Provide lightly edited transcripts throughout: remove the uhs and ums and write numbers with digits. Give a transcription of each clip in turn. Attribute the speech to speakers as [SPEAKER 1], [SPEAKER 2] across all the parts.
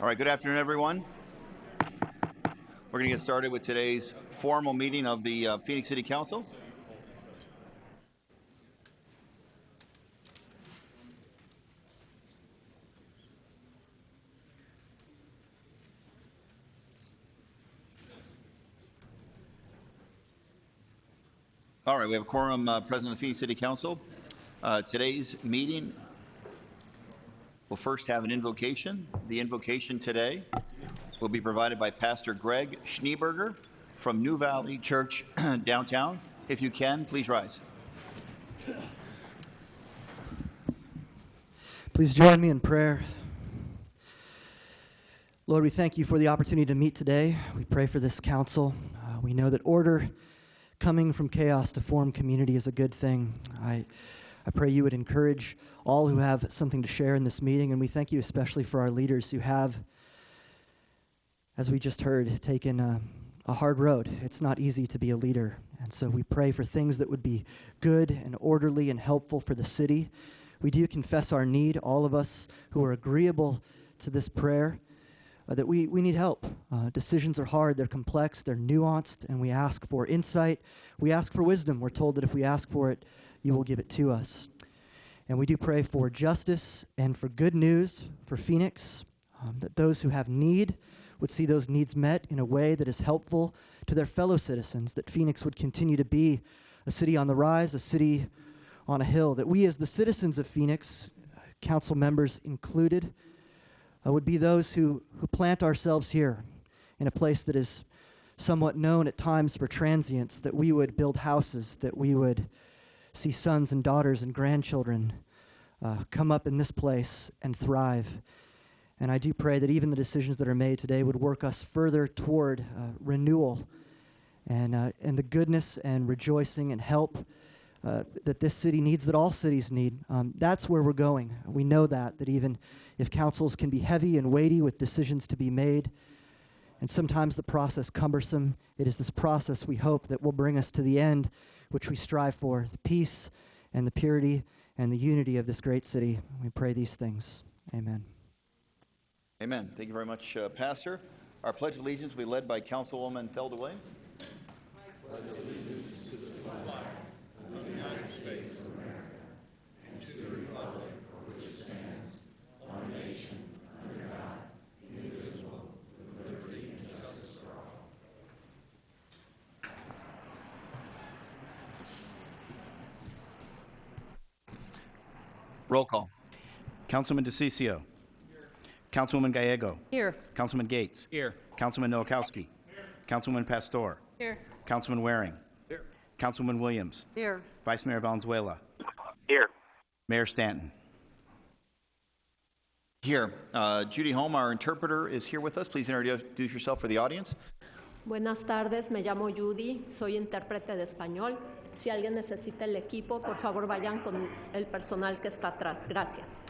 [SPEAKER 1] All right, good afternoon, everyone. We're going to get started with today's formal meeting of the Phoenix City Council. All right, we have a quorum present in the Phoenix City Council. Today's meeting will first have an invocation. The invocation today will be provided by Pastor Greg Schneeberger from New Valley Church downtown. If you can, please rise.
[SPEAKER 2] Please join me in prayer. Lord, we thank you for the opportunity to meet today. We pray for this council. We know that order coming from chaos to form community is a good thing. I pray you would encourage all who have something to share in this meeting, and we thank you especially for our leaders who have, as we just heard, taken a hard road. It's not easy to be a leader, and so we pray for things that would be good and orderly and helpful for the city. We do confess our need, all of us who are agreeable to this prayer, that we need help. Decisions are hard, they're complex, they're nuanced, and we ask for insight. We ask for wisdom. We're told that if we ask for it, you will give it to us. And we do pray for justice and for good news for Phoenix, that those who have need would see those needs met in a way that is helpful to their fellow citizens, that Phoenix would continue to be a city on the rise, a city on a hill, that we as the citizens of Phoenix, council members included, would be those who plant ourselves here in a place that is somewhat known at times for transients, that we would build houses, that we would see sons and daughters and grandchildren come up in this place and thrive. And I do pray that even the decisions that are made today would work us further toward renewal and the goodness and rejoicing and help that this city needs, that all cities need. That's where we're going. We know that even if councils can be heavy and weighty with decisions to be made, and sometimes the process cumbersome, it is this process we hope that will bring us to the end which we strive for, the peace and the purity and the unity of this great city. We pray these things. Amen.
[SPEAKER 1] Amen. Thank you very much, Pastor. Our Pledge of Allegiance will be led by Councilwoman Feldaway. Pledge of allegiance to the flag of the United States of America and to the republic for which it stands, one nation, under God, indivisible, with liberty and justice for all. Roll call.
[SPEAKER 3] Councilman DeCiccio. Here. Councilwoman Gallego.
[SPEAKER 4] Here.
[SPEAKER 3] Councilman Gates. Here. Councilman Nowakowski. Here. Councilman Pastor.
[SPEAKER 4] Here.
[SPEAKER 3] Councilman Waring. Here. Councilman Williams.
[SPEAKER 4] Here.
[SPEAKER 3] Vice Mayor Valenzuela.
[SPEAKER 5] Here.
[SPEAKER 3] Mayor Stanton.
[SPEAKER 1] Here. Judy Holm, our interpreter, is here with us. Please introduce yourself for the audience.
[SPEAKER 4] Buenas tardes, me llamo Judy, soy intérprete de español. Si alguien necesita el equipo, por favor vayan con el personal que está atrás. Gracias.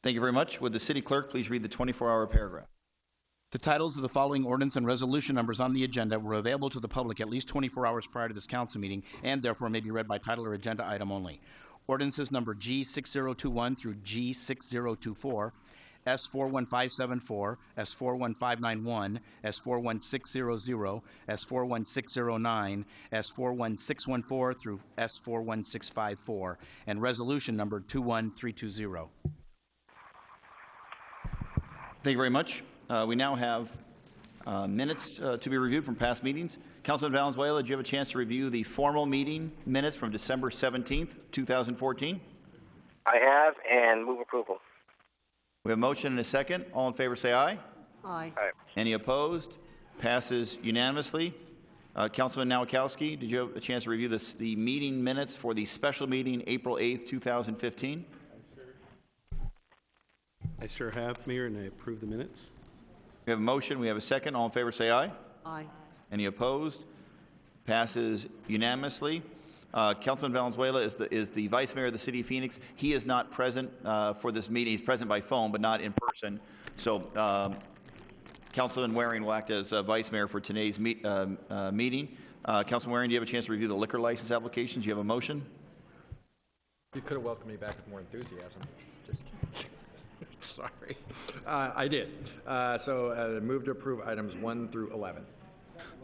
[SPEAKER 1] Thank you very much. Would the city clerk please read the 24-hour paragraph?
[SPEAKER 3] The titles of the following ordinance and resolution numbers on the agenda were available to the public at least 24 hours prior to this council meeting and therefore may be read by title or agenda item only. Ordinances number G6021 through G6024, S41574, S41591, S41600, S41609, S41614 through S41654, and resolution number 21320.
[SPEAKER 1] Thank you very much. We now have minutes to be reviewed from past meetings. Councilman Valenzuela, did you have a chance to review the formal meeting minutes from December 17th, 2014?
[SPEAKER 5] I have, and move approval.
[SPEAKER 1] We have a motion and a second. All in favor say aye.
[SPEAKER 4] Aye.
[SPEAKER 5] Aye.
[SPEAKER 1] Any opposed? Passes unanimously. Councilman Nowakowski, did you have a chance to review the meeting minutes for the special meeting April 8th, 2015?
[SPEAKER 6] I sure have, Mayor, and I approve the minutes.
[SPEAKER 1] We have a motion. We have a second. All in favor say aye.
[SPEAKER 4] Aye.
[SPEAKER 1] Any opposed? Passes unanimously. Councilman Valenzuela is the Vice Mayor of the City of Phoenix. He is not present for this meeting. He's present by phone, but not in person. So Councilman Waring will act as Vice Mayor for today's meeting. Councilman Waring, do you have a chance to review the liquor license applications? Do you have a motion?
[SPEAKER 7] You could have welcomed me back with more enthusiasm. Just kidding. Sorry. I did. Move to approve items 1 through 11.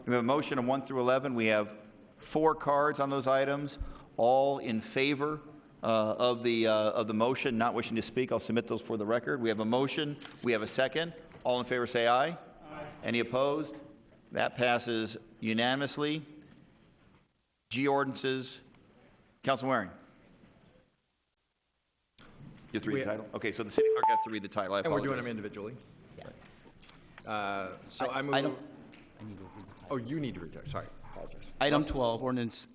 [SPEAKER 1] We have a motion on 1 through 11. We have 4 cards on those items, all in favor of the motion. Not wishing to speak, I'll submit those for the record. We have a motion. We have a second. All in favor say aye. Aye. Any opposed? That passes unanimously. G ordinances. Councilman Waring. You have to read the title? Okay, so the city clerk has to read the title. I
[SPEAKER 7] And we're
[SPEAKER 1] apologize.
[SPEAKER 7] doing them individually. I move. Oh, you need to read that. Sorry, apologize.
[SPEAKER 3] Item 12, ordinance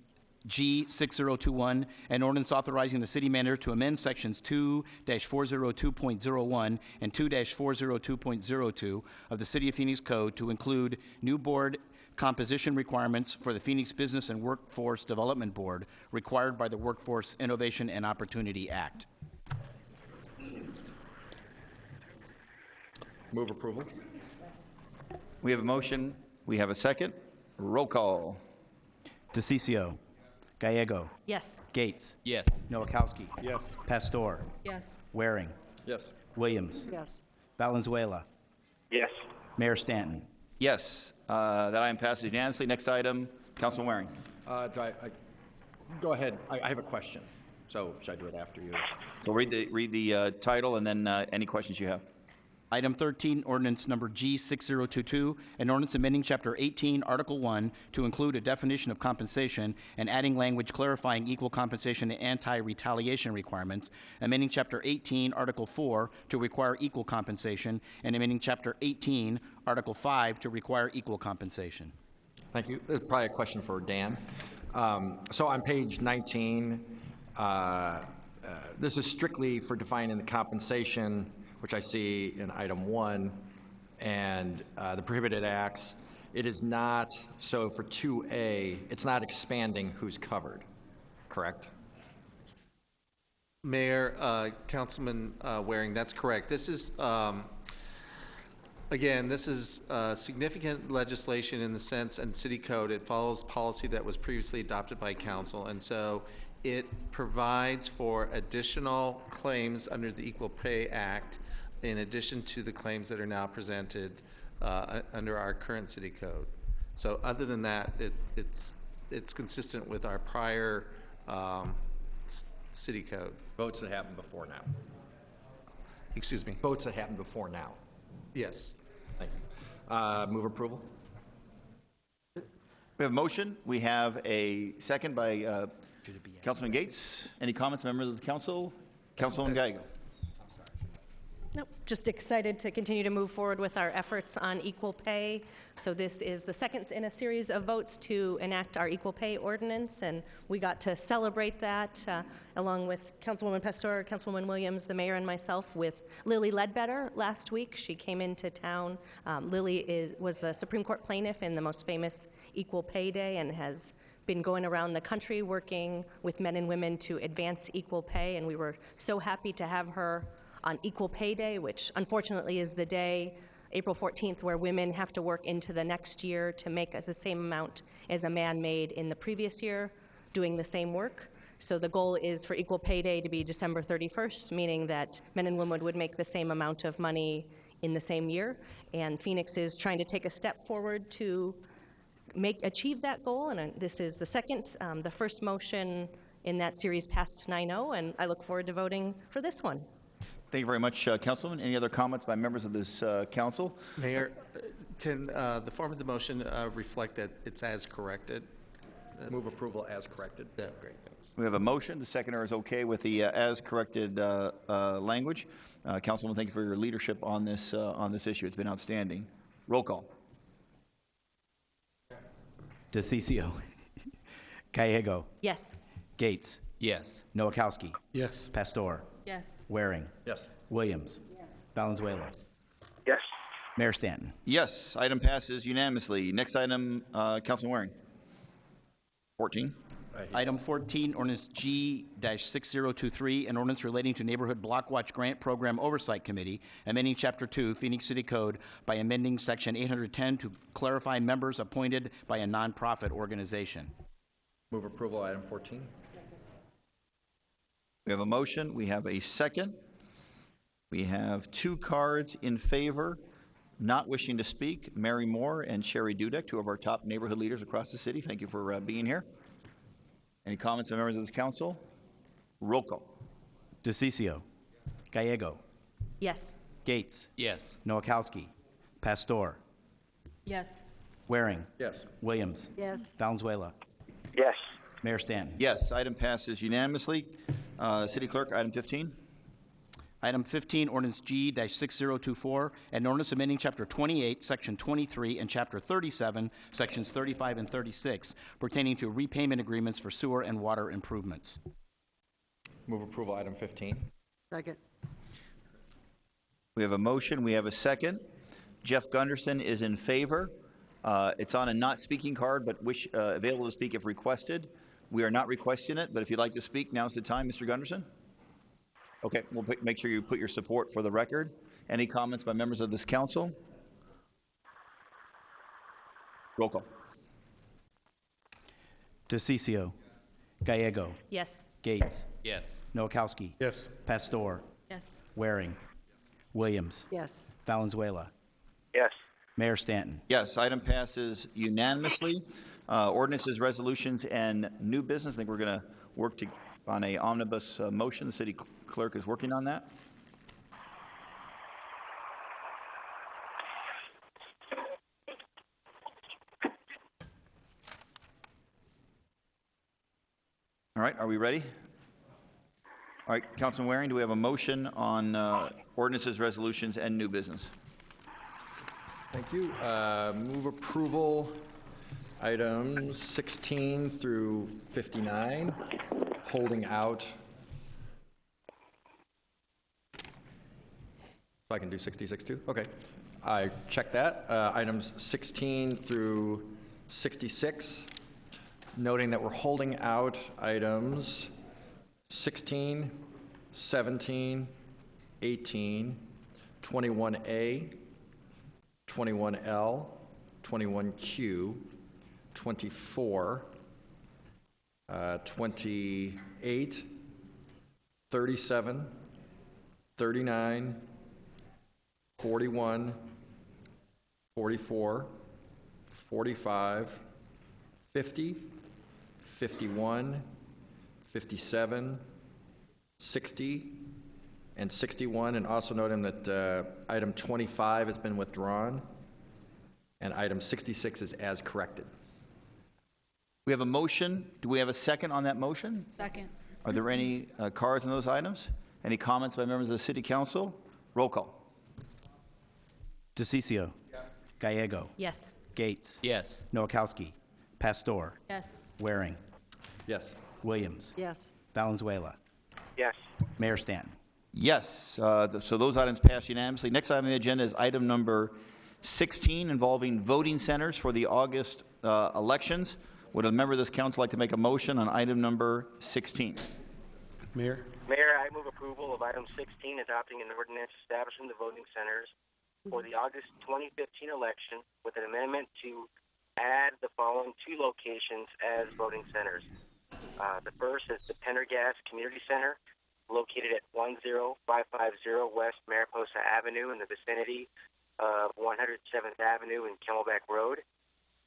[SPEAKER 3] G 6021, an ordinance authorizing the city manager to amend sections 2-402.01 and 2-402.02 of the City of Phoenix Code to include new board composition requirements for the Phoenix Business and Workforce Development Board required by the Workforce Innovation and Opportunity Act.
[SPEAKER 7] Move approval.
[SPEAKER 1] We have a motion. We have a second. Roll call.
[SPEAKER 3] DeCiccio. Gallego.
[SPEAKER 8] Yes.
[SPEAKER 3] Gates.
[SPEAKER 9] Yes.
[SPEAKER 3] Nowakowski.
[SPEAKER 6] Yes.
[SPEAKER 3] Pastor.
[SPEAKER 8] Yes.
[SPEAKER 3] Waring.
[SPEAKER 7] Yes.
[SPEAKER 3] Williams.
[SPEAKER 8] Yes.
[SPEAKER 3] Valenzuela.
[SPEAKER 5] Yes.
[SPEAKER 3] Mayor Stanton.
[SPEAKER 1] Yes, that item passes unanimously. Next item, Councilman Waring.
[SPEAKER 7] Go ahead. I have a question. So should I do it after you?
[SPEAKER 1] So read the title and then any questions you have.
[SPEAKER 3] Item 13, ordinance number G 6022, an ordinance amending Chapter 18, Article 1 to include a definition of compensation and adding language clarifying equal compensation and anti-retaliation requirements, amending Chapter 18, Article 4 to require equal compensation, and amending Chapter 18, Article 5 to require equal compensation.
[SPEAKER 7] Thank you. This is probably a question for Dan. So on page 19, this is strictly for defining the compensation, which I see in item 1, and the prohibited acts. It is not, so for 2A, it's not expanding who's covered, correct?
[SPEAKER 10] Mayor, Councilman Waring, that's correct. This is, again, this is significant legislation in the sense, and city code, it follows policy that was previously adopted by council, and so it provides for additional claims under the Equal Pay Act in addition to the claims that are now presented under our current city code. So other than that, it's consistent with our prior city code.
[SPEAKER 7] Votes that happened before now.
[SPEAKER 10] Excuse me.
[SPEAKER 7] Votes that happened before now.
[SPEAKER 10] Yes.
[SPEAKER 7] Thank you. Move approval.
[SPEAKER 1] We have a motion. We have a second by Councilman Gates. Any comments, members of the council? Councilwoman Gallego.
[SPEAKER 8] Nope, just excited to continue to move forward with our efforts on equal pay. So this is the second in a series of votes to enact our equal pay ordinance, and we got to celebrate that along with Councilwoman Pastor, Councilwoman Williams, the mayor, and myself with Lily Ledbetter last week. She came into town. Lily was the Supreme Court plaintiff in the most famous Equal Pay Day and has been going around the country working with men and women to advance equal pay, and we were so happy to have her on Equal Pay Day, which unfortunately is the day, April 14th, where women have to work into the next year to make the same amount as a man made in the previous year doing the same work. So the goal is for Equal Pay Day to be December 31st, meaning that men and women would make the same amount of money in the same year. And Phoenix is trying to take a step forward to achieve that goal, and this is the second. The first motion in that series passed 9-0, and I look forward to voting for this one.
[SPEAKER 1] Thank you very much, Councilman. Any other comments by members of this council?
[SPEAKER 10] Mayor, can the form of the motion reflect that it's as corrected?
[SPEAKER 7] Move approval as corrected.
[SPEAKER 10] Yeah, great, thanks.
[SPEAKER 1] We have a motion. The seconder is okay with the as corrected language. Councilman, thank you for your leadership on this issue. It's been outstanding. Roll call.
[SPEAKER 3] DeCiccio. Gallego.
[SPEAKER 8] Yes.
[SPEAKER 3] Gates.
[SPEAKER 9] Yes.
[SPEAKER 3] Nowakowski.
[SPEAKER 6] Yes.
[SPEAKER 3] Pastor.
[SPEAKER 8] Yes.
[SPEAKER 3] Waring.
[SPEAKER 7] Yes.
[SPEAKER 3] Williams. Valenzuela.
[SPEAKER 5] Yes.
[SPEAKER 3] Mayor Stanton.
[SPEAKER 1] Yes, item passes unanimously. Next item, Councilman Waring. 14.
[SPEAKER 3] Item 14, ordinance G-6023, an ordinance relating to Neighborhood Block Watch Grant Program Oversight Committee, amending Chapter 2, Phoenix City Code by amending Section 810 to clarify members appointed by a nonprofit organization.
[SPEAKER 7] Move approval, item 14.
[SPEAKER 1] We have a motion, we have a second. We have 2 cards in favor, not wishing to speak. Mary Moore and Sherry Dudek, 2 of our top neighborhood leaders across the city. Thank you for being here. Any comments by members of this council? Roll call.
[SPEAKER 3] DeCiccio. Gallego.
[SPEAKER 8] Yes.
[SPEAKER 3] Gates.
[SPEAKER 6] Yes.
[SPEAKER 3] Noakowski. Pastor.
[SPEAKER 4] Yes.
[SPEAKER 3] Waring.
[SPEAKER 7] Yes.
[SPEAKER 3] Williams.
[SPEAKER 4] Yes.
[SPEAKER 3] Valenzuela.
[SPEAKER 5] Yes.
[SPEAKER 3] Mayor Stanton.
[SPEAKER 1] Yes, item passes unanimously. City Clerk, item 15.
[SPEAKER 3] Item 15, ordinance G-6024, an ordinance amending Chapter 28, Section 23, and Chapter 37, Sections 35 and 36, pertaining to repayment agreements for sewer and water improvements.
[SPEAKER 7] Move approval, item 15.
[SPEAKER 4] Second.
[SPEAKER 1] We have a motion, we have a second. Jeff Gunderson is in favor. It's on a not speaking card, but available to speak if requested. We are not requesting it, but if you'd like to speak, now's the time, Mr. Gunderson. Okay, we'll make sure you put your support for the record. Any comments by members of this council? Roll call.
[SPEAKER 3] DeCiccio. Gallego.
[SPEAKER 8] Yes.
[SPEAKER 3] Gates.
[SPEAKER 6] Yes.
[SPEAKER 3] Noakowski.
[SPEAKER 6] Yes.
[SPEAKER 3] Pastor.
[SPEAKER 4] Yes.
[SPEAKER 3] Waring. Williams.
[SPEAKER 4] Yes.
[SPEAKER 3] Valenzuela.
[SPEAKER 5] Yes.
[SPEAKER 3] Mayor Stanton.
[SPEAKER 1] Yes, item passes unanimously. Ordinances, resolutions, and new business. I think we're going to work on a omnibus motion. The city clerk is working on that. All right, are we ready? All right, Councilman Waring, do we have a motion on ordinances, resolutions, and new business?
[SPEAKER 7] Thank you. Move approval, items 16 through 59, holding out. If I can do 66 too? Okay. I checked that. Items 16 through 66, noting that we're holding out items 16, 17, 18, 21A, 21L, 21Q, 24, 28, 37, 39, 41, 44, 45, 50, 51, 57, 60, and 61, and also noting that item 25 has been withdrawn, and item 66 is as corrected.
[SPEAKER 1] We have a motion. Do we have a second on that motion?
[SPEAKER 4] Second.
[SPEAKER 1] Are there any cards on those items? Any comments by members of the city council? Roll call.
[SPEAKER 3] DeCiccio. Yes. Gallego.
[SPEAKER 8] Yes.
[SPEAKER 3] Gates.
[SPEAKER 6] Yes.
[SPEAKER 3] Noakowski. Pastor.
[SPEAKER 4] Yes.
[SPEAKER 3] Waring.
[SPEAKER 7] Yes.
[SPEAKER 3] Williams.
[SPEAKER 4] Yes.
[SPEAKER 3] Valenzuela.
[SPEAKER 5] Yes.
[SPEAKER 3] Mayor Stanton.
[SPEAKER 1] Yes, so those items pass unanimously. Next item on the agenda is item number 16, involving voting centers for the August elections. Would a member of this council like to make a motion on item number 16?
[SPEAKER 6] Mayor?
[SPEAKER 5] Mayor, I move approval of item 16, adopting an ordinance establishing the voting centers for the August 2015 election with an amendment to add the following 2 locations as voting centers. The first is the Pendergast Community Center, located at 10550 West Mariposa Avenue in the vicinity of 107th Avenue and Camelback Road.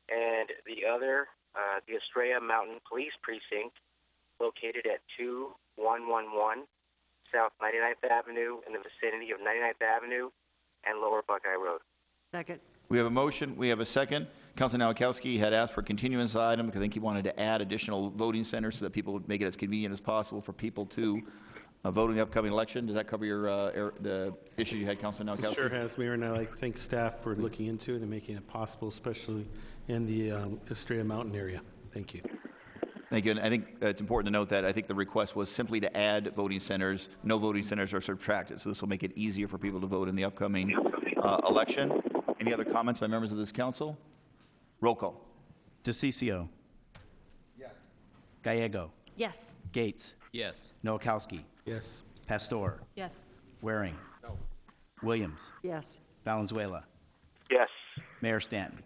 [SPEAKER 5] And the other, the Estrella Mountain Police Precinct, located at 2111 South 99th Avenue in the vicinity of 99th Avenue and Lower Buckeye Road.
[SPEAKER 4] Second.
[SPEAKER 1] We have a motion. We have a second. Councilor Nowakowski had asked for continuance of the item because I think he wanted to add additional voting centers so that people would make it as convenient as possible for people to vote in the upcoming election. Does that cover your the issue you had, Councilor Nowakowski?
[SPEAKER 6] Sure has, Mayor, and I'd like to thank staff for looking into it and making it possible, especially in the Estrella Mountain area. Thank you.
[SPEAKER 1] Thank you. And I think it's important to note that I think the request was simply to add voting centers. No voting centers are subtracted, so this will make it easier for people to vote in the upcoming election. Any other comments by members of this council? Roll call.
[SPEAKER 3] DeCiccio.
[SPEAKER 1] Yes.
[SPEAKER 3] Gallego.
[SPEAKER 8] Yes.
[SPEAKER 3] Gates.
[SPEAKER 6] Yes.
[SPEAKER 3] Noakowski.
[SPEAKER 6] Yes.
[SPEAKER 3] Pastor.
[SPEAKER 4] Yes.
[SPEAKER 3] Waring. Williams.
[SPEAKER 4] Yes.
[SPEAKER 3] Valenzuela.
[SPEAKER 5] Yes.
[SPEAKER 3] Mayor Stanton.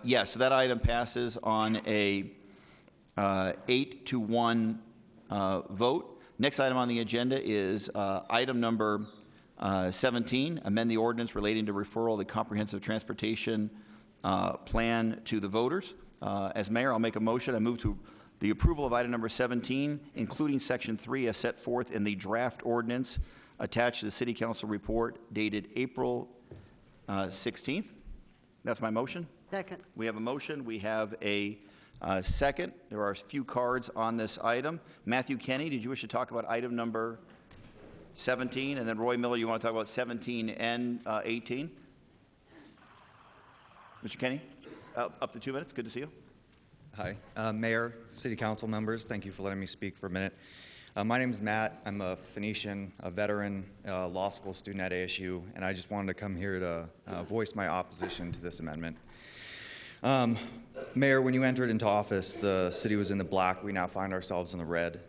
[SPEAKER 1] Yes, so that item passes on a 8-1 vote. Next item on the agenda is item number 17, amend the ordinance relating to referral of the comprehensive transportation plan to the voters. As mayor, I'll make a motion. I move to the approval of item number 17, including section 3 as set forth in the draft ordinance attached to the city council report dated April 16th. That's my motion.
[SPEAKER 9] Second.
[SPEAKER 1] We have a motion. We have a second. There are a few cards on this item. Matthew Kenny, did you wish to talk about item number 17? And then Roy Miller, you want to talk about 17 and 18? Mr. Kenny, up to 2 minutes. Good to see you.
[SPEAKER 11] Hi, Mayor, City Council members, thank you for letting me speak for a minute. My name is Matt. I'm a Phoenician, a veteran law school student at ASU, and I just wanted to come here to voice my opposition to this amendment. Mayor, when you entered into office, the city was in the black. We now find ourselves in the red.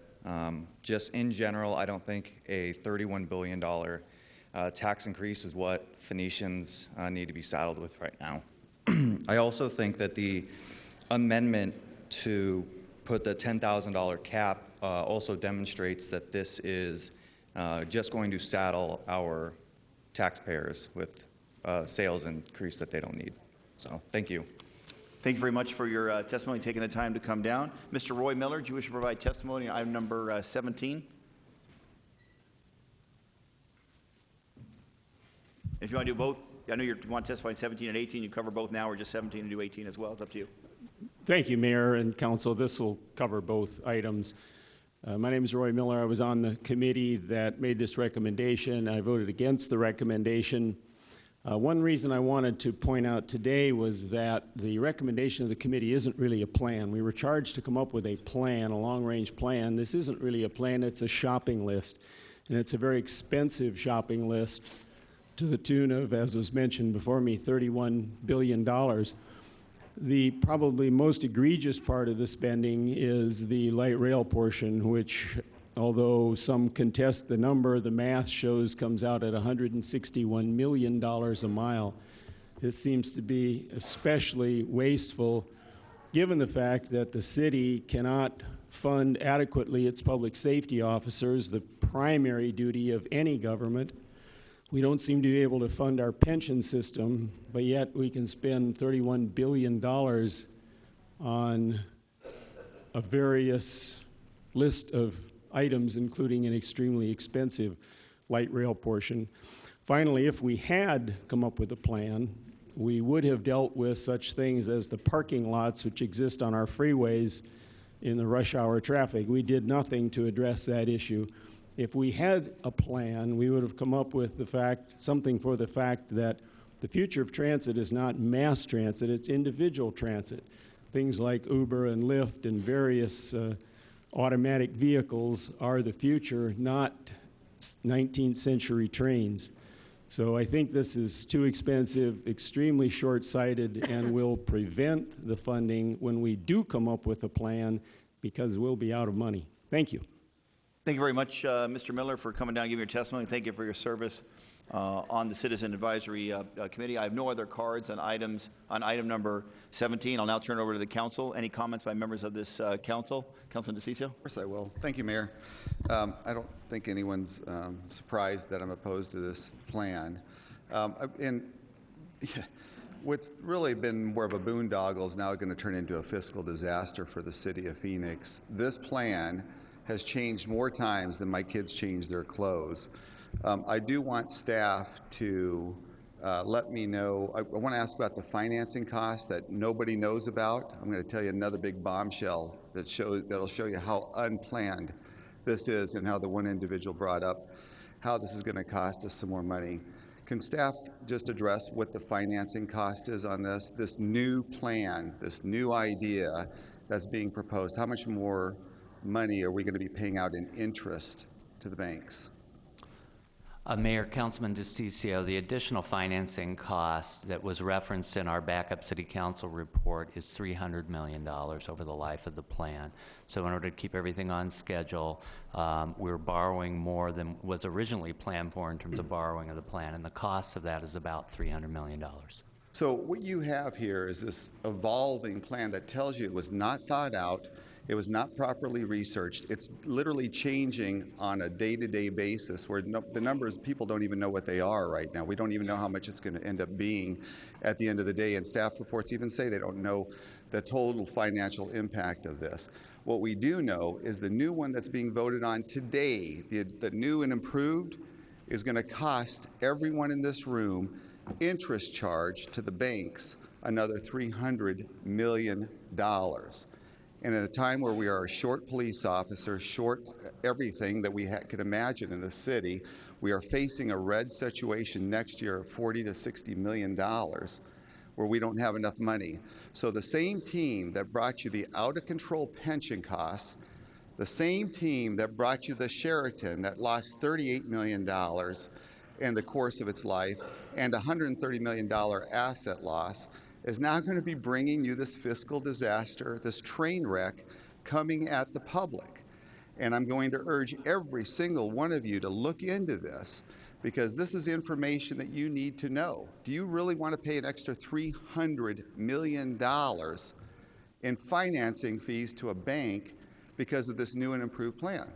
[SPEAKER 11] Just in general, I don't think a $31 billion tax increase is what Phoenicians need to be saddled with right now. I also think that the amendment to put the $10,000 cap also demonstrates that this is just going to saddle our taxpayers with sales increase that they don't need. So, thank you.
[SPEAKER 1] Thank you very much for your testimony, taking the time to come down. Mr. Roy Miller, do you wish to provide testimony on item number 17? If you want to do both, I know you want to testify on 17 and 18. You cover both now, or just 17 and do 18 as well. It's up to you.
[SPEAKER 12] Thank you, Mayor and Council. This will cover both items. My name is Roy Miller. I was on the committee that made this recommendation. I voted against the recommendation. One reason I wanted to point out today was that the recommendation of the committee isn't really a plan. We were charged to come up with a plan, a long-range plan. This isn't really a plan. It's a shopping list, and it's a very expensive shopping list to the tune of, as was mentioned before me, $31 billion. The probably most egregious part of the spending is the light rail portion, which, although some contest the number, the math shows comes out at $161 million a mile. This seems to be especially wasteful, given the fact that the city cannot fund adequately its public safety officers, the primary duty of any government. We don't seem to be able to fund our pension system, but yet we can spend $31 billion on a various list of items, including an extremely expensive light rail portion. Finally, if we had come up with a plan, we would have dealt with such things as the parking lots which exist on our freeways in the rush hour traffic. We did nothing to address that issue. If we had a plan, we would have come up with something for the fact that the future of transit is not mass transit, it's individual transit. Things like Uber and Lyft and various automatic vehicles are the future, not 19th century trains. So I think this is too expensive, extremely short-sighted, and will prevent the funding when we do come up with a plan, because we'll be out of money. Thank you.
[SPEAKER 1] Thank you very much, Mr. Miller, for coming down and giving your testimony. Thank you for your service on the Citizen Advisory Committee. I have no other cards on item number 17. I'll now turn it over to the council. Any comments by members of this council? Councilman DeCiccio?
[SPEAKER 13] Of course I will. Thank you, Mayor. I don't think anyone's surprised that I'm opposed to this plan. What's really been more of a boondoggle is now going to turn into a fiscal disaster for the city of Phoenix. This plan has changed more times than my kids change their clothes. I do want staff to let me know. I want to ask about the financing costs that nobody knows about. I'm going to tell you another big bombshell that'll show you how unplanned this is, and how the one individual brought up how this is going to cost us some more money. Can staff just address what the financing cost is on this new plan, this new idea that's being proposed? How much more money are we going to be paying out in interest to the banks?
[SPEAKER 14] Mayor, Councilman DeCiccio, the additional financing cost that was referenced in our backup city council report is $300 million over the life of the plan. So in order to keep everything on schedule, we're borrowing more than was originally planned for in terms of borrowing of the plan, and the cost of that is about $300 million. So
[SPEAKER 13] what you have here is this evolving plan that tells you it was not thought out. It was not properly researched. It's literally changing on a day-to-day basis where the numbers, people don't even know what they are right now. We don't even know how much it's going to end up being at the end of the day, and staff reports even say they don't know the total financial impact of this. What we do know is the new one that's being voted on today, the new and improved, is going to cost everyone in this room interest charge to the banks another $300 million. And at a time where we are short police officers, short everything that we could imagine in the city, we are facing a red situation next year of $40 to $60 million where we don't have enough money. So the same team that brought you the out-of-control pension costs, the same team that brought you the Sheraton that lost $38 million in the course of its life and $130 million asset loss, is now going to be bringing you this fiscal disaster, this train wreck coming at the public. And I'm going to urge every single one of you to look into this, because this is information that you need to know. Do you really want to pay an extra $300 million in financing fees to a bank because of this new and improved plan?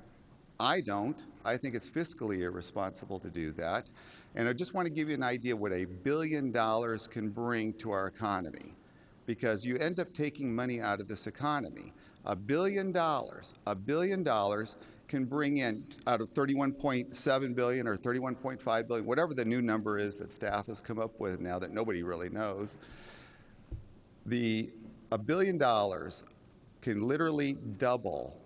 [SPEAKER 13] I don't. I think it's fiscally irresponsible to do that. And I just want to give you an idea what $1 billion can bring to our economy, because you end up taking money out of this economy. $1 billion can bring in, out of $31.7 billion or $31.5 billion, whatever the new number is that staff has come up with now that nobody really knows, $1 billion can literally double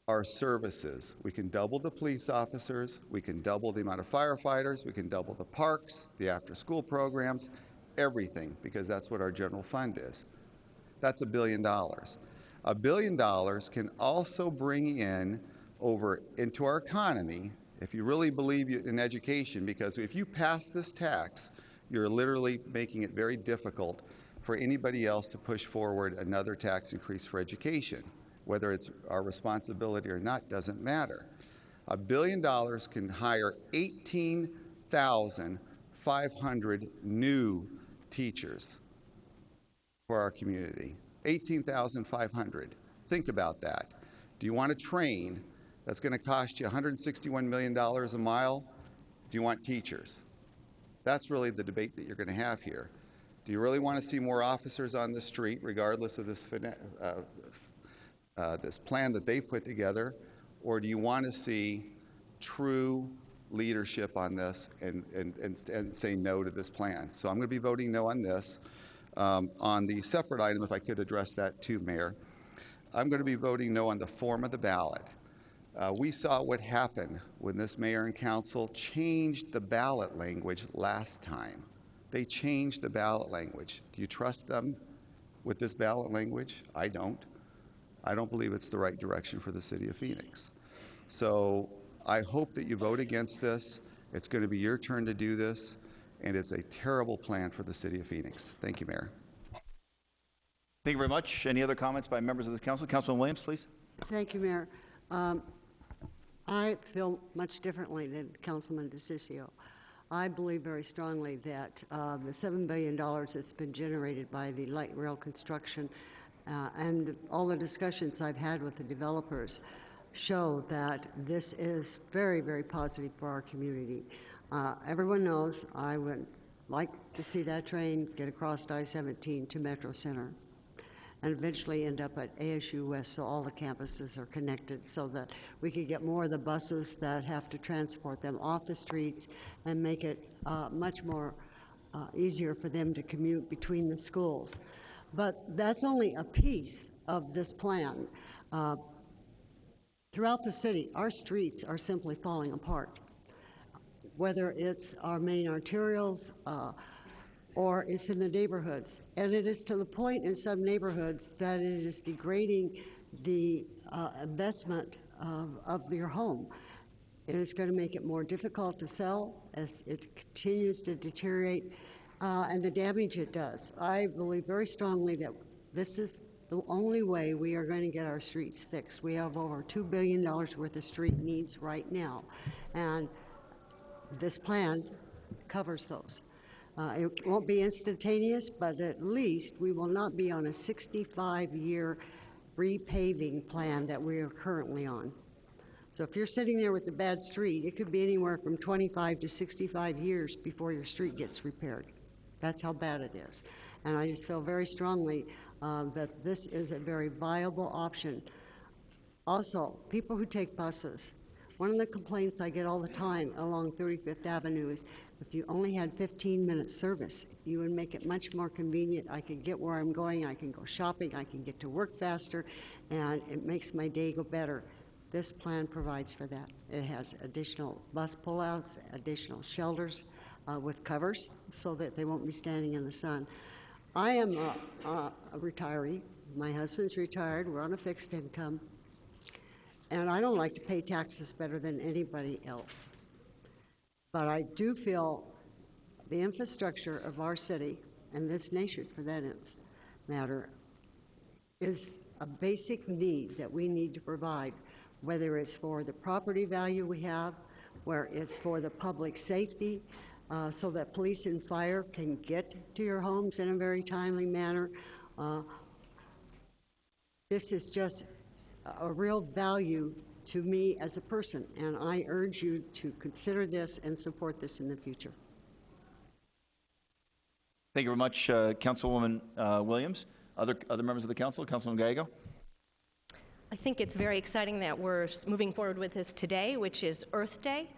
[SPEAKER 13] our services. We can double the police officers, we can double the amount of firefighters, we can double the parks, the after-school programs, everything, because that's what our general fund is. That's $1 billion. $1 billion can also bring in into our economy, if you really believe in education, because if you pass this tax, you're literally making it very difficult for anybody else to push forward another tax increase for education. Whether it's our responsibility or not doesn't matter. $1 billion can hire 18,500 new teachers for our community. 18,500. Think about that. Do you want a train that's going to cost you $161 million a mile? Do you want teachers? That's really the debate that you're going to have here. Do you really want to see more officers on the street, regardless of this this plan that they've put together, or do you want to see true leadership on this and say no to this plan? So I'm going to be voting no on this. On the separate item, if I could address that too, Mayor, I'm going to be voting no on the form of the ballot. We saw what happened when this mayor and council changed the ballot language last time. They changed the ballot language. Do you trust them with this ballot language? I don't. I don't believe it's the right direction for the city of Phoenix. So I hope that you vote against this. It's going to be your turn to do this, and it's a terrible plan for the city of Phoenix. Thank you, Mayor.
[SPEAKER 1] Thank you very much. Any other comments by members of the council? Councilman Williams, please.
[SPEAKER 9] Thank you, Mayor. I feel much differently than Councilman DeCiccio. I believe very strongly that the $7 billion that's been generated by the light rail construction and all the discussions I've had with the developers show that this is very, very positive for our community. Everyone knows I would like to see that train get across I-17 to Metro Center and eventually end up at ASU West, so all the campuses are connected, so that we could get more of the buses that have to transport them off the streets and make it much more easier for them to commute between the schools. But that's only a piece of this plan. Throughout the city, our streets are simply falling apart, whether it's our main arterials or it's in the neighborhoods. And it is to the point in some neighborhoods that it is degrading the investment of your home. It is going to make it more difficult to sell as it continues to deteriorate and the damage it does. I believe very strongly that this is the only way we are going to get our streets fixed. We have over $2 billion worth of street needs right now, and this plan covers those. It won't be instantaneous, but at least we will not be on a 65-year repaving plan that we are currently on. So if you're sitting there with a bad street, it could be anywhere from 25 to 65 years before your street gets repaired. That's how bad it is. And I just feel very strongly that this is a very viable option. Also, people who take buses, one of the complaints I get all the time along 35th Avenue is if you only had 15-minute service, you would make it much more convenient. I can get where I'm going, I can go shopping, I can get to work faster, and it makes my day go better. This plan provides for that. It has additional bus pullouts, additional shelters with covers so that they won't be standing in the sun. I am a retiree. My husband's retired. We're on a fixed income. And I don't like to pay taxes better than anybody else. But I do feel the infrastructure of our city, and this nation for that matter, is a basic need that we need to provide, whether it's for the property value we have, where it's for the public safety, so that police and fire can get to your homes in a very timely manner. This is just a real value to me as a person, and I urge you to consider this and support this in the future.
[SPEAKER 1] Thank you very much, Councilwoman Williams. Other members of the council, Councilwoman Gallego.
[SPEAKER 8] I think it's very exciting that we're moving forward with this today, which is Earth Day.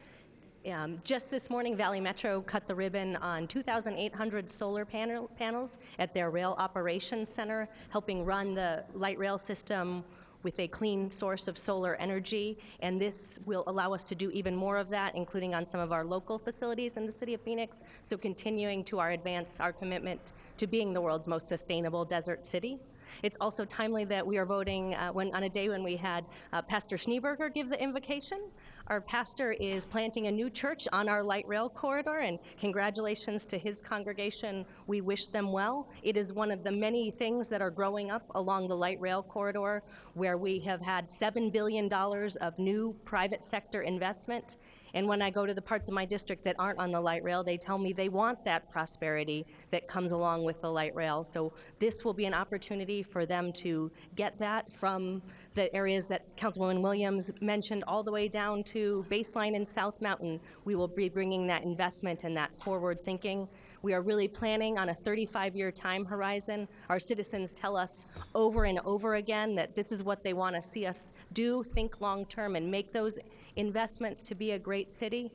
[SPEAKER 8] Just this morning, Valley Metro cut the ribbon on 2,800 solar panels at their rail operations center, helping run the light rail system with a clean source of solar energy, and this will allow us to do even more of that, including on some of our local facilities in the city of Phoenix, so continuing to advance our commitment to being the world's most sustainable desert city. It's also timely that we are voting on a day when we had Pastor Schneeberger give the invocation. Our pastor is planting a new church on our light rail corridor, and congratulations to his congregation. We wish them well. It is one of the many things that are growing up along the light rail corridor, where we have had $7 billion of new private sector investment. And when I go to the parts of my district that aren't on the light rail, they tell me they want that prosperity that comes along with the light rail. So this will be an opportunity for them to get that from the areas that Councilwoman Williams mentioned all the way down to Baseline and South Mountain. We will be bringing that investment and that forward thinking. We are really planning on a 35-year time horizon. Our citizens tell us over and over again that this is what they want to see us do, think long-term, and make those investments to be a great city,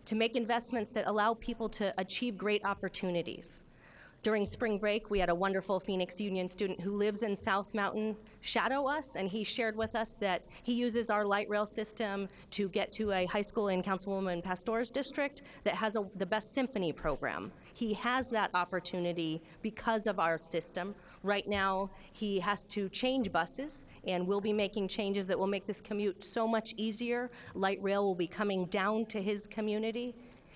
[SPEAKER 8] to make investments that allow people to achieve great opportunities. During spring break, we had a wonderful Phoenix Union student who lives in South Mountain shadow us, and he shared with us that he uses our light rail system to get to a high school in Councilwoman Pastor's district that has the best symphony program. He has that opportunity because of our system. Right now, he has to change buses, and we'll be making changes that will make this commute so much easier. Light rail will be coming down to his community.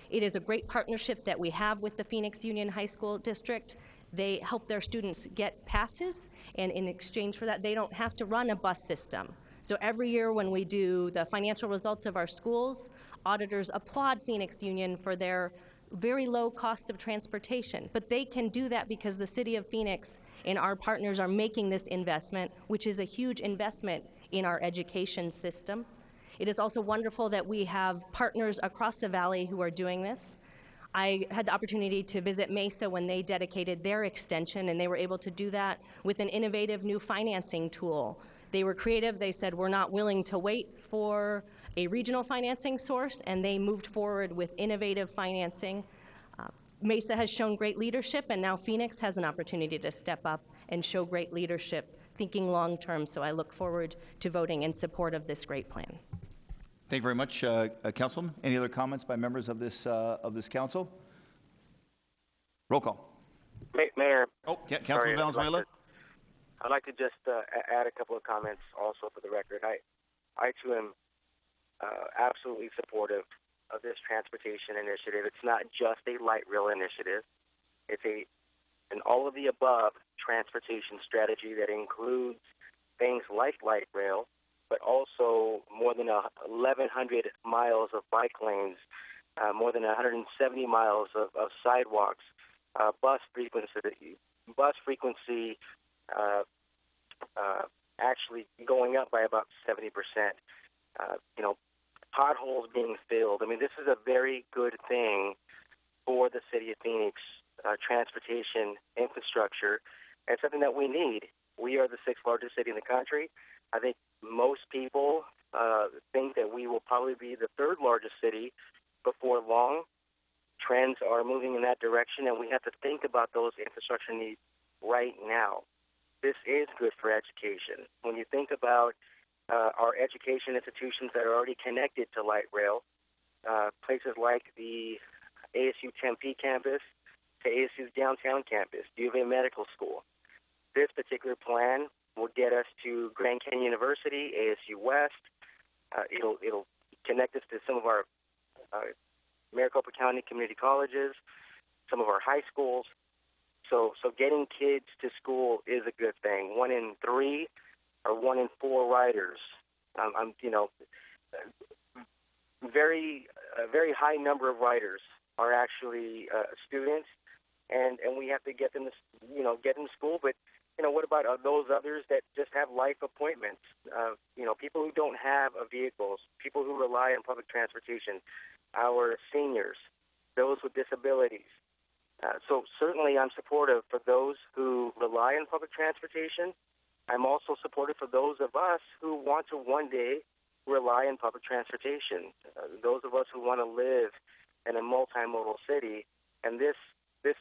[SPEAKER 8] It is a great partnership that we have with the Phoenix Union High School District. They help their students get passes, and in exchange for that, they don't have to run a bus system. So every year when we do the financial results of our schools, auditors applaud Phoenix Union for their very low costs of transportation. But they can do that because the city of Phoenix and our partners are making this investment, which is a huge investment in our education system. It is also wonderful that we have partners across the valley who are doing this. I had the opportunity to visit Mesa when they dedicated their extension, and they were able to do that with an innovative new financing tool. They were creative. They said, we're not willing to wait for a regional financing source, and they moved forward with innovative financing. Mesa has shown great leadership, and now Phoenix has an opportunity to step up and show great leadership, thinking long-term. So I look forward to voting in support of this great plan.
[SPEAKER 1] Thank you very much, Councilwoman. Any other comments by members of this council? Roll call.
[SPEAKER 5] Mayor.
[SPEAKER 1] Oh, Councilman Valenzuela.
[SPEAKER 5] I'd like to just add a couple of comments also for the record. I too am absolutely supportive of this transportation initiative. It's not just a light rail initiative. It's an all of the above transportation strategy that includes things like light rail, but also more than 1,100 miles of bike lanes, more than 170 miles of sidewalks, bus frequency, actually going up by about 70%. You know, potholes being filled. I mean, this is a very good thing for the city of Phoenix, transportation infrastructure, and something that we need. We are the 6th largest city in the country. I think most people think that we will probably be the 3rd largest city before long. Trends are moving in that direction, and we have to think about those infrastructure needs right now. This is good for education. When you think about our education institutions that are already connected to light rail, places like the ASU Tempe campus to ASU's downtown campus, U of A Medical School. This particular plan will get us to Grand Canyon University, ASU West. It'll connect us to some of our Maricopa County community colleges, some of our high schools. So getting kids to school is a good thing. 1 in 3 or 1 in 4 riders. Very high number of riders are actually students, and we have to get them to get them to school. But what about those others that just have life appointments? People who don't have vehicles, people who rely on public transportation, our seniors, those with disabilities. So certainly I'm supportive for those who rely on public transportation. I'm also supportive for those of us who want to one day rely on public transportation, those of us who want to live in a multimodal city. And this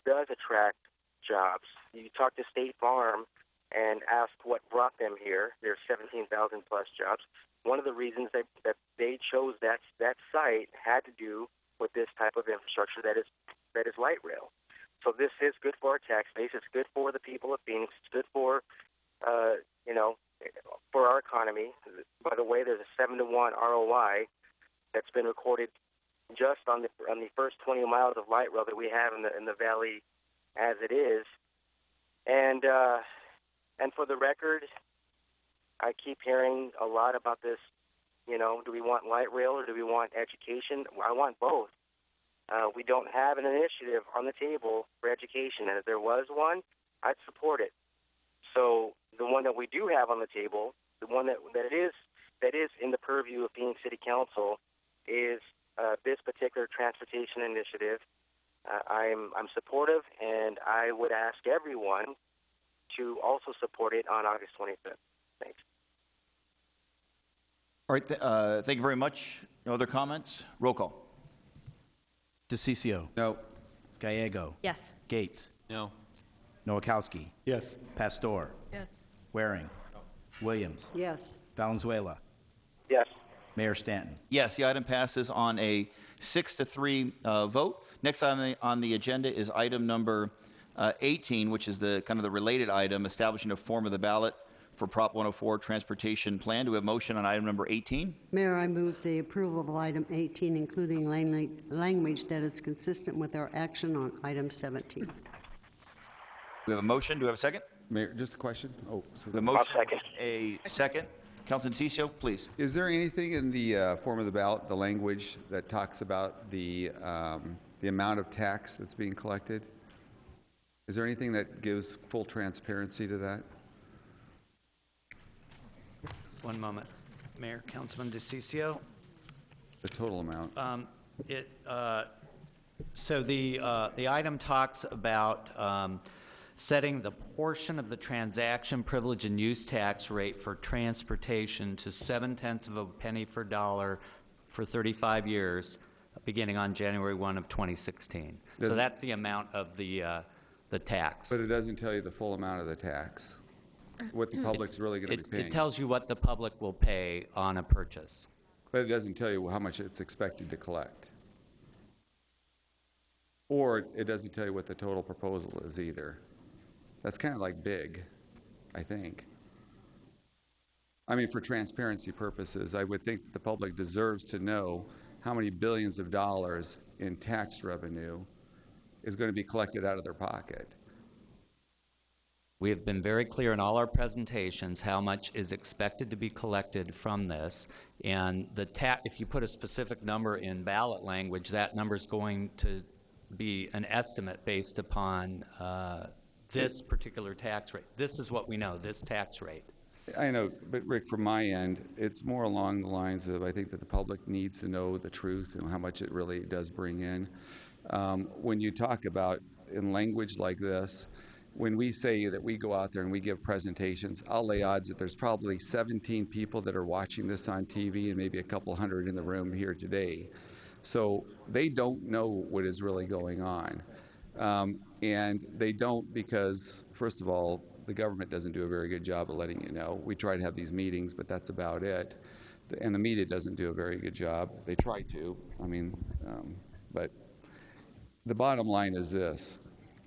[SPEAKER 5] does attract jobs. You talk to State Farm and ask what brought them here. There's 17,000 plus jobs. One of the reasons that they chose that site had to do with this type of infrastructure that is light rail. So this is good for our tax base. It's good for the people of Phoenix. It's good for for our economy. By the way, there's a 7-to-1 ROI that's been recorded just on the first 20 miles of light rail that we have in the valley as it is. And for the record, I keep hearing a lot about this. Do we want light rail or do we want education? I want both. We don't have an initiative on the table for education, and if there was one, I'd support it. So the one that we do have on the table, the one that is in the purview of Phoenix City Council, is this particular transportation initiative. I'm supportive, and I would ask everyone to also support it on August 25th. Thanks.
[SPEAKER 1] All right, thank you very much. No other comments? Roll call.
[SPEAKER 3] DeCiccio.
[SPEAKER 13] No.
[SPEAKER 3] Gallego.
[SPEAKER 8] Yes.
[SPEAKER 3] Gates.
[SPEAKER 15] No.
[SPEAKER 3] Nowakowski.
[SPEAKER 6] Yes.
[SPEAKER 3] Pastor.
[SPEAKER 8] Yes.
[SPEAKER 3] Waring. Williams.
[SPEAKER 9] Yes.
[SPEAKER 3] Valenzuela.
[SPEAKER 5] Yes.
[SPEAKER 3] Mayor Stanton.
[SPEAKER 1] Yes, the item passes on a 6-3 vote. Next on the agenda is item number 18, which is the kind of the related item, establishing a form of the ballot for Prop 104 transportation plan. Do we have motion on item number 18?
[SPEAKER 9] Mayor, I move the approval of item 18, including language that is consistent with our action on item 17.
[SPEAKER 1] We have a motion. Do we have a second?
[SPEAKER 13] Mayor, just a question.
[SPEAKER 1] The motion.
[SPEAKER 5] I'll second.
[SPEAKER 1] A second. Councilman DeCiccio, please.
[SPEAKER 13] Is there anything in the form of the ballot, the language that talks about the amount of tax that's being collected? Is there anything that gives full transparency to that?
[SPEAKER 14] One moment. Mayor, Councilman DeCiccio.
[SPEAKER 13] The total amount?
[SPEAKER 14] So the item talks about setting the portion of the transaction privilege and use tax rate for transportation to 0.7 pennies per dollar for 35 years, beginning on January 1 of 2016. So that's the amount of the tax.
[SPEAKER 13] But it doesn't tell you the full amount of the tax, what the public's really going to be paying.
[SPEAKER 14] It tells you what the public will pay on a purchase.
[SPEAKER 13] But it doesn't tell you how much it's expected to collect. Or it doesn't tell you what the total proposal is either. That's kind of like big, I think. I mean, for transparency purposes, I would think that the public deserves to know how many billions of dollars in tax revenue is going to be collected out of their pocket.
[SPEAKER 14] We have been very clear in all our presentations how much is expected to be collected from this, and if you put a specific number in ballot language, that number is going to be an estimate based upon this particular tax rate. This is what we know, this tax rate.
[SPEAKER 13] I know, but Rick, from my end, it's more along the lines of I think that the public needs to know the truth and how much it really does bring in. When you talk about in language like this, when we say that we go out there and we give presentations, I'll lay odds that there's probably 17 people that are watching this on TV and maybe a couple hundred in the room here today. So they don't know what is really going on. And they don't because, first of all, the government doesn't do a very good job of letting you know. We try to have these meetings, but that's about it. And the media doesn't do a very good job. They try to, but the bottom line is this,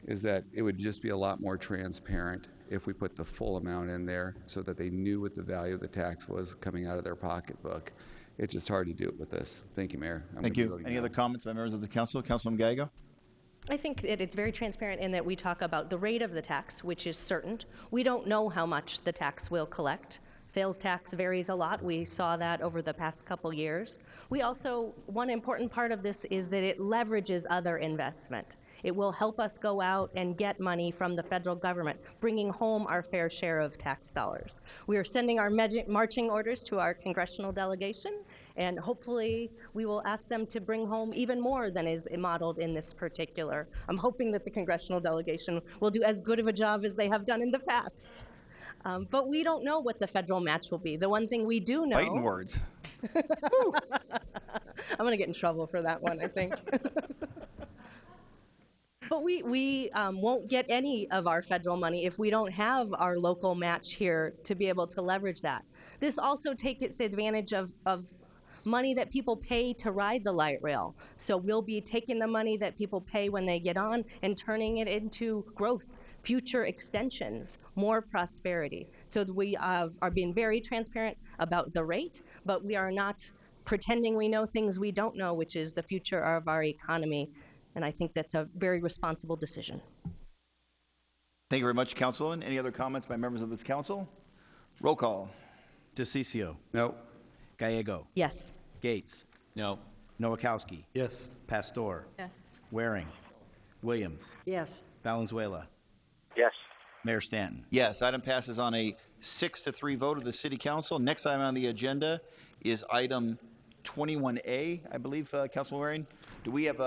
[SPEAKER 13] is that it would just be a lot more transparent if we put the full amount in there so that they knew what the value of the tax was coming out of their pocketbook. It's just hard to do it with this. Thank you, Mayor.
[SPEAKER 1] Thank you. Any other comments by members of the council? Councilman Gallego?
[SPEAKER 8] I think that it's very transparent in that we talk about the rate of the tax, which is certain. We don't know how much the tax will collect. Sales tax varies a lot. We saw that over the past couple years. We also, one important part of this is that it leverages other investment. It will help us go out and get money from the federal government, bringing home our fair share of tax dollars. We are sending our marching orders to our congressional delegation, and hopefully we will ask them to bring home even more than is modeled in this particular. I'm hoping that the congressional delegation will do as good of a job as they have done in the past. But we don't know what the federal match will be. The one thing we do know...
[SPEAKER 1] Fighting words.
[SPEAKER 8] I'm going to get in trouble for that one, I think. But we won't get any of our federal money if we don't have our local match here to be able to leverage that. This also takes advantage of money that people pay to ride the light rail. So we'll be taking the money that people pay when they get on and turning it into growth, future extensions, more prosperity. So we are being very transparent about the rate, but we are not pretending we know things we don't know, which is the future of our economy. And I think that's a very responsible decision.
[SPEAKER 1] Thank you very much, Councilwoman. Any other comments by members of this council? Roll call.
[SPEAKER 3] DeCiccio.
[SPEAKER 13] No.
[SPEAKER 3] Gallego.
[SPEAKER 8] Yes.
[SPEAKER 3] Gates.
[SPEAKER 14] No.
[SPEAKER 3] Nowakowski.
[SPEAKER 6] Yes.
[SPEAKER 3] Pastor.
[SPEAKER 8] Yes.
[SPEAKER 3] Waring. Williams.
[SPEAKER 9] Yes.
[SPEAKER 3] Valenzuela.
[SPEAKER 5] Yes.
[SPEAKER 3] Mayor Stanton.
[SPEAKER 1] Yes, item passes on a 6-3 vote of the City Council. Next item on the agenda is item 21A, I believe, Councilman Waring. Do we have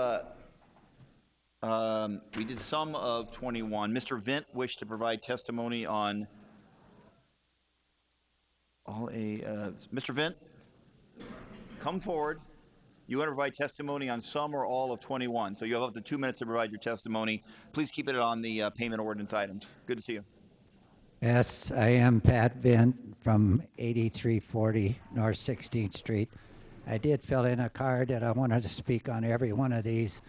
[SPEAKER 1] we did some of 21. Mr. Vint wished to provide testimony on all Mr. Vint, come forward. You want to provide testimony on some or all of 21. So you have up to 2 minutes to provide your testimony. Please keep it on the payment ordinance items. Good to see you.
[SPEAKER 15] Yes, I am Pat Vint from 8340 North 16th Street. I did fill in a card that I wanted to speak on every one of these.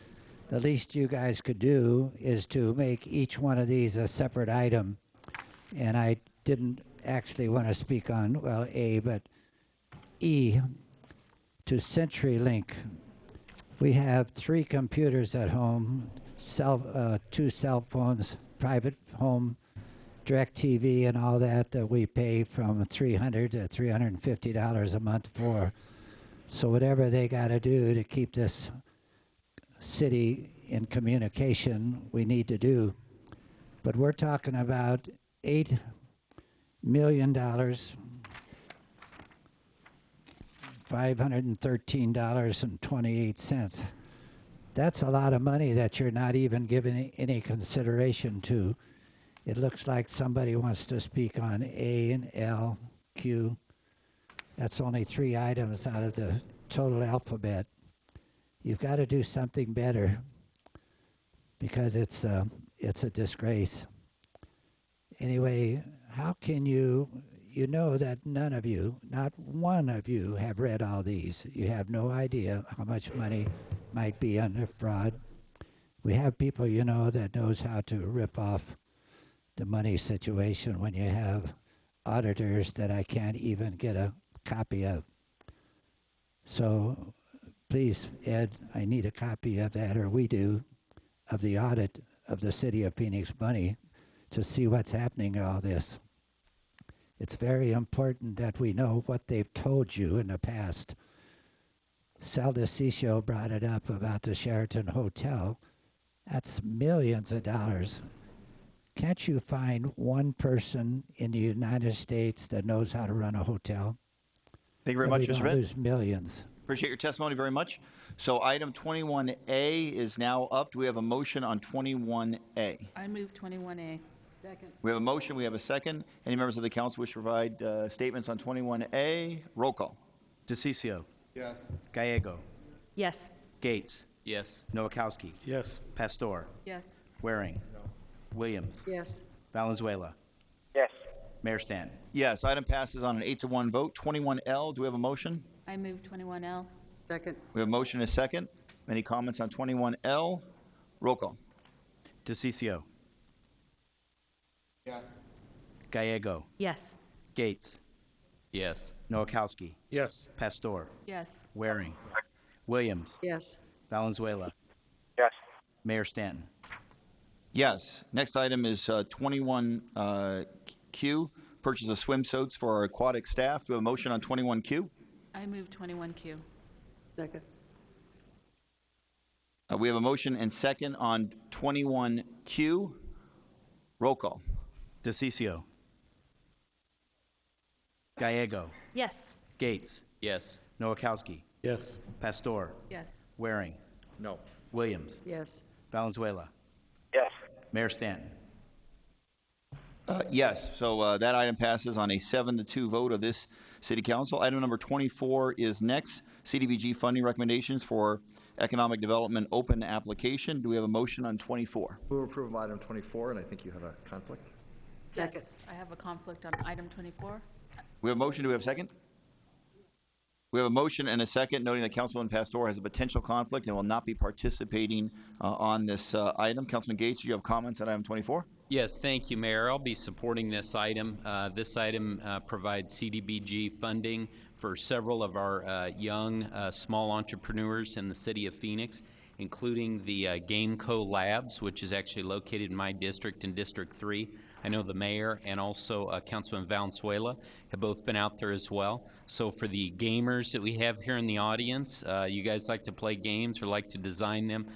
[SPEAKER 15] The least you guys could do is to make each one of these a separate item. And I didn't actually want to speak on, well, A, but E, to CenturyLink. We have 3 computers at home, 2 cell phones, private home, DirecTV and all that we pay from $300 to $350 a month for. So whatever they got to do to keep this city in communication, we need to do. But we're talking about $8 million, $513.28. That's a lot of money that you're not even giving any consideration to. It looks like somebody wants to speak on A and L, Q. That's only 3 items out of the total alphabet. You've got to do something better because it's a disgrace. Anyway, how can you know that none of you, not one of you, have read all these. You have no idea how much money might be under fraud. We have people, that knows how to rip off the money situation when you have auditors that I can't even get a copy of. So please, Ed, I need a copy of that, or we do, of the audit of the City of Phoenix money to see what's happening to all this. It's very important that we know what they've told you in the past. Sal DeCiccio brought it up about the Sheraton Hotel. That's millions of dollars. can't you find one person in the United States that knows how to run a hotel?
[SPEAKER 1] Thank you very much, Mr.
[SPEAKER 15] We
[SPEAKER 1] Venn.
[SPEAKER 15] lose millions.
[SPEAKER 1] Appreciate your testimony very much. So item 21A is now up. Do we have a motion on 21A?
[SPEAKER 16] I move 21A.
[SPEAKER 9] Second.
[SPEAKER 1] We have a motion. We have a second. Any members of the council wish to provide statements on 21A? Roll call.
[SPEAKER 3] DeCiccio.
[SPEAKER 13] Yes.
[SPEAKER 3] Gallego.
[SPEAKER 8] Yes.
[SPEAKER 3] Gates.
[SPEAKER 14] Yes.
[SPEAKER 3] Noakowski.
[SPEAKER 6] Yes.
[SPEAKER 3] Pastor.
[SPEAKER 16] Yes.
[SPEAKER 3] Waring. Williams.
[SPEAKER 9] Yes.
[SPEAKER 3] Valenzuela.
[SPEAKER 5] Yes.
[SPEAKER 3] Mayor Stanton.
[SPEAKER 1] Yes, item passes on an 8-1 vote. 21L, do we have a motion?
[SPEAKER 16] I move 21L.
[SPEAKER 9] Second.
[SPEAKER 1] We have a motion and a second. Any comments on 21L? Roll call.
[SPEAKER 3] DeCiccio.
[SPEAKER 13] Yes.
[SPEAKER 3] Gallego.
[SPEAKER 8] Yes.
[SPEAKER 14] Gates. Yes.
[SPEAKER 3] Noakowski.
[SPEAKER 6] Yes.
[SPEAKER 3] Pastor.
[SPEAKER 16] Yes.
[SPEAKER 3] Waring. Williams.
[SPEAKER 9] Yes.
[SPEAKER 3] Valenzuela.
[SPEAKER 5] Yes.
[SPEAKER 3] Mayor Stanton.
[SPEAKER 1] Yes. Next item is 21Q, purchase of swimsuits for our aquatic staff. Do we have a motion on 21Q?
[SPEAKER 16] I move 21Q.
[SPEAKER 9] Second.
[SPEAKER 1] We have a motion and second on 21Q. Roll call.
[SPEAKER 3] DeCiccio. Gallego.
[SPEAKER 8] Yes.
[SPEAKER 14] Gates. Yes.
[SPEAKER 3] Noakowski.
[SPEAKER 6] Yes.
[SPEAKER 3] Pastor.
[SPEAKER 16] Yes.
[SPEAKER 3] Waring.
[SPEAKER 7] No.
[SPEAKER 3] Williams.
[SPEAKER 9] Yes.
[SPEAKER 3] Valenzuela.
[SPEAKER 5] Yes.
[SPEAKER 3] Mayor Stanton.
[SPEAKER 1] Yes, so that item passes on a 7-2 vote of this city council. Item number 24 is next, CDBG funding recommendations for economic development open application. Do we have a motion on 24?
[SPEAKER 7] Move approval of item 24, and I think you have a conflict.
[SPEAKER 16] Yes. I have a conflict on item 24.
[SPEAKER 1] We have a motion, do we have a second? We have a motion and a second, noting that Councilman Pastor has a potential conflict and will not be participating on this item. Councilman Gates, do you have comments on item 24?
[SPEAKER 14] Yes, thank you, Mayor. I'll be supporting this item. This item provides CDBG funding for several of our young small entrepreneurs in the city of Phoenix, including the Gameco Labs, which is actually located in my district, in District 3. I know the mayor and also Councilman Valenzuela have both been out there as well. So for the gamers that we have here in the audience, you guys like to play games or like to design them,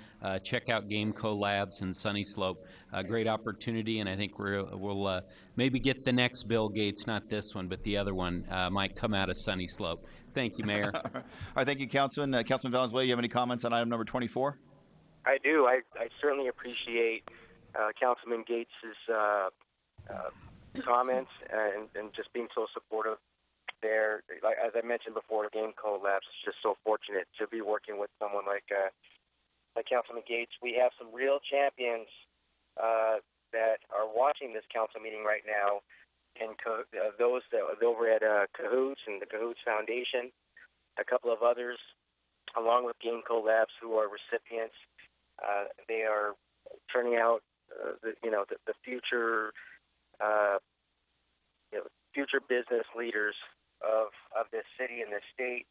[SPEAKER 14] check out Gameco Labs in Sunny Slope. Great opportunity, and I think we'll maybe get the next Bill Gates, not this one, but the other one might come out of Sunny Slope. Thank you, Mayor.
[SPEAKER 1] All right, thank you, Councilman. Councilman Valenzuela, you have any comments on item number 24?
[SPEAKER 5] I do. I certainly appreciate Councilman Gates' comments and just being so supportive there. Like, as I mentioned before, Gameco Labs is just so fortunate to be working with someone like Councilman Gates. We have some real champions that are watching this council meeting right now, and those that are over at Cahoots and the Cahoots Foundation, a couple of others, along with Gameco Labs, who are recipients. They are turning out the future future business leaders of this city and this state,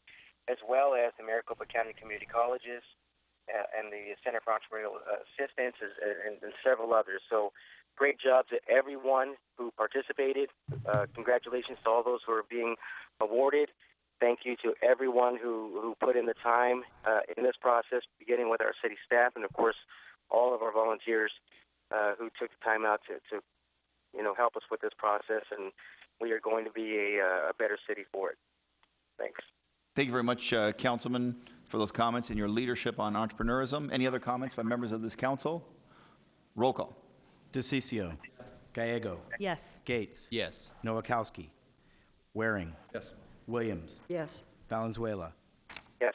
[SPEAKER 5] as well as the Maricopa County Community Colleges and the Center for Entrepreneurial Assistance and several others. So great job to everyone who participated. Congratulations to all those who are being awarded. Thank you to everyone who put in the time in this process, beginning with our city staff and, of course, all of our volunteers who took the time out to help us with this process. And we are going to be a better city for it. Thanks.
[SPEAKER 1] Thank you very much, Councilman, for those comments and your leadership on entrepreneurism. Any other comments by members of this council? Roll call.
[SPEAKER 3] DeCiccio. Gallego.
[SPEAKER 8] Yes.
[SPEAKER 3] Gates.
[SPEAKER 14] Yes.
[SPEAKER 3] Noakowski. Waring.
[SPEAKER 7] Yes.
[SPEAKER 3] Williams.
[SPEAKER 9] Yes.
[SPEAKER 3] Valenzuela.
[SPEAKER 5] Yes.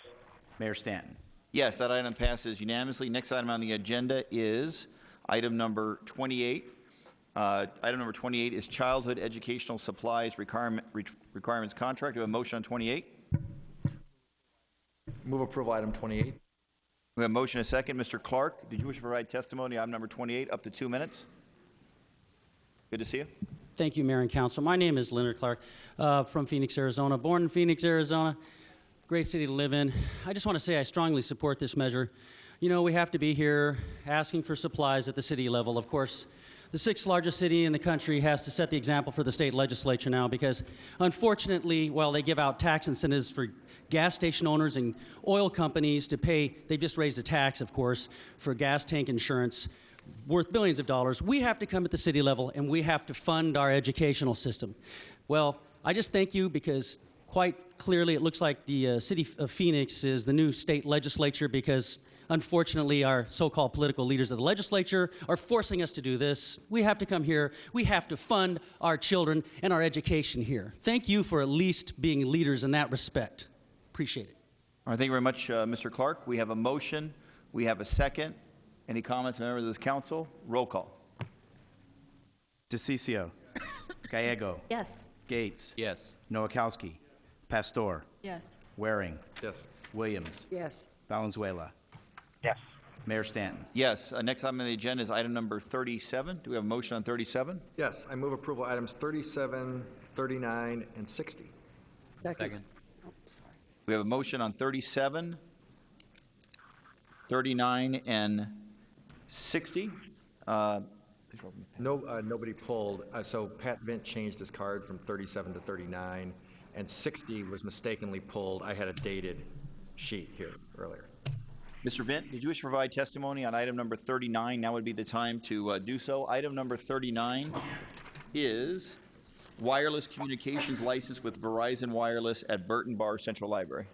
[SPEAKER 3] Mayor Stanton.
[SPEAKER 1] Yes, that item passes unanimously. Next item on the agenda is item number 28. Item number 28 is Childhood Educational Supplies Requirements Contract. Do we have a motion on 28?
[SPEAKER 7] Move approval item 28.
[SPEAKER 1] We have a motion and a second. Mr. Clark, did you wish to provide testimony on item number 28, up to 2 minutes? Good to see you.
[SPEAKER 17] Thank you, Mayor and Council. My name is Leonard Clark from Phoenix, Arizona. Born in Phoenix, Arizona. Great city to live in. I just want to say I strongly support this measure. You know, we have to be here asking for supplies at the city level. Of course, the 6th largest city in the country has to set the example for the state legislature now because, unfortunately, while they give out tax incentives for gas station owners and oil companies to pay, they just raised a tax, of course, for gas tank insurance. worth billions of dollars. We have to come at the city level, and we have to fund our educational system. Well, I just thank you because quite clearly it looks like the city of Phoenix is the new state legislature because unfortunately our so-called political leaders of the legislature are forcing us to do this. We have to come here. We have to fund our children and our education here. Thank you for at least being leaders in that respect. Appreciate it.
[SPEAKER 1] All right, thank you very much, Mr. Clark. We have a motion. We have a second. Any comments, members of this council? Roll call.
[SPEAKER 3] DeCiccio. Gallego.
[SPEAKER 4] Yes.
[SPEAKER 3] Gates.
[SPEAKER 7] Yes.
[SPEAKER 3] Nowakowski. Pastor.
[SPEAKER 16] Yes.
[SPEAKER 3] Waring.
[SPEAKER 7] Yes.
[SPEAKER 3] Williams.
[SPEAKER 9] Yes.
[SPEAKER 3] Valenzuela.
[SPEAKER 5] Yes.
[SPEAKER 3] Mayor Stanton.
[SPEAKER 1] Yes. Next item on the agenda is item number 37. Do we have a motion on 37?
[SPEAKER 7] Yes, I move approval items 37, 39, and 60.
[SPEAKER 9] Second.
[SPEAKER 1] We have a motion on 37, 39, and 60.
[SPEAKER 7] Nobody pulled, so Pat Vint changed his card from 37 to 39, and 60 was mistakenly pulled. I had a dated sheet here earlier.
[SPEAKER 1] Mr. Vint, did you wish to provide testimony on item number 39? Now would be the time to do so. Item number 39 is wireless communications license with Verizon Wireless at Burton Bar Central Library.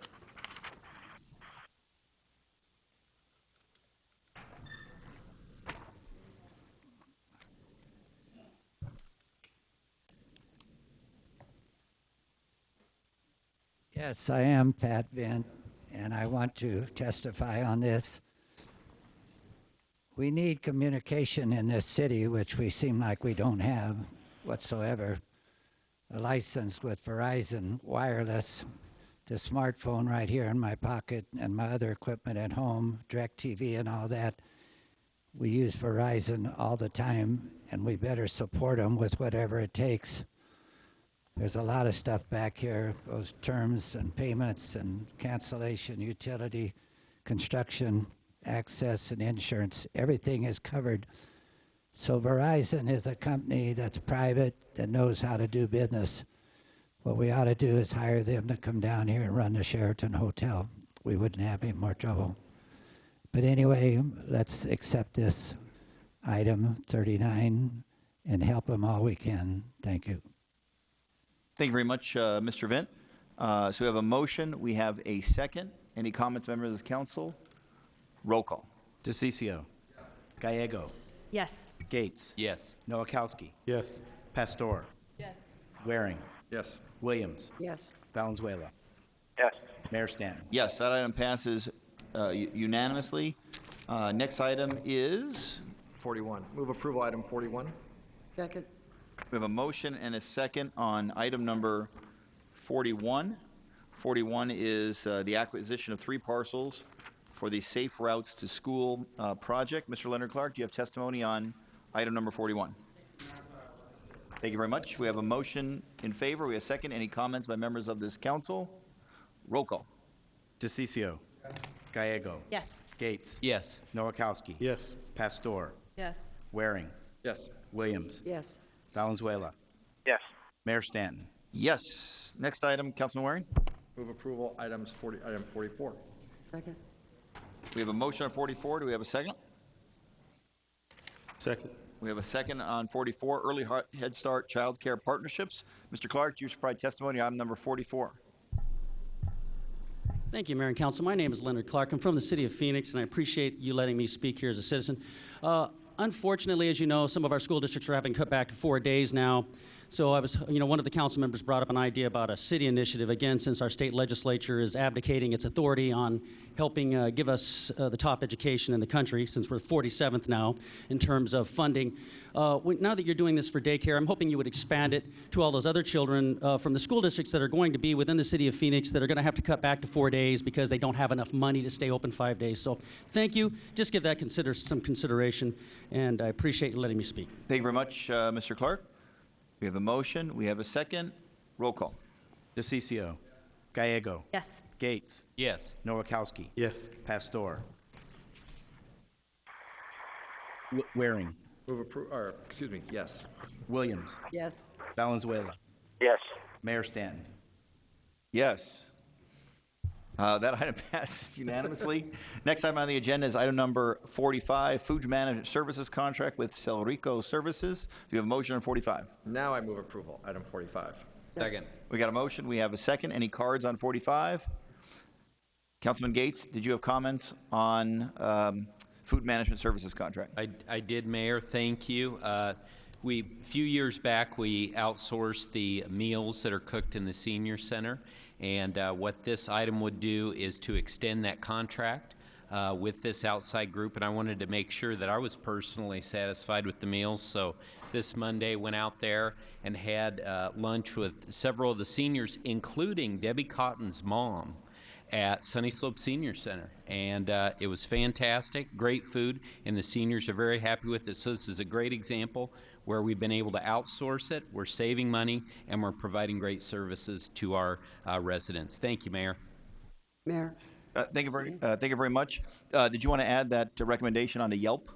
[SPEAKER 15] Yes, I am Pat Vint, and I want to testify on this. We need communication in this city, which we seem like we don't have whatsoever. A license with Verizon Wireless, the smartphone right here in my pocket, and my other equipment at home, DirecTV and all that. We use Verizon all the time, and we better support them with whatever it takes. There's a lot of stuff back here, those terms and payments and cancellation, utility, construction, access, and insurance. Everything is covered. So Verizon is a company that's private, that knows how to do business. What we ought to do is hire them to come down here and run the Sheraton Hotel. We wouldn't have any more trouble. But anyway, let's accept this item 39 and help them all we can. Thank you.
[SPEAKER 1] Thank you very much, Mr. Vint. So we have a motion. We have a second. Any comments, members of this council? Roll call.
[SPEAKER 3] DeCiccio. Gallego.
[SPEAKER 8] Yes.
[SPEAKER 3] Gates.
[SPEAKER 7] Yes.
[SPEAKER 3] Nowakowski.
[SPEAKER 6] Yes.
[SPEAKER 3] Pastor.
[SPEAKER 16] Yes.
[SPEAKER 3] Waring.
[SPEAKER 7] Yes.
[SPEAKER 3] Williams.
[SPEAKER 9] Yes.
[SPEAKER 3] Valenzuela.
[SPEAKER 5] Yes.
[SPEAKER 3] Mayor Stanton.
[SPEAKER 1] Yes, that item passes unanimously. Next item is,
[SPEAKER 7] 41. Move approval item 41.
[SPEAKER 9] Second.
[SPEAKER 1] we have a motion and a second on item number 41. 41 is the acquisition of 3 parcels for the Safe Routes to School project. Mr. Leonard Clark, do you have testimony on item number 41? Thank you very much. We have a motion in favor. We have a second. Any comments by members of this council? Roll call.
[SPEAKER 3] DeCiccio. Gallego.
[SPEAKER 8] Yes.
[SPEAKER 3] Gates.
[SPEAKER 7] Yes.
[SPEAKER 3] Nowakowski.
[SPEAKER 6] Yes.
[SPEAKER 3] Pastor.
[SPEAKER 16] Yes.
[SPEAKER 3] Waring.
[SPEAKER 7] Yes.
[SPEAKER 3] Williams.
[SPEAKER 9] Yes.
[SPEAKER 3] Valenzuela.
[SPEAKER 5] Yes.
[SPEAKER 3] Mayor Stanton.
[SPEAKER 1] Yes. Next item, Councilman Waring.
[SPEAKER 7] Move approval item 44.
[SPEAKER 9] Second.
[SPEAKER 1] We have a motion on 44. Do we have a second?
[SPEAKER 6] Second.
[SPEAKER 1] We have a second on 44, Early Head Start Child Care Partnerships. Mr. Clark, you should provide testimony on item number 44.
[SPEAKER 17] Thank you, Mayor and Council. My name is Leonard Clark. I'm from the city of Phoenix, and I appreciate you letting me speak here as a citizen. Unfortunately, as you know, some of our school districts are having cut back to 4 days now. So I was, one of the council members brought up an idea about a city initiative, again, since our state legislature is abdicating its authority on helping give us the top education in the country, since we're 47th now in terms of funding. Now that you're doing this for daycare, I'm hoping you would expand it to all those other children from the school districts that are going to be within the city of Phoenix that are going to have to cut back to 4 days because they don't have enough money to stay open 5 days. So thank you. Just give that some consideration, and I appreciate you letting me speak.
[SPEAKER 1] Thank you very much, Mr. Clark. We have a motion. We have a second. Roll call.
[SPEAKER 3] DeCiccio. Gallego.
[SPEAKER 8] Yes.
[SPEAKER 3] Gates.
[SPEAKER 7] Yes.
[SPEAKER 3] Nowakowski.
[SPEAKER 6] Yes.
[SPEAKER 3] Pastor. Waring.
[SPEAKER 7] Move approval, yes.
[SPEAKER 3] Williams.
[SPEAKER 9] Yes.
[SPEAKER 3] Valenzuela.
[SPEAKER 5] Yes.
[SPEAKER 3] Mayor Stanton.
[SPEAKER 1] Yes. That item passes unanimously. Next item on the agenda is item number 45, Food Management Services Contract with Celrico Services. Do you have a motion on 45?
[SPEAKER 7] Now I move approval, item 45.
[SPEAKER 3] Second.
[SPEAKER 1] We got a motion. We have a second. Any cards on 45? Councilman Gates, did you have comments on Food Management Services Contract?
[SPEAKER 18] I did, Mayor. Thank you. A few years back, we outsourced the meals that are cooked in the senior center. And what this item would do is to extend that contract with this outside group. And I wanted to make sure that I was personally satisfied with the meals. So this Monday went out there and had lunch with several of the seniors, including Debbie Cotton's mom at Sunny Slope Senior Center. And it was fantastic, great food, and the seniors are very happy with it. So this is a great example where we've been able to outsource it, we're saving money, and we're providing great services to our residents. Thank you, Mayor.
[SPEAKER 9] Mayor.
[SPEAKER 1] Thank you very much. Did you want to add that recommendation onto Yelp?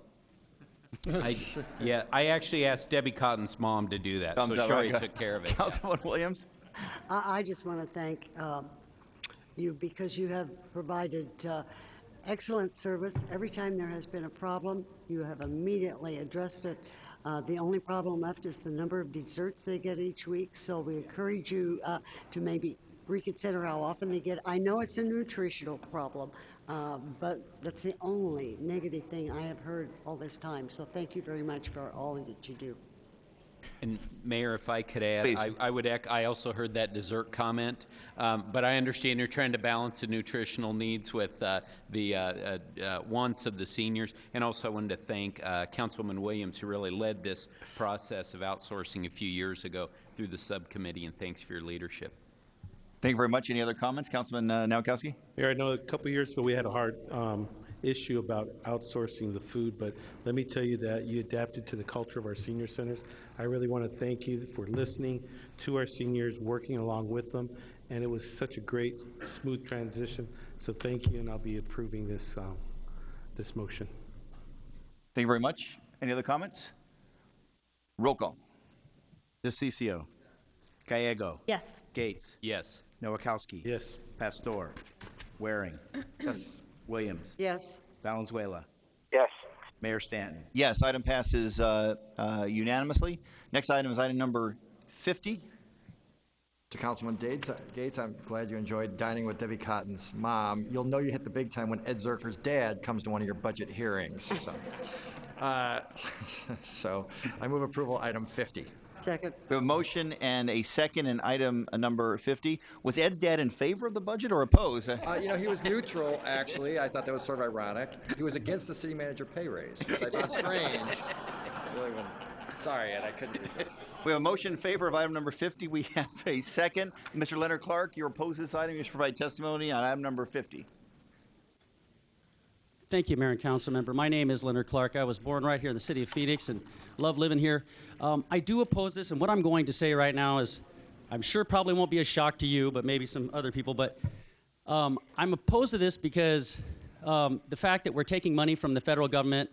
[SPEAKER 18] I actually asked Debbie Cotton's mom to do that, so Shari took care of it.
[SPEAKER 1] Councilman Williams?
[SPEAKER 9] I just want to thank you because you have provided excellent service. Every time there has been a problem, you have immediately addressed it. The only problem left is the number of desserts they get each week, so we encourage you to maybe reconsider how often they get. I know it's a nutritional problem, but that's the only negative thing I have heard all this time, so thank you very much for all that you do.
[SPEAKER 18] And Mayor, if I could add, I also heard that dessert comment, but I understand you're trying to balance the nutritional needs with the wants of the seniors. And also I wanted to thank Councilwoman Williams, who really led this process of outsourcing a few years ago through the subcommittee, and thanks for your leadership.
[SPEAKER 1] Thank you very much. Any other comments? Councilman Nowakowski?
[SPEAKER 6] Mayor, I know a couple years ago we had a hard issue about outsourcing the food, but let me tell you that you adapted to the culture of our senior centers. I really want to thank you for listening to our seniors, working along with them, and it was such a great, smooth transition. So thank you, and I'll be approving this this motion.
[SPEAKER 1] Thank you very much. Any other comments? Roll call.
[SPEAKER 3] DeCiccio. Gallego.
[SPEAKER 8] Yes.
[SPEAKER 3] Gates.
[SPEAKER 18] Yes.
[SPEAKER 3] Nowakowski.
[SPEAKER 6] Yes.
[SPEAKER 3] Pastor. Waring.
[SPEAKER 7] Yes.
[SPEAKER 3] Williams.
[SPEAKER 9] Yes.
[SPEAKER 3] Valenzuela.
[SPEAKER 5] Yes.
[SPEAKER 3] Mayor Stanton.
[SPEAKER 1] Yes, item passes unanimously. Next item is item number 50.
[SPEAKER 7] To Councilman Gates, I'm glad you enjoyed dining with Debbie Cotton's mom. You'll know you hit the big time when Ed Zerker's dad comes to one of your budget hearings. So I move approval, item 50.
[SPEAKER 9] Second.
[SPEAKER 1] We have a motion and a second in item number 50. Was Ed's dad in favor of the budget or opposed?
[SPEAKER 7] He was neutral, actually. I thought that was sort of ironic. He was against the city manager pay raise, which I thought strange. Sorry, Ed, I couldn't resist.
[SPEAKER 1] We have a motion in favor of item number 50. We have a second. Mr. Leonard Clark, you oppose this item. You should provide testimony on item number 50.
[SPEAKER 17] Thank you, Mayor and Council Member. My name is Leonard Clark. I was born right here in the city of Phoenix and love living here. I do oppose this, and what I'm going to say right now is, I'm sure probably won't be a shock to you, but maybe some other people, but I'm opposed to this because the fact that we're taking money from the federal government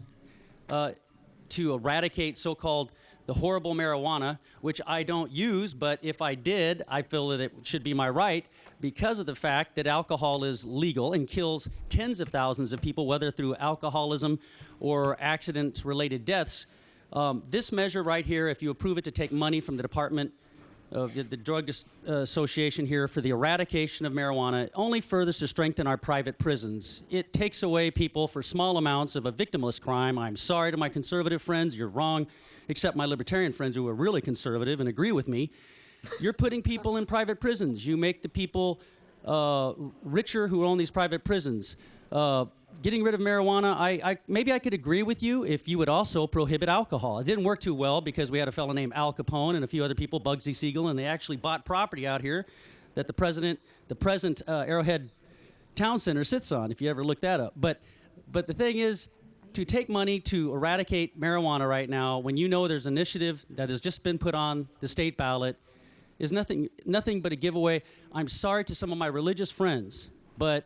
[SPEAKER 17] to eradicate so-called the horrible marijuana, which I don't use, but if I did, I feel that it should be my right because of the fact that alcohol is legal and kills tens of thousands of people, whether through alcoholism or accident-related deaths. This measure right here, if you approve it to take money from the Department of the Drug Association here for the eradication of marijuana, only furthers to strengthen our private prisons. It takes away people for small amounts of a victimless crime. I'm sorry to my conservative friends, you're wrong, except my libertarian friends who are really conservative and agree with me. You're putting people in private prisons. You make the people richer who own these private prisons. Getting rid of marijuana, maybe I could agree with you if you would also prohibit alcohol. It didn't work too well because we had a fellow named Al Capone and a few other people, Bugsy Siegel, and they actually bought property out here that the present Arrowhead Town Center sits on, if you ever look that up. But the thing is, to take money to eradicate marijuana right now, when you know there's an initiative that has just been put on the state ballot, is nothing but a giveaway. I'm sorry to some of my religious friends, but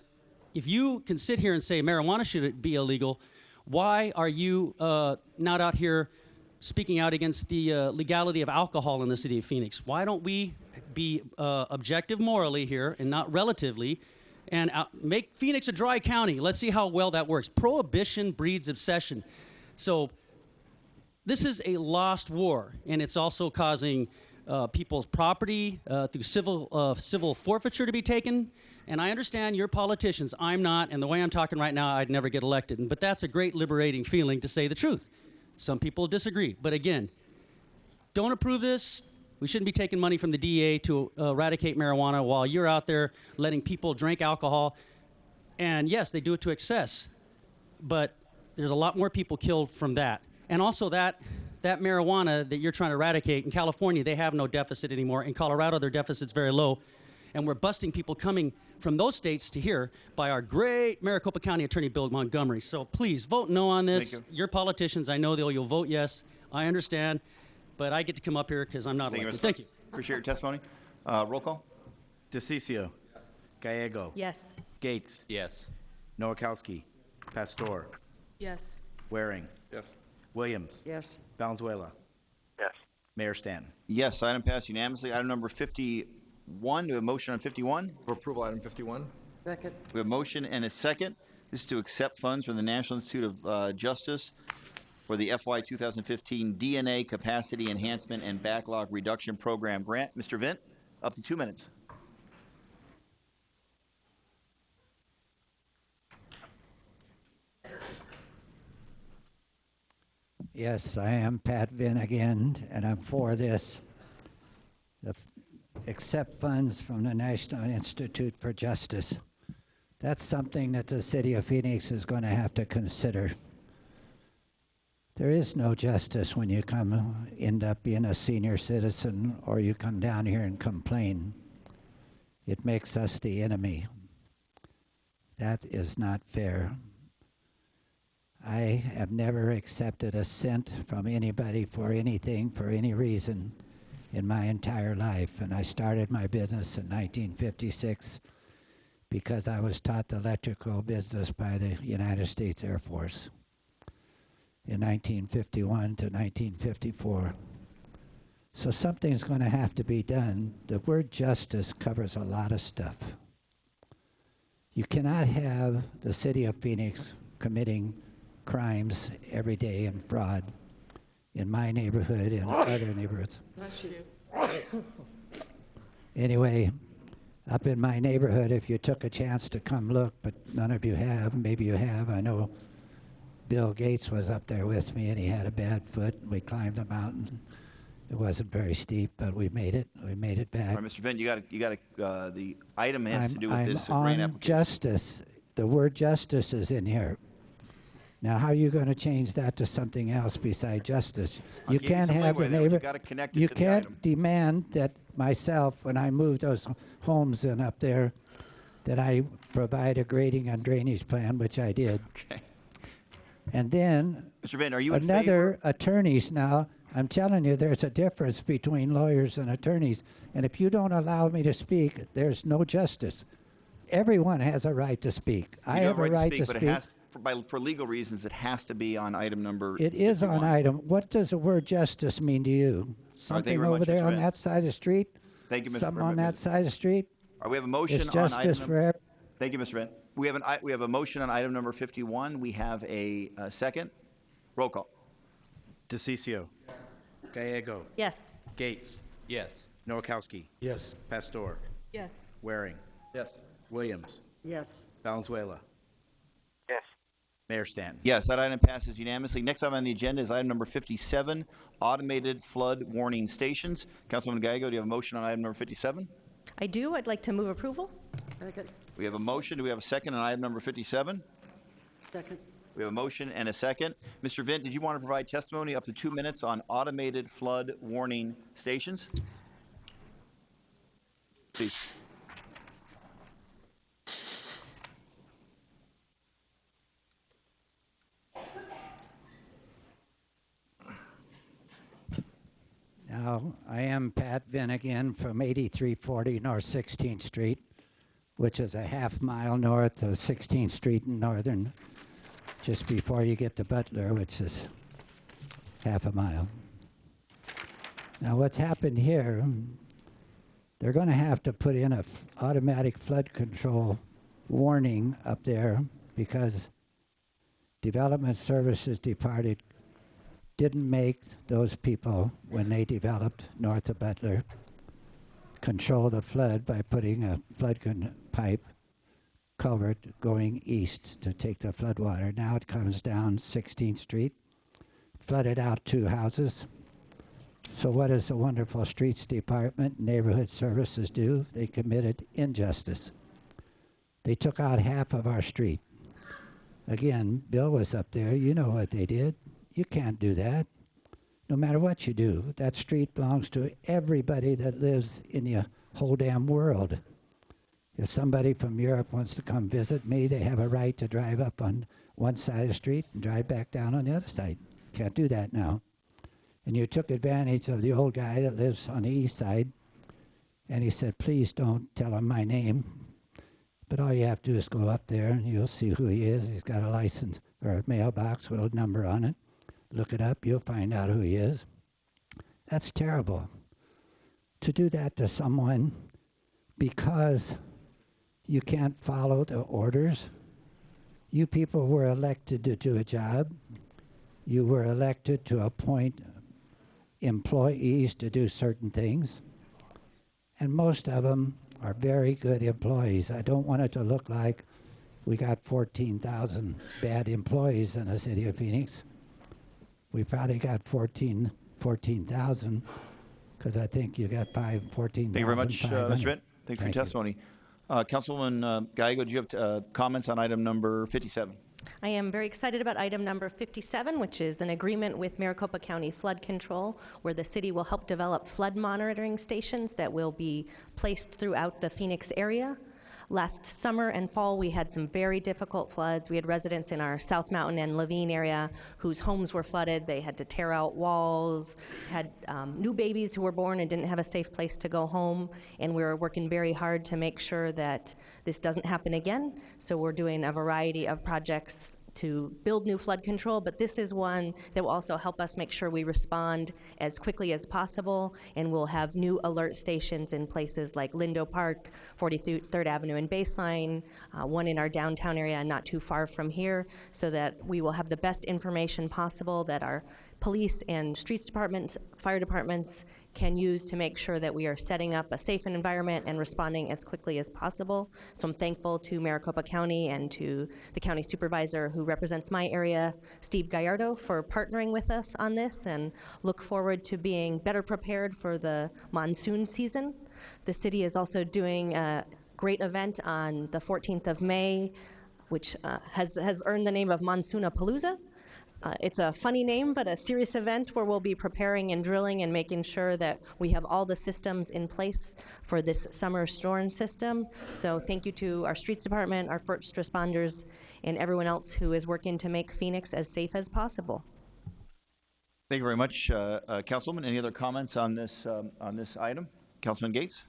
[SPEAKER 17] if you can sit here and say marijuana should be illegal, why are you not out here speaking out against the legality of alcohol in the city of Phoenix? Why don't we be objective morally here and not relatively and make Phoenix a dry county. Let's see how well that works. Prohibition breeds obsession. So this is a lost war, and it's also causing people's property through civil forfeiture to be taken. And I understand you're politicians. I'm not, and the way I'm talking right now, I'd never get elected. But that's a great liberating feeling to say the truth. Some people disagree. But again, don't approve this. We shouldn't be taking money from the DEA to eradicate marijuana while you're out there letting people drink alcohol. And yes, they do it to excess. But there's a lot more people killed from that. And also that marijuana that you're trying to eradicate, in California, they have no deficit anymore. In Colorado, their deficit's very low. And we're busting people coming from those states to here by our great Maricopa County Attorney, Bill Montgomery. So please, vote no on this.
[SPEAKER 1] Thank you.
[SPEAKER 17] You're politicians. I know you'll vote yes. I understand. But I get to come up here because I'm not elected. Thank you.
[SPEAKER 1] Appreciate your testimony. Roll call.
[SPEAKER 3] DeCiccio. Gallego.
[SPEAKER 8] Yes.
[SPEAKER 3] Gates.
[SPEAKER 18] Yes.
[SPEAKER 3] Nowakowski. Pastor.
[SPEAKER 16] Yes.
[SPEAKER 3] Waring.
[SPEAKER 10] Yes.
[SPEAKER 3] Williams.
[SPEAKER 9] Yes.
[SPEAKER 3] Valenzuela.
[SPEAKER 5] Yes.
[SPEAKER 3] Mayor Stanton.
[SPEAKER 1] Yes, item passed unanimously. Item number 51. Do we have a motion on 51?
[SPEAKER 7] For approval, item 51.
[SPEAKER 9] Second.
[SPEAKER 1] We have a motion and a second. This is to accept funds from the National Institute of Justice for the FY 2015 DNA Capacity Enhancement and Backlog Reduction Program grant. Mr. Vint, up to 2 minutes.
[SPEAKER 15] Yes, I am Pat Vinn again, and I'm for this. Accept funds from the National Institute for Justice. That's something that the city of Phoenix is going to have to consider. There is no justice when you end up being a senior citizen or you come down here and complain. It makes us the enemy. That is not fair. I have never accepted a cent from anybody for anything, for any reason in my entire life. And I started my business in 1956 because I was taught the electrical business by the United States Air Force in 1951 to 1954. So something's going to have to be done. The word justice covers a lot of stuff. You cannot have the city of Phoenix committing crimes every day and fraud in my neighborhood and other neighborhoods.
[SPEAKER 16] Yes, you do.
[SPEAKER 15] Anyway, up in my neighborhood, if you took a chance to come look, but none of you have, maybe you have. I know Bill Gates was up there with me and he had a bad foot. We climbed a mountain. It wasn't very steep, but we made it. We made it back.
[SPEAKER 1] All right, Mr. Vint, you got the item has to do with
[SPEAKER 15] I'm
[SPEAKER 1] this
[SPEAKER 15] on
[SPEAKER 1] grant application.
[SPEAKER 15] justice. The word justice is in here. Now, how are you going to change that to something else beside justice?
[SPEAKER 1] I'll
[SPEAKER 15] You
[SPEAKER 1] give you
[SPEAKER 15] can't
[SPEAKER 1] some
[SPEAKER 15] have
[SPEAKER 1] leeway
[SPEAKER 15] the
[SPEAKER 1] there, but you
[SPEAKER 15] neighbor.
[SPEAKER 1] gotta connect it
[SPEAKER 15] You
[SPEAKER 1] to the
[SPEAKER 15] can't
[SPEAKER 1] item.
[SPEAKER 15] demand that myself, when I move those homes in up there, that I provide a grading and drainage plan, which I did.
[SPEAKER 1] Okay.
[SPEAKER 15] And then
[SPEAKER 1] Mr. Vint, are you in
[SPEAKER 15] another
[SPEAKER 1] favor?
[SPEAKER 15] attorneys now. I'm telling you, there's a difference between lawyers and attorneys. And if you don't allow me to speak, there's no justice. Everyone has a right to speak. I
[SPEAKER 1] You
[SPEAKER 15] have a right to
[SPEAKER 1] but
[SPEAKER 15] speak.
[SPEAKER 1] it has, for legal reasons, it has to be on item number
[SPEAKER 15] It is
[SPEAKER 1] 51.
[SPEAKER 15] on item. What does the word justice mean to you?
[SPEAKER 1] All right, thank you
[SPEAKER 15] Something
[SPEAKER 1] very
[SPEAKER 15] over
[SPEAKER 1] much,
[SPEAKER 15] there
[SPEAKER 1] Mr.
[SPEAKER 15] on
[SPEAKER 1] Vint.
[SPEAKER 15] that side of the street?
[SPEAKER 1] Thank you, Mr.
[SPEAKER 15] Something on that side of the street?
[SPEAKER 1] All right, we have a motion
[SPEAKER 15] It's
[SPEAKER 1] on
[SPEAKER 15] justice
[SPEAKER 1] item
[SPEAKER 15] for
[SPEAKER 1] number.
[SPEAKER 15] every.
[SPEAKER 1] Thank you, Mr. Vint. We have a motion on item number 51. We have a second. Roll call.
[SPEAKER 3] DeCiccio. Gallego.
[SPEAKER 8] Yes.
[SPEAKER 3] Gates.
[SPEAKER 18] Yes.
[SPEAKER 3] Nowakowski.
[SPEAKER 6] Yes.
[SPEAKER 3] Pastor.
[SPEAKER 16] Yes.
[SPEAKER 3] Waring.
[SPEAKER 7] Yes.
[SPEAKER 3] Williams.
[SPEAKER 9] Yes.
[SPEAKER 3] Valenzuela.
[SPEAKER 5] Yes.
[SPEAKER 3] Mayor Stanton.
[SPEAKER 1] Yes, that item passes unanimously. Next item on the agenda is item number 57, automated flood warning stations. Councilwoman Gallego, do you have a motion on item number 57?
[SPEAKER 8] I do. I'd like to move approval.
[SPEAKER 9] Second.
[SPEAKER 1] We have a motion. Do we have a second on item number 57?
[SPEAKER 9] Second.
[SPEAKER 1] We have a motion and a second. Mr. Vint, did you want to provide testimony up to 2 minutes on automated flood warning stations? Please.
[SPEAKER 15] Now, I am Pat Vinn again from 8340 North 16th Street, which is a half-mile north of 16th Street in Northern, just before you get to Butler, which is half a mile. Now, what's happened here, they're going to have to put in a automatic flood control warning up there because Development Services Departed didn't make those people, when they developed north of Butler, control the flood by putting a flood pipe culvert going east to take the flood water. Now it comes down 16th Street, flooded out 2 houses. So what does the wonderful Streets Department, Neighborhood Services do? They committed injustice. They took out half of our street. Again, Bill was up there. You know what they did. You can't do that. No matter what you do, that street belongs to everybody that lives in the whole damn world. If somebody from Europe wants to come visit me, they have a right to drive up on one side of the street and drive back down on the other side. Can't do that now. And you took advantage of the old guy that lives on the east side, and he said, please don't tell him my name. But all you have to do is go up there, and you'll see who he is. He's got a license or a mailbox with a number on it. Look it up, you'll find out who he is. That's terrible. To do that to someone because you can't follow the orders. You people were elected to do a job. You were elected to appoint employees to do certain things. And most of them are very good employees. I don't want it to look like we got 14,000 bad employees in the city of Phoenix. We probably got 14,000 because I think you got 14,000.
[SPEAKER 1] Thank you very much, Mr. Schmidt. Thanks for your testimony. Councilwoman Gallego, do you have comments on item number 57?
[SPEAKER 8] I am very excited about item number 57, which is an agreement with Maricopa County Flood Control, where the city will help develop flood monitoring stations that will be placed throughout the Phoenix area. Last summer and fall, we had some very difficult floods. We had residents in our South Mountain and Levine area whose homes were flooded. They had to tear out walls, had new babies who were born and didn't have a safe place to go home. And we were working very hard to make sure that this doesn't happen again. So we're doing a variety of projects to build new flood control, but this is one that will also help us make sure we respond as quickly as possible, and we'll have new alert stations in places like Lindo Park, 43rd Avenue and Baseline, one in our downtown area not too far from here, so that we will have the best information possible that our police and streets departments, fire departments can use to make sure that we are setting up a safe environment and responding as quickly as possible. So I'm thankful to Maricopa County and to the county supervisor who represents my area, Steve Gallardo, for partnering with us on this, and look forward to being better prepared for the monsoon season. The city is also doing a great event on the 14th of May, which has earned the name of Monsoonapalooza. It's a funny name, but a serious event where we'll be preparing and drilling and making sure that we have all the systems in place for this summer storm system. So thank you to our streets department, our first responders, and everyone else who is working to make Phoenix as safe as possible.
[SPEAKER 1] Thank you very much, Councilwoman. Any other comments on this item? Councilman Gates?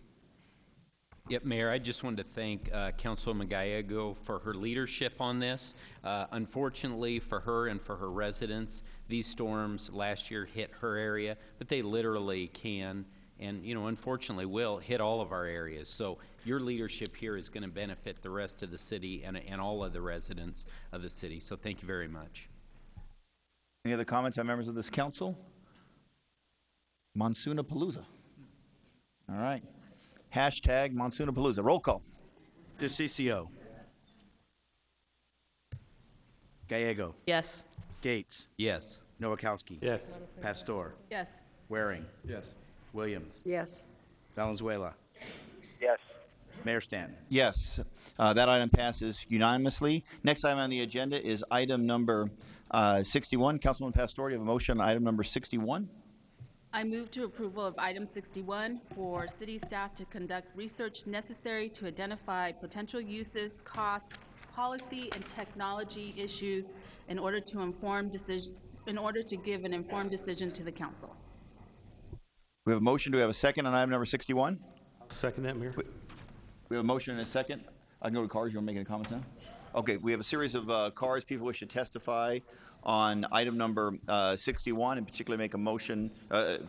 [SPEAKER 18] Yep, Mayor, I just wanted to thank Councilwoman Gallego for her leadership on this. Unfortunately for her and for her residents, these storms last year hit her area, but they literally can and, unfortunately will hit all of our areas. So your leadership here is going to benefit the rest of the city and all of the residents of the city. So thank you very much.
[SPEAKER 1] Any other comments on members of this council? Monsoonapalooza. All right. Hashtag Monsoonapalooza. Roll call.
[SPEAKER 3] DeCiccio. Gallego.
[SPEAKER 8] Yes.
[SPEAKER 3] Gates.
[SPEAKER 18] Yes.
[SPEAKER 3] Nowakowski.
[SPEAKER 6] Yes.
[SPEAKER 3] Pastor.
[SPEAKER 16] Yes.
[SPEAKER 3] Waring.
[SPEAKER 6] Yes.
[SPEAKER 3] Williams.
[SPEAKER 9] Yes.
[SPEAKER 3] Valenzuela.
[SPEAKER 5] Yes.
[SPEAKER 3] Mayor Stanton.
[SPEAKER 1] Yes. That item passes unanimously. Next item on the agenda is item number 61. Councilman Pastor, do you have a motion on item number 61?
[SPEAKER 16] I move to approval of item 61 for city staff to conduct research necessary to identify potential uses, costs, policy, and technology issues in order to give an informed decision to the council.
[SPEAKER 1] We have a motion. Do we have a second on item number 61?
[SPEAKER 6] Second that, Mayor.
[SPEAKER 1] We have a motion and a second. I can go to cars. You want to make any comments now? Okay, we have a series of cars. People wish to testify on item number 61, and particularly make a motion,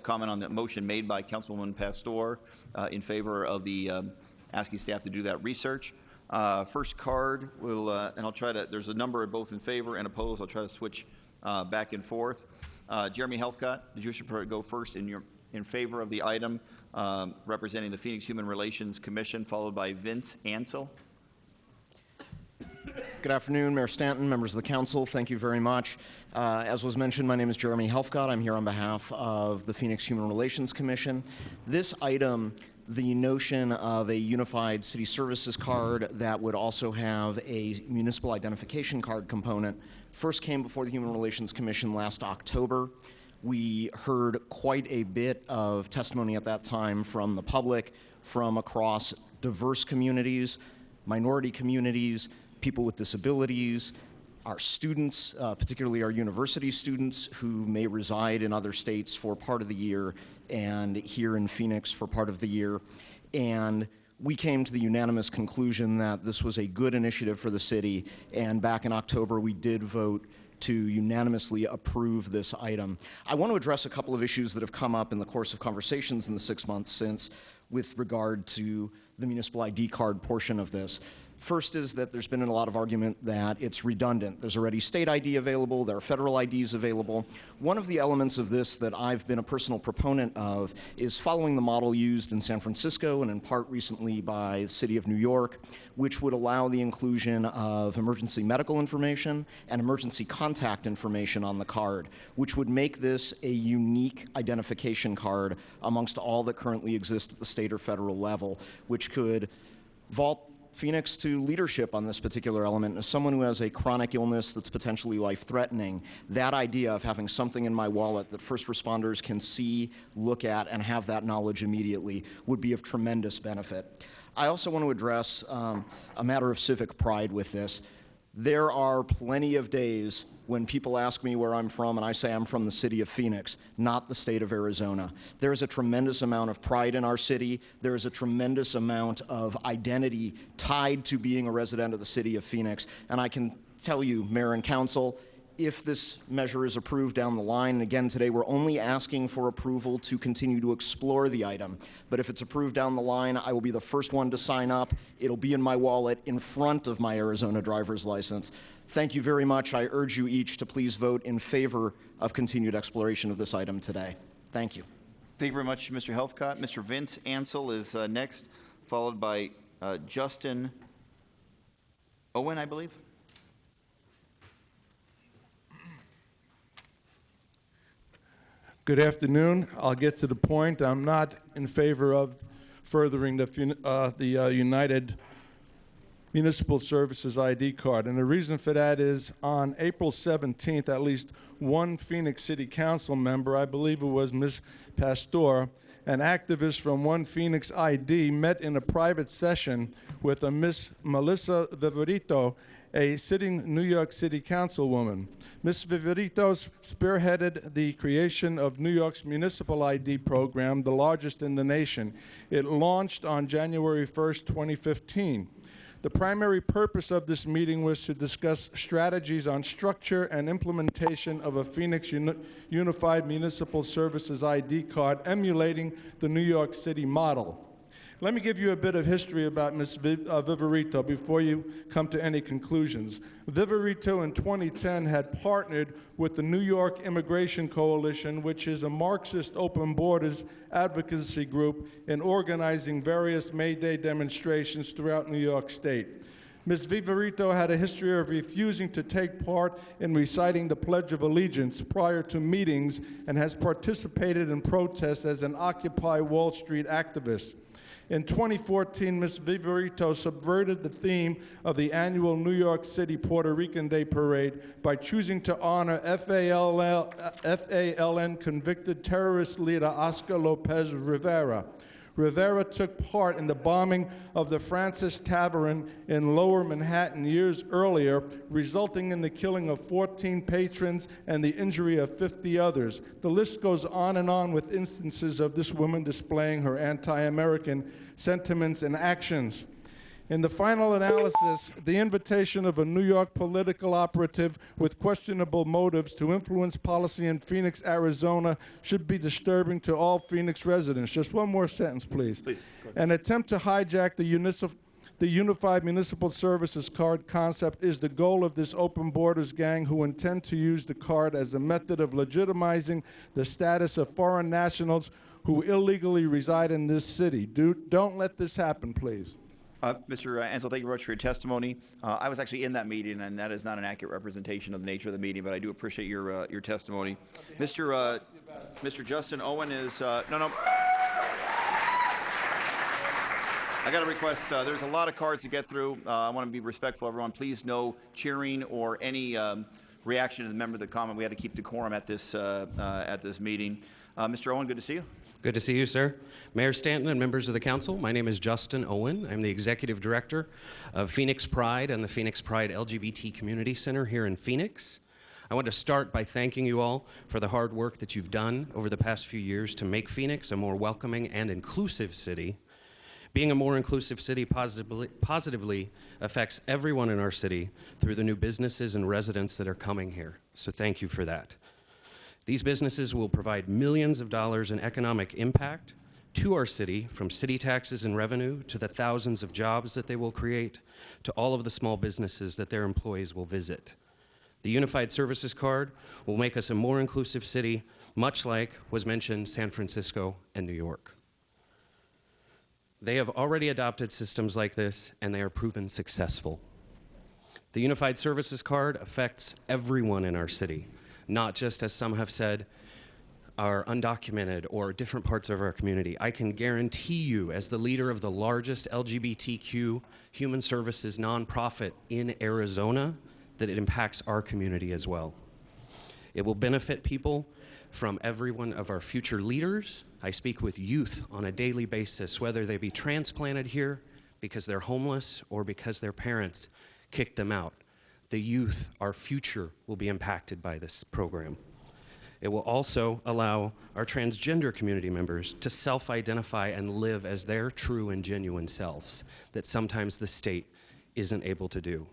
[SPEAKER 1] comment on the motion made by Councilwoman Pastor in favor of the asking staff to do that research. First card, and I'll try to, there's a number of both in favor and opposed. I'll try to switch back and forth. Jeremy Helfgott, did you wish to go first in favor of the item representing the Phoenix Human Relations Commission, followed by Vince Ansel?
[SPEAKER 19] Good afternoon, Mayor Stanton, members of the council. Thank you very much. As was mentioned, my name is Jeremy Helfgott. I'm here on behalf of the Phoenix Human Relations Commission. This item, the notion of a unified city services card that would also have a municipal identification card component, first came before the Human Relations Commission last October. We heard quite a bit of testimony at that time from the public, from across diverse communities, minority communities, people with disabilities, our students, particularly our university students who may reside in other states for part of the year and here in Phoenix for part of the year. And we came to the unanimous conclusion that this was a good initiative for the city, and back in October we did vote to unanimously approve this item. I want to address a couple of issues that have come up in the course of conversations in the 6 months since with regard to the municipal ID card portion of this. First is that there's been a lot of argument that it's redundant. There's already state ID available, there are federal IDs available. One of the elements of this that I've been a personal proponent of is following the model used in San Francisco and in part recently by the City of New York, which would allow the inclusion of emergency medical information and emergency contact information on the card, which would make this a unique identification card amongst all that currently exist at the state or federal level, which could vault Phoenix to leadership on this particular element. As someone who has a chronic illness that's potentially life-threatening, that idea of having something in my wallet that first responders can see, look at, and have that knowledge immediately would be of tremendous benefit. I also want to address a matter of civic pride with this. There are plenty of days when people ask me where I'm from and I say I'm from the city of Phoenix, not the state of Arizona. There is a tremendous amount of pride in our city. There is a tremendous amount of identity tied to being a resident of the city of Phoenix. And I can tell you, Mayor and Council, if this measure is approved down the line, and again today we're only asking for approval to continue to explore the item, but if it's approved down the line, I will be the first one to sign up. It'll be in my wallet in front of my Arizona driver's license. Thank you very much. I urge you each to please vote in favor of continued exploration of this item today. Thank you.
[SPEAKER 1] Thank you very much, Mr. Helfgott. Mr. Vince Ansel is next, followed by Justin Owen, I believe.
[SPEAKER 20] Good afternoon. I'll get to the point. I'm not in favor of furthering the United Municipal Services ID card. And the reason for that is on April 17th, at least one Phoenix City Council member, I believe it was Ms. Pastor, an activist from One Phoenix ID, met in a private session with a Ms. Melissa Viverito, a sitting New York City Councilwoman. Ms. Viverito spearheaded the creation of New York's municipal ID program, the largest in the nation. It launched on January 1st, 2015. The primary purpose of this meeting was to discuss strategies on structure and implementation of a Phoenix Unified Municipal Services ID card emulating the New York City model. Let me give you a bit of history about Ms. Viverito before you come to any conclusions. Viverito in 2010 had partnered with the New York Immigration Coalition, which is a Marxist open borders advocacy group, in organizing various May Day demonstrations throughout New York State. Ms. Viverito had a history of refusing to take part in reciting the Pledge of Allegiance prior to meetings and has participated in protests as an Occupy Wall Street activist. In 2014, Ms. Viverito subverted the theme of the annual New York City Puerto Rican Day Parade by choosing to honor FALN convicted terrorist leader Oscar Lopez Rivera. Rivera took part in the bombing of the Francis Tavern in Lower Manhattan years earlier, resulting in the killing of 14 patrons and the injury of 50 others. The list goes on and on with instances of this woman displaying her anti-American sentiments and actions. In the final analysis, the invitation of a New York political operative with questionable motives to influence policy in Phoenix, Arizona should be disturbing to all Phoenix residents. Just one more sentence, please. An attempt to hijack the The Unified Municipal Services Card concept is the goal of this open borders gang who intend to use the card as a method of legitimizing the status of foreign nationals who illegally reside in this city. Don't let this happen, please.
[SPEAKER 1] Mr. Ansel, thank you very much for your testimony. I was actually in that meeting, and that is not an accurate representation of the nature of the meeting, but I do appreciate your testimony. Mr. Justin Owen is no. I got a request. There's a lot of cards to get through. I want to be respectful of everyone. Please, no cheering or any reaction to the member of the comment. We had to keep decorum at this meeting. Mr. Owen, good to see you.
[SPEAKER 21] Good to see you, sir. Mayor Stanton and members of the council, my name is Justin Owen. I'm the executive director of Phoenix Pride and the Phoenix Pride LGBT Community Center here in Phoenix. I want to start by thanking you all for the hard work that you've done over the past few years to make Phoenix a more welcoming and inclusive city. Being a more inclusive city positively affects everyone in our city through the new businesses and residents that are coming here. So thank you for that. These businesses will provide millions of dollars in economic impact to our city, from city taxes and revenue to the thousands of jobs that they will create, to all of the small businesses that their employees will visit. The Unified Services Card will make us a more inclusive city, much like was mentioned San Francisco and New York. They have already adopted systems like this, and they are proven successful. The Unified Services Card affects everyone in our city, not just, as some have said, are undocumented or different parts of our community. I can guarantee you, as the leader of the largest LGBTQ human services nonprofit in Arizona, that it impacts our community as well. It will benefit people from every one of our future leaders. I speak with youth on a daily basis, whether they be transplanted here because they're homeless or because their parents kicked them out. The youth, our future, will be impacted by this program. It will also allow our transgender community members to self-identify and live as their true and genuine selves that sometimes the state isn't able to do.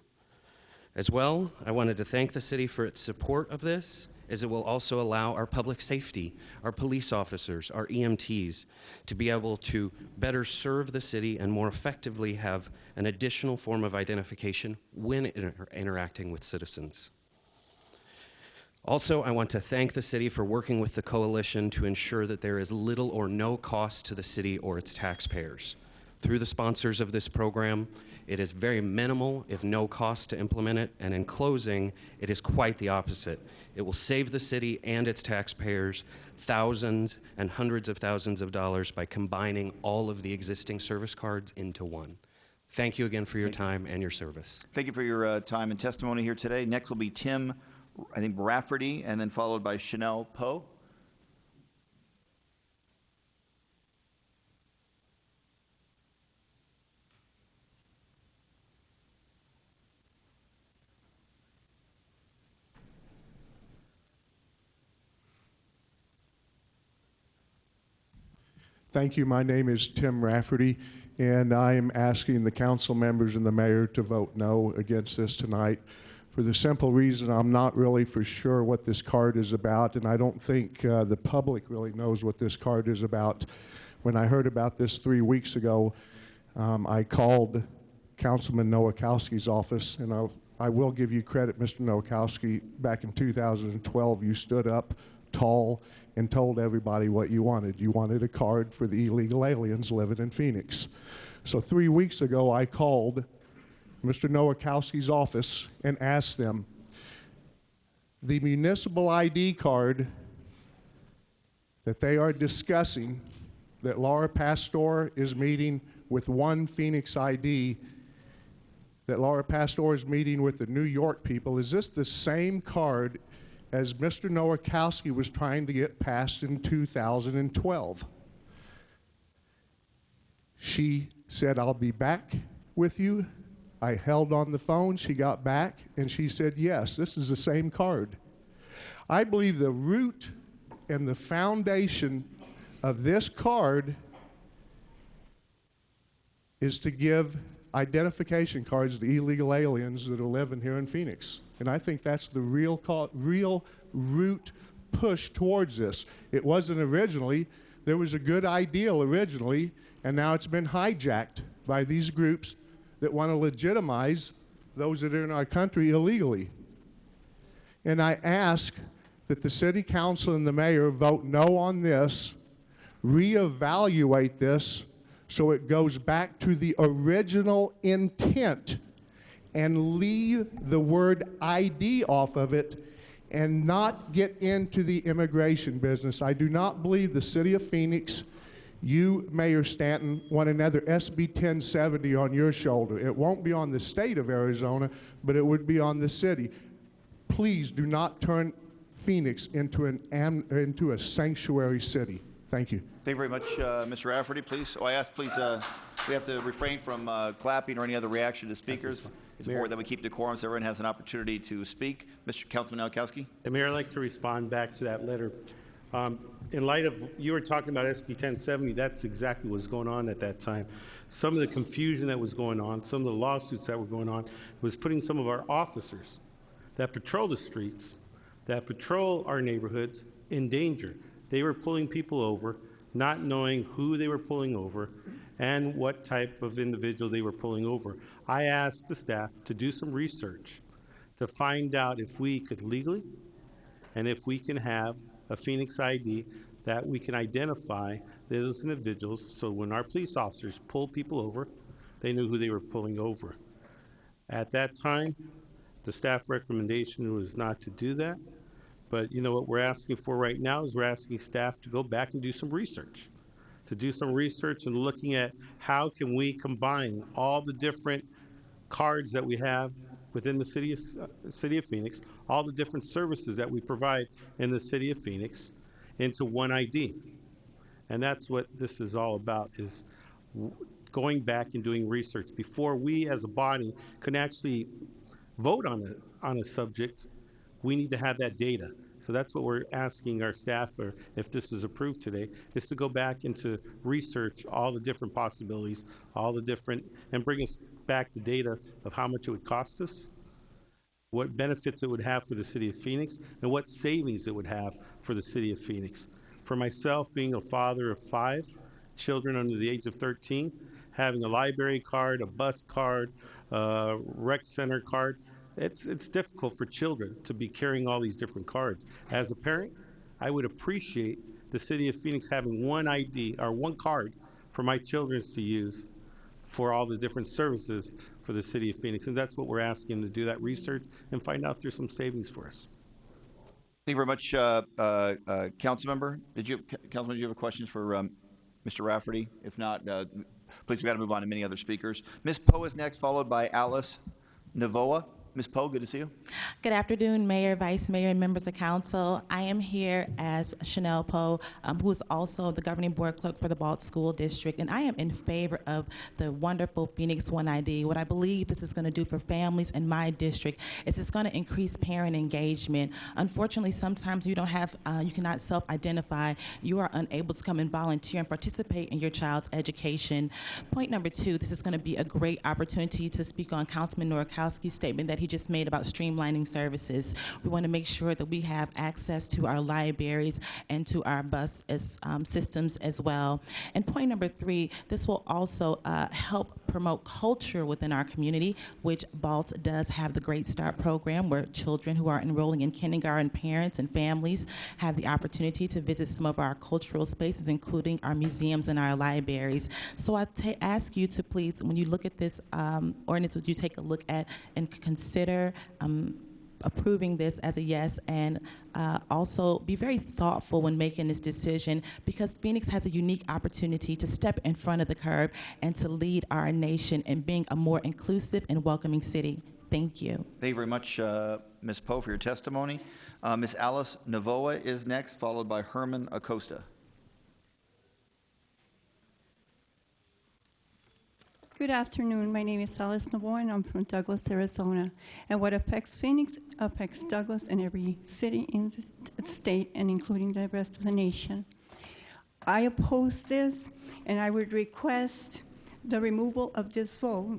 [SPEAKER 21] As well, I wanted to thank the city for its support of this, as it will also allow our public safety, our police officers, our EMTs to be able to better serve the city and more effectively have an additional form of identification when interacting with citizens. Also, I want to thank the city for working with the coalition to ensure that there is little or no cost to the city or its taxpayers. Through the sponsors of this program, it is very minimal, if no cost, to implement it, and in closing, it is quite the opposite. It will save the city and its taxpayers thousands and hundreds of thousands of dollars by combining all of the existing service cards into one. Thank you again for your time and your service.
[SPEAKER 1] Thank you for your time and testimony here today. Next will be Tim, I think, Rafferty, and then followed by Chanel Poe.
[SPEAKER 20] Thank you. My name is Tim Rafferty, and I am asking the council members and the mayor to vote no against this tonight for the simple reason I'm not really for sure what this card is about, and I don't think the public really knows what this card is about. When I heard about this 3 weeks ago, I called Councilman Nowakowski's office, and I will give you credit, Mr. Nowakowski. Back in 2012, you stood up tall and told everybody what you wanted. You wanted a card for the illegal aliens living in Phoenix. So 3 weeks ago, I called Mr. Nowakowski's office and asked them, the municipal ID card that they are discussing, that Laura Pastor is meeting with One Phoenix ID, that Laura Pastor is meeting with the New York people, is this the same card as Mr. Nowakowski was trying to get passed in 2012? She said, I'll be back with you. I held on the phone, she got back, and she said, yes, this is the same card. I believe the root and the foundation of this card is to give identification cards to illegal aliens that are living here in Phoenix. And I think that's the real root push towards this. It wasn't originally. There was a good ideal originally, and now it's been hijacked by these groups
[SPEAKER 2] that want to legitimize those that are in our country illegally. And I ask that the city council and the mayor vote no on this, reevaluate this so it goes back to the original intent, and leave the word ID off of it and not get into the immigration business. I do not believe the city of Phoenix, you, Mayor Stanton, want another SB 1070 on your shoulder. It won't be on the state of Arizona, but it would be on the city. Please do not turn Phoenix into a sanctuary city. Thank you.
[SPEAKER 1] Thank you very much, Mr. Rafferty. Please, we have to refrain from clapping or any other reaction to speakers. It's important that we keep decorum so everyone has an opportunity to speak. Mr. Councilman Nowakowski.
[SPEAKER 6] Mayor, I'd like to respond back to that letter. In light of, you were talking about SB 1070, that's exactly what was going on at that time. Some of the confusion that was going on, some of the lawsuits that were going on, was putting some of our officers that patrol the streets, that patrol our neighborhoods, in danger. They were pulling people over, not knowing who they were pulling over and what type of individual they were pulling over. I asked the staff to do some research to find out if we could legally and if we can have a Phoenix ID that we can identify those individuals, so when our police officers pull people over, they knew who they were pulling over. At that time, the staff recommendation was not to do that. But you know what we're asking for right now is we're asking staff to go back and do some research, and looking at how can we combine all the different cards that we have within the city of Phoenix, all the different services that we provide in the city of Phoenix into one ID. And that's what this is all about, is going back and doing research before we as a body can actually vote on a subject. We need to have that data. So that's what we're asking our staff, or if this is approved today, is to go back and to research all the different possibilities, and bring us back the data of how much it would cost us, what benefits it would have for the city of Phoenix, and what savings it would have for the city of Phoenix. For myself, being a father of 5 children under the age of 13, having a library card, a bus card, a rec center card, it's difficult for children to be carrying all these different cards. As a parent, I would appreciate the city of Phoenix having one ID or one card for my children to use for all the different services for the city of Phoenix. And that's what we're asking, to do that research and find out if there's some savings for us.
[SPEAKER 1] Thank you very much, Councilmember. Councilman, did you have a question for Mr. Rafferty? If not, please, we've got to move on to many other speakers. Ms. Poe is next, followed by Alice Navoa. Ms. Poe, good to see you.
[SPEAKER 22] Good afternoon, Mayor, Vice Mayor, and members of council. I am here as Chanel Poe, who is also the governing board clerk for the Balt School District, and I am in favor of the wonderful Phoenix One ID. What I believe this is going to do for families in my district is it's going to increase parent engagement. Unfortunately, sometimes you don't have, you cannot self-identify. You are unable to come and volunteer and participate in your child's education. Point number 2, this is going to be a great opportunity to speak on Councilman Nowakowski's statement that he just made about streamlining services. We want to make sure that we have access to our libraries and to our bus systems as well. And point number 3, this will also help promote culture within our community, which Balt does have the Great Start program, where children who are enrolling in kindergarten, parents and families have the opportunity to visit some of our cultural spaces, including our museums and our libraries. So I ask you to please, when you look at this ordinance, would you take a look at and consider approving this as a yes, and also be very thoughtful when making this decision, because Phoenix has a unique opportunity to step in front of the curve and to lead our nation in being a more inclusive and welcoming city. Thank you.
[SPEAKER 1] Thank you very much, Ms. Poe, for your testimony. Ms. Alice Navoa is next, followed by Herman Acosta.
[SPEAKER 23] Good afternoon. My name is Alice Navoa, and I'm from Douglas, Arizona. And what affects Phoenix affects Douglas and every city in the state, and including the rest of the nation. I oppose this, and I would request the removal of this vote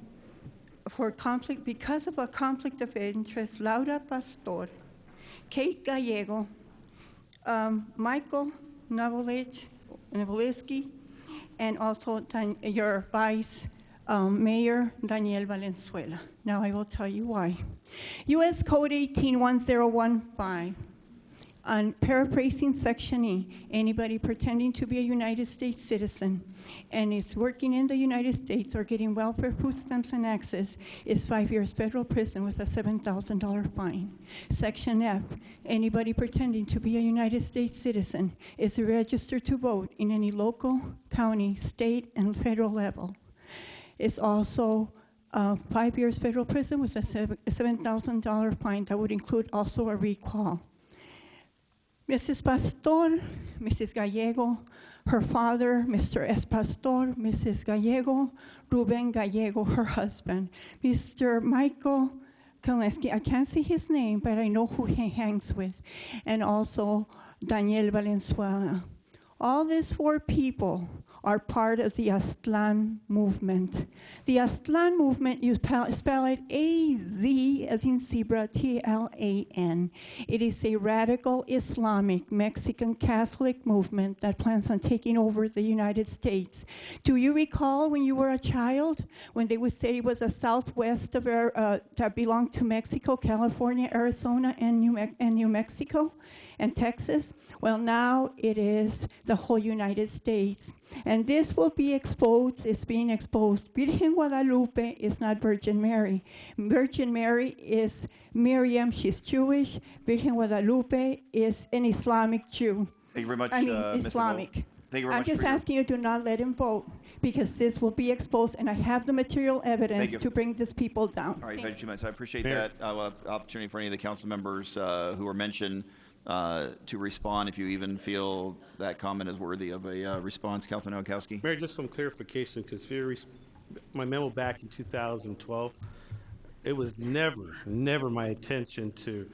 [SPEAKER 23] for conflict, because of a conflict of interest. Laura Pastor, Kate Gallego, Michael Novoleski, and also your vice Mayor Daniel Valenzuela. Now I will tell you why. U.S. Code 181015, on paraphrasing Section E, anybody pretending to be a United States citizen and is working in the United States or getting welfare, food stamps, and access is 5 years federal prison with a $7,000 fine. Section F, anybody pretending to be a United States citizen is registered to vote in any local, county, state, and federal level. It's also 5 years federal prison with a $7,000 fine that would include also a recall. Mrs. Pastor, Mrs. Gallego, her father, Mr. S. Pastor, Mrs. Gallego, Ruben Gallego, her husband, Mr. Michael Kaleski, I can't see his name, but I know who he hangs with, and also Daniel Valenzuela. All these 4 people are part of the Aztlán movement. The Aztlán movement, you spell it A-Z as in zebra, T-L-A-N. It is a radical Islamic Mexican Catholic movement that plans on taking over the United States. Do you recall when you were a child, when they would say it was a southwest of that belonged to Mexico, California, Arizona, and New Mexico, and Texas? Well, now it is the whole United States. And this will be exposed, it's being exposed. Virgen Guadalupe is not Virgin Mary. Virgin Mary is Miriam, she's Jewish. Virgen Guadalupe is an Islamic Jew.
[SPEAKER 1] Thank you very much,
[SPEAKER 23] I mean,
[SPEAKER 1] Mr.
[SPEAKER 23] Islamic.
[SPEAKER 1] Thank you very
[SPEAKER 23] I'm
[SPEAKER 1] much
[SPEAKER 23] just
[SPEAKER 1] for your-
[SPEAKER 23] asking you to not let him vote, because this will be exposed, and I have the material evidence
[SPEAKER 1] you.
[SPEAKER 23] to bring these people down.
[SPEAKER 1] All right,
[SPEAKER 23] Thank
[SPEAKER 1] thank you much. I appreciate
[SPEAKER 6] Mayor.
[SPEAKER 1] that. I will have opportunity for any of the council members who were mentioned to respond if you even feel that comment is worthy of a response. Councilman Nowakowski.
[SPEAKER 6] Mayor, just some clarification, because my memo back in 2012, it was never my intention to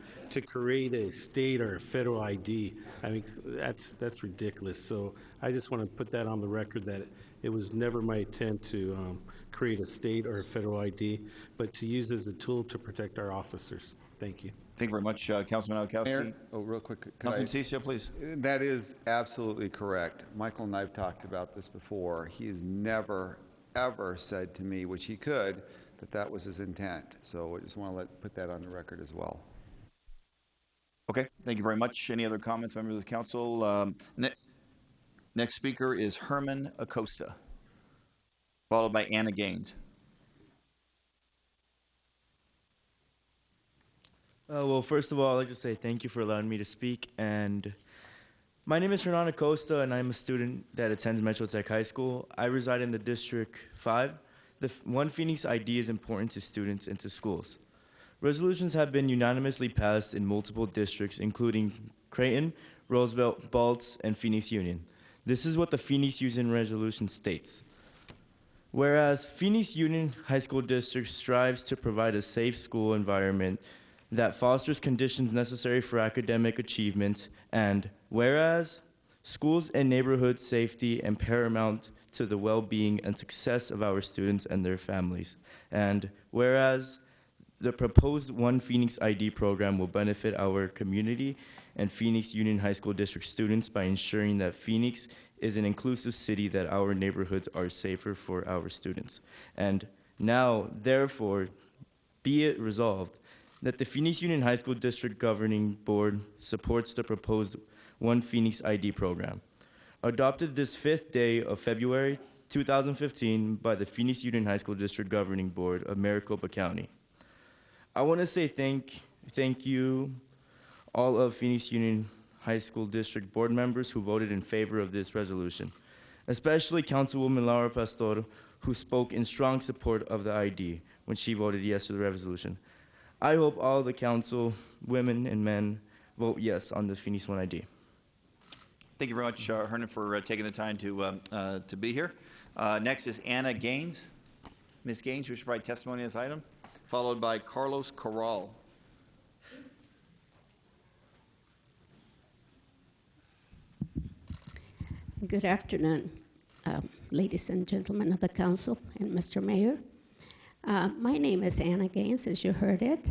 [SPEAKER 6] create a state or a federal ID. I mean, that's ridiculous. So I just want to put that on the record that it was never my intent to create a state or a federal ID, but to use as a tool to protect our officers. Thank you.
[SPEAKER 1] Thank you very much, Councilman Nowakowski.
[SPEAKER 11] Mayor, real quick. could
[SPEAKER 1] Councilman
[SPEAKER 11] I-
[SPEAKER 1] Cicio, please.
[SPEAKER 11] That is absolutely correct. Michael and I have talked about this before. He has never, ever said to me, which he could, that was his intent. So I just want to put that on the record as well.
[SPEAKER 1] Okay, thank you very much. Any other comments, members of the council? Next speaker is Herman Acosta, followed by Anna Gaines.
[SPEAKER 12] Well, first of all, I'd like to say thank you for allowing me to speak. And my name is Hernan Acosta, and I'm a student that attends Metro Tech High School. I reside in the District 5. The One Phoenix ID is important to students and to schools. Resolutions have been unanimously passed in multiple districts, including Creighton, Roosevelt, Balts, and Phoenix Union. This is what the Phoenix Union Resolution states. Whereas Phoenix Union High School District strives to provide a safe school environment that fosters conditions necessary for academic achievement, and whereas schools and neighborhood safety and paramount to the well-being and success of our students and their families, and whereas the proposed One Phoenix ID program will benefit our community and Phoenix Union High School District students by ensuring that Phoenix is an inclusive city, that our neighborhoods are safer for our students. And now, therefore, be it resolved that the Phoenix Union High School District Governing Board supports the proposed One Phoenix ID program, adopted this 5th day of February 2015 by the Phoenix Union High School District Governing Board of Maricopa County. I want to say thank you, all of Phoenix Union High School District board members who voted in favor of this resolution, especially Councilwoman Laura Pastor, who spoke in strong support of the ID when she voted yes to the resolution. I hope all the council, women and men, vote yes on the Phoenix One ID.
[SPEAKER 1] Thank you very much, Hernan, for taking the time to be here. Next is Anna Gaines. Ms. Gaines, you should provide testimony on this item, followed by Carlos Corral.
[SPEAKER 13] Good afternoon, ladies and gentlemen of the council and Mr. Mayor. My name is Anna Gaines, as you heard it,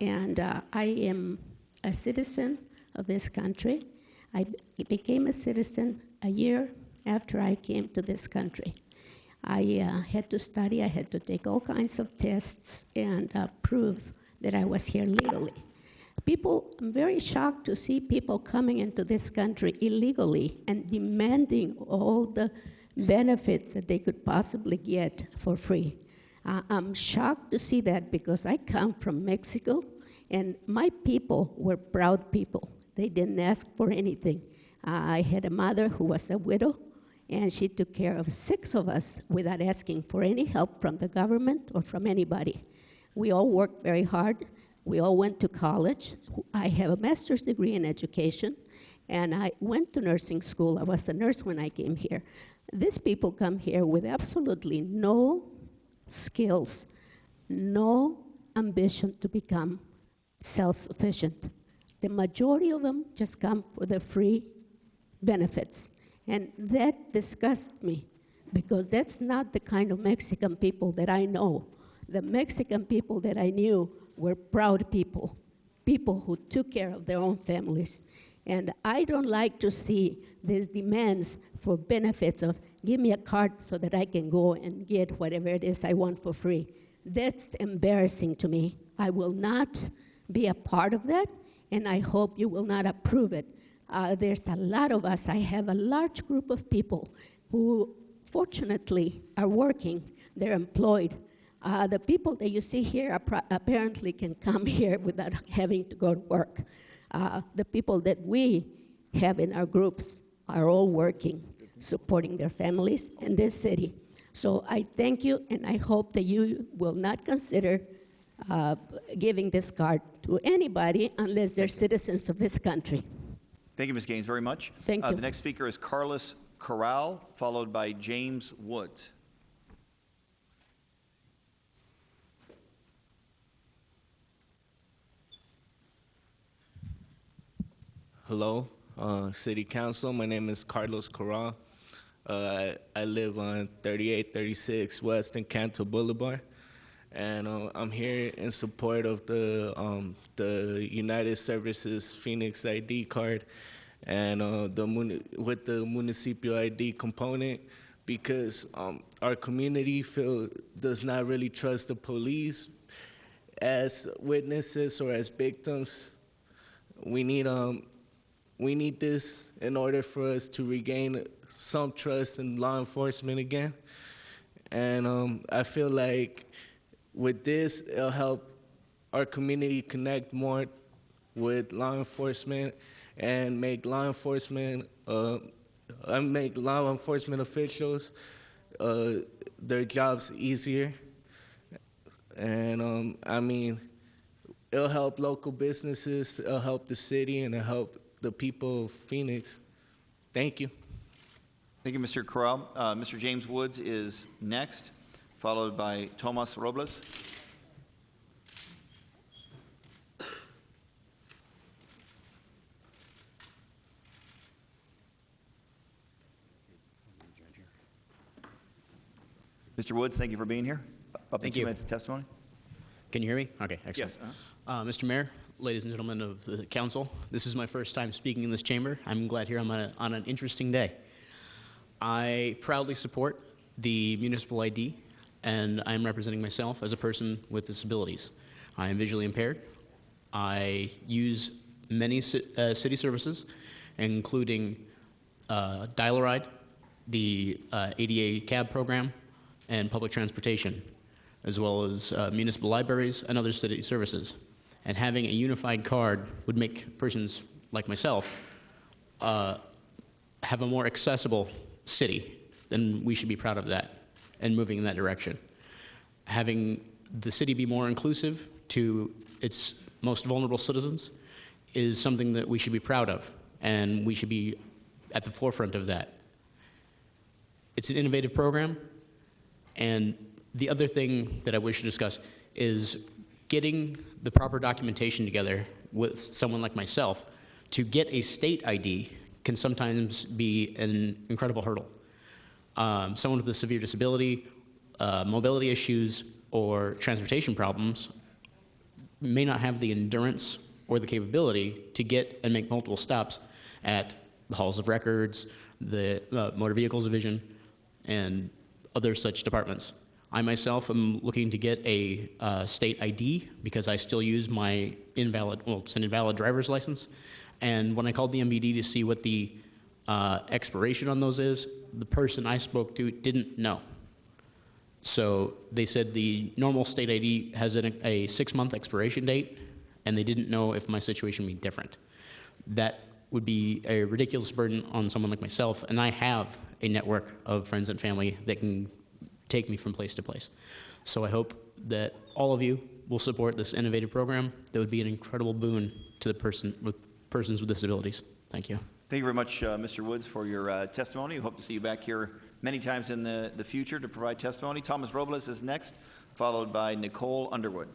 [SPEAKER 13] and I am a citizen of this country. I became a citizen a year after I came to this country. I had to study, I had to take all kinds of tests and prove that I was here legally. I'm very shocked to see people coming into this country illegally and demanding all the benefits that they could possibly get for free. I'm shocked to see that because I come from Mexico, and my people were proud people. They didn't ask for anything. I had a mother who was a widow, and she took care of 6 of us without asking for any help from the government or from anybody. We all worked very hard. We all went to college. I have a master's degree in education, and I went to nursing school. I was a nurse when I came here. These people come here with absolutely no skills, no ambition to become self-sufficient. The majority of them just come for the free benefits. And that disgusts me, because that's not the kind of Mexican people that I know. The Mexican people that I knew were proud people, people who took care of their own families. And I don't like to see these demands for benefits of, give me a card so that I can go and get whatever it is I want for free. That's embarrassing to me. I will not be a part of that, and I hope you will not approve it. There's a lot of us. I have a large group of people who, fortunately, are working. They're employed. The people that you see here apparently can come here without having to go to work. The people that we have in our groups are all working, supporting their families in this city. So I thank you, and I hope that you will not consider giving this card to anybody unless they're citizens of this country.
[SPEAKER 1] Thank you, Ms. Gaines, very much.
[SPEAKER 13] Thank you.
[SPEAKER 1] The next speaker is Carlos Corral, followed by James Woods.
[SPEAKER 4] Hello, City Council. My name is Carlos Corral. I live on 3836 West Encanto Boulevard, and I'm here in support of the United Services Phoenix ID card and with the Municipio ID component, because our community does not really trust the police as witnesses or as victims. We need this in order for us to regain some trust in law enforcement again. And I feel like with this, it'll help our community connect more with law enforcement and make law enforcement officials their jobs easier. And I mean, it'll help local businesses, it'll help the city, and it'll help the people of Phoenix. Thank you.
[SPEAKER 1] Thank you, Mr. Corral. Mr. James Woods is next, followed by Tomas Robles. Mr. Woods, thank you for being here. Up to
[SPEAKER 14] Thank
[SPEAKER 1] 2
[SPEAKER 14] you.
[SPEAKER 1] minutes of testimony.
[SPEAKER 14] Can you hear me? Okay, excellent.
[SPEAKER 1] Yes.
[SPEAKER 14] Mr. Mayor, ladies and gentlemen of the council, this is my first time speaking in this chamber. I'm glad here on an interesting day. I proudly support the municipal ID, and I'm representing myself as a person with disabilities. I am visually impaired. I use many city services, including Dial-A-Ride, the ADA cab program, and public transportation, as well as municipal libraries and other city services. And having a unified card would make persons like myself have a more accessible city, and we should be proud of that and moving in that direction. Having the city be more inclusive to its most vulnerable citizens is something that we should be proud of, and we should be at the forefront of that. It's an innovative program, and the other thing that I wish to discuss is getting the proper documentation together with someone like myself to get a state ID can sometimes be an incredible hurdle. Someone with a severe disability, mobility issues, or transportation problems may not have the endurance or the capability to get and make multiple stops at the halls of records, the motor vehicles division, and other such departments. I myself am looking to get a state ID because I still use my it's an invalid driver's license. And when I called the MVD to see what the expiration on those is, the person I spoke to didn't know. So they said the normal state ID has a 6-month expiration date, and they didn't know if my situation would be different. That would be a ridiculous burden on someone like myself, and I have a network of friends and family that can take me from place to place. So I hope that all of you will support this innovative program that would be an incredible boon to the persons with disabilities. Thank you.
[SPEAKER 1] Thank you very much, Mr. Woods, for your testimony. We hope to see you back here many times in the future to provide testimony. Thomas Robles is next, followed by Nicole Underwood.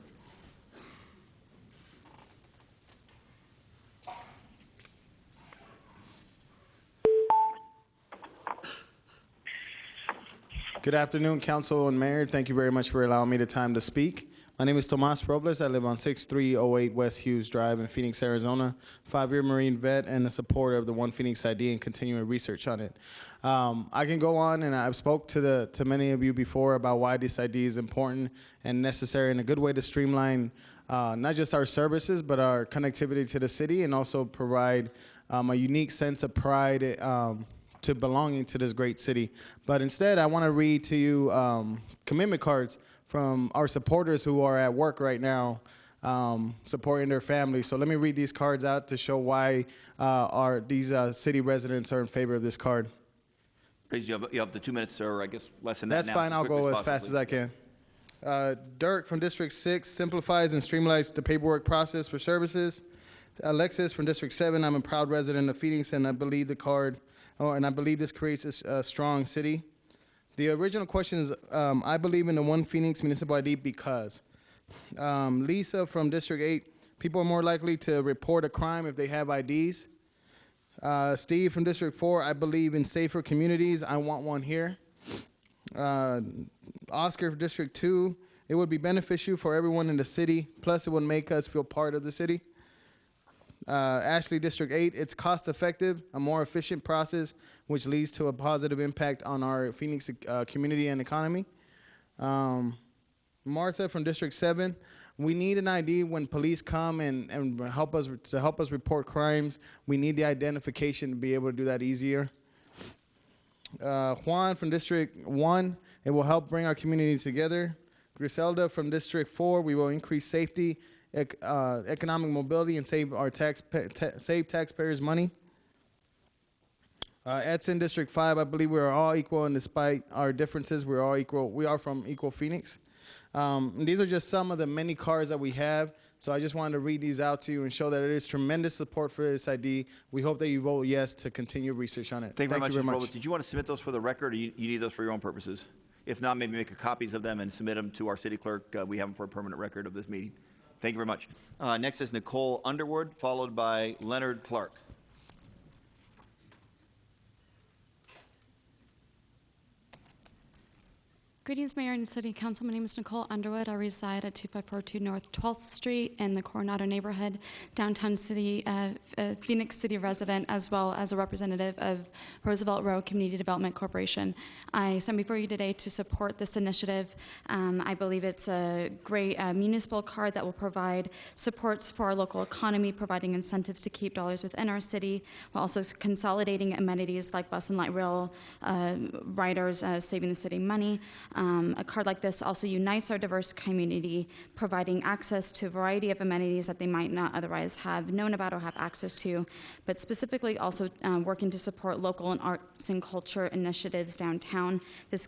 [SPEAKER 7] Good afternoon, Council and Mayor. Thank you very much for allowing me the time to speak. My name is Tomas Robles. I live on 6308 West Hughes Drive in Phoenix, Arizona. 5-year Marine vet and a supporter of the One Phoenix ID and continuing research on it. I can go on, and I've spoke to many of you before about why this ID is important and necessary and a good way to streamline not just our services, but our connectivity to the city, and also provide a unique sense of pride to belonging to this great city. But instead, I want to read to you commitment cards from our supporters who are at work right now supporting their families. So let me read these cards out to show why these city residents are in favor of this card.
[SPEAKER 1] Please, you have up to 2 minutes, or I guess less than that.
[SPEAKER 7] That's
[SPEAKER 1] now,
[SPEAKER 7] fine.
[SPEAKER 1] so
[SPEAKER 7] I'll
[SPEAKER 1] quickly
[SPEAKER 7] go as
[SPEAKER 1] possible,
[SPEAKER 7] fast
[SPEAKER 1] please.
[SPEAKER 7] as I can. Dirk from District 6 simplifies and streamlines the paperwork process for services. Alexis from District 7, I'm a proud resident of Phoenix, and I believe I believe this creates a strong city. The original question is, I believe in the One Phoenix Municipal ID because. Lisa from District 8, people are more likely to report a crime if they have IDs. Steve from District 4, I believe in safer communities. I want one here. Oscar from District 2, it would be beneficial for everyone in the city, plus it would make us feel part of the city. Ashley, District 8, it's cost-effective, a more efficient process, which leads to a positive impact on our Phoenix community and economy. Martha from District 7, we need an ID when police come and help us report crimes. We need the identification to be able to do that easier. Juan from District 1, it will help bring our community together. Griselda from District 4, we will increase safety, economic mobility, and save taxpayers money. Edson, District 5, I believe we are all equal, and despite our differences, we're all equal. We are from Equal Phoenix. These are just some of the many cards that we have, so I just wanted to read these out to you and show that it is tremendous support for this ID. We hope that you vote yes to continue research on it.
[SPEAKER 1] Thank you very much, Mr. Robles. Did you want to submit those for the record, or you need those for your own purposes? If not, maybe make copies of them and submit them to our city clerk. We have them for a permanent record of this meeting. Thank you very much. Next is Nicole Underwood, followed by Leonard Clark.
[SPEAKER 10] Greetings, Mayor and City Council. My name is Nicole Underwood. I reside at 2542 North 12th Street in the Coronado neighborhood, downtown city, Phoenix City resident, as well as a representative of Roosevelt Road Community Development Corporation. I stand before you today to support this initiative. I believe it's a great municipal card that will provide supports for our local economy, providing incentives to keep dollars within our city, while also consolidating amenities like bus and light rail riders, saving the city money. A card like this also unites our diverse community, providing access to a variety of amenities that they might not otherwise have known about or have access to, but specifically also working to support local and arts and culture initiatives downtown. This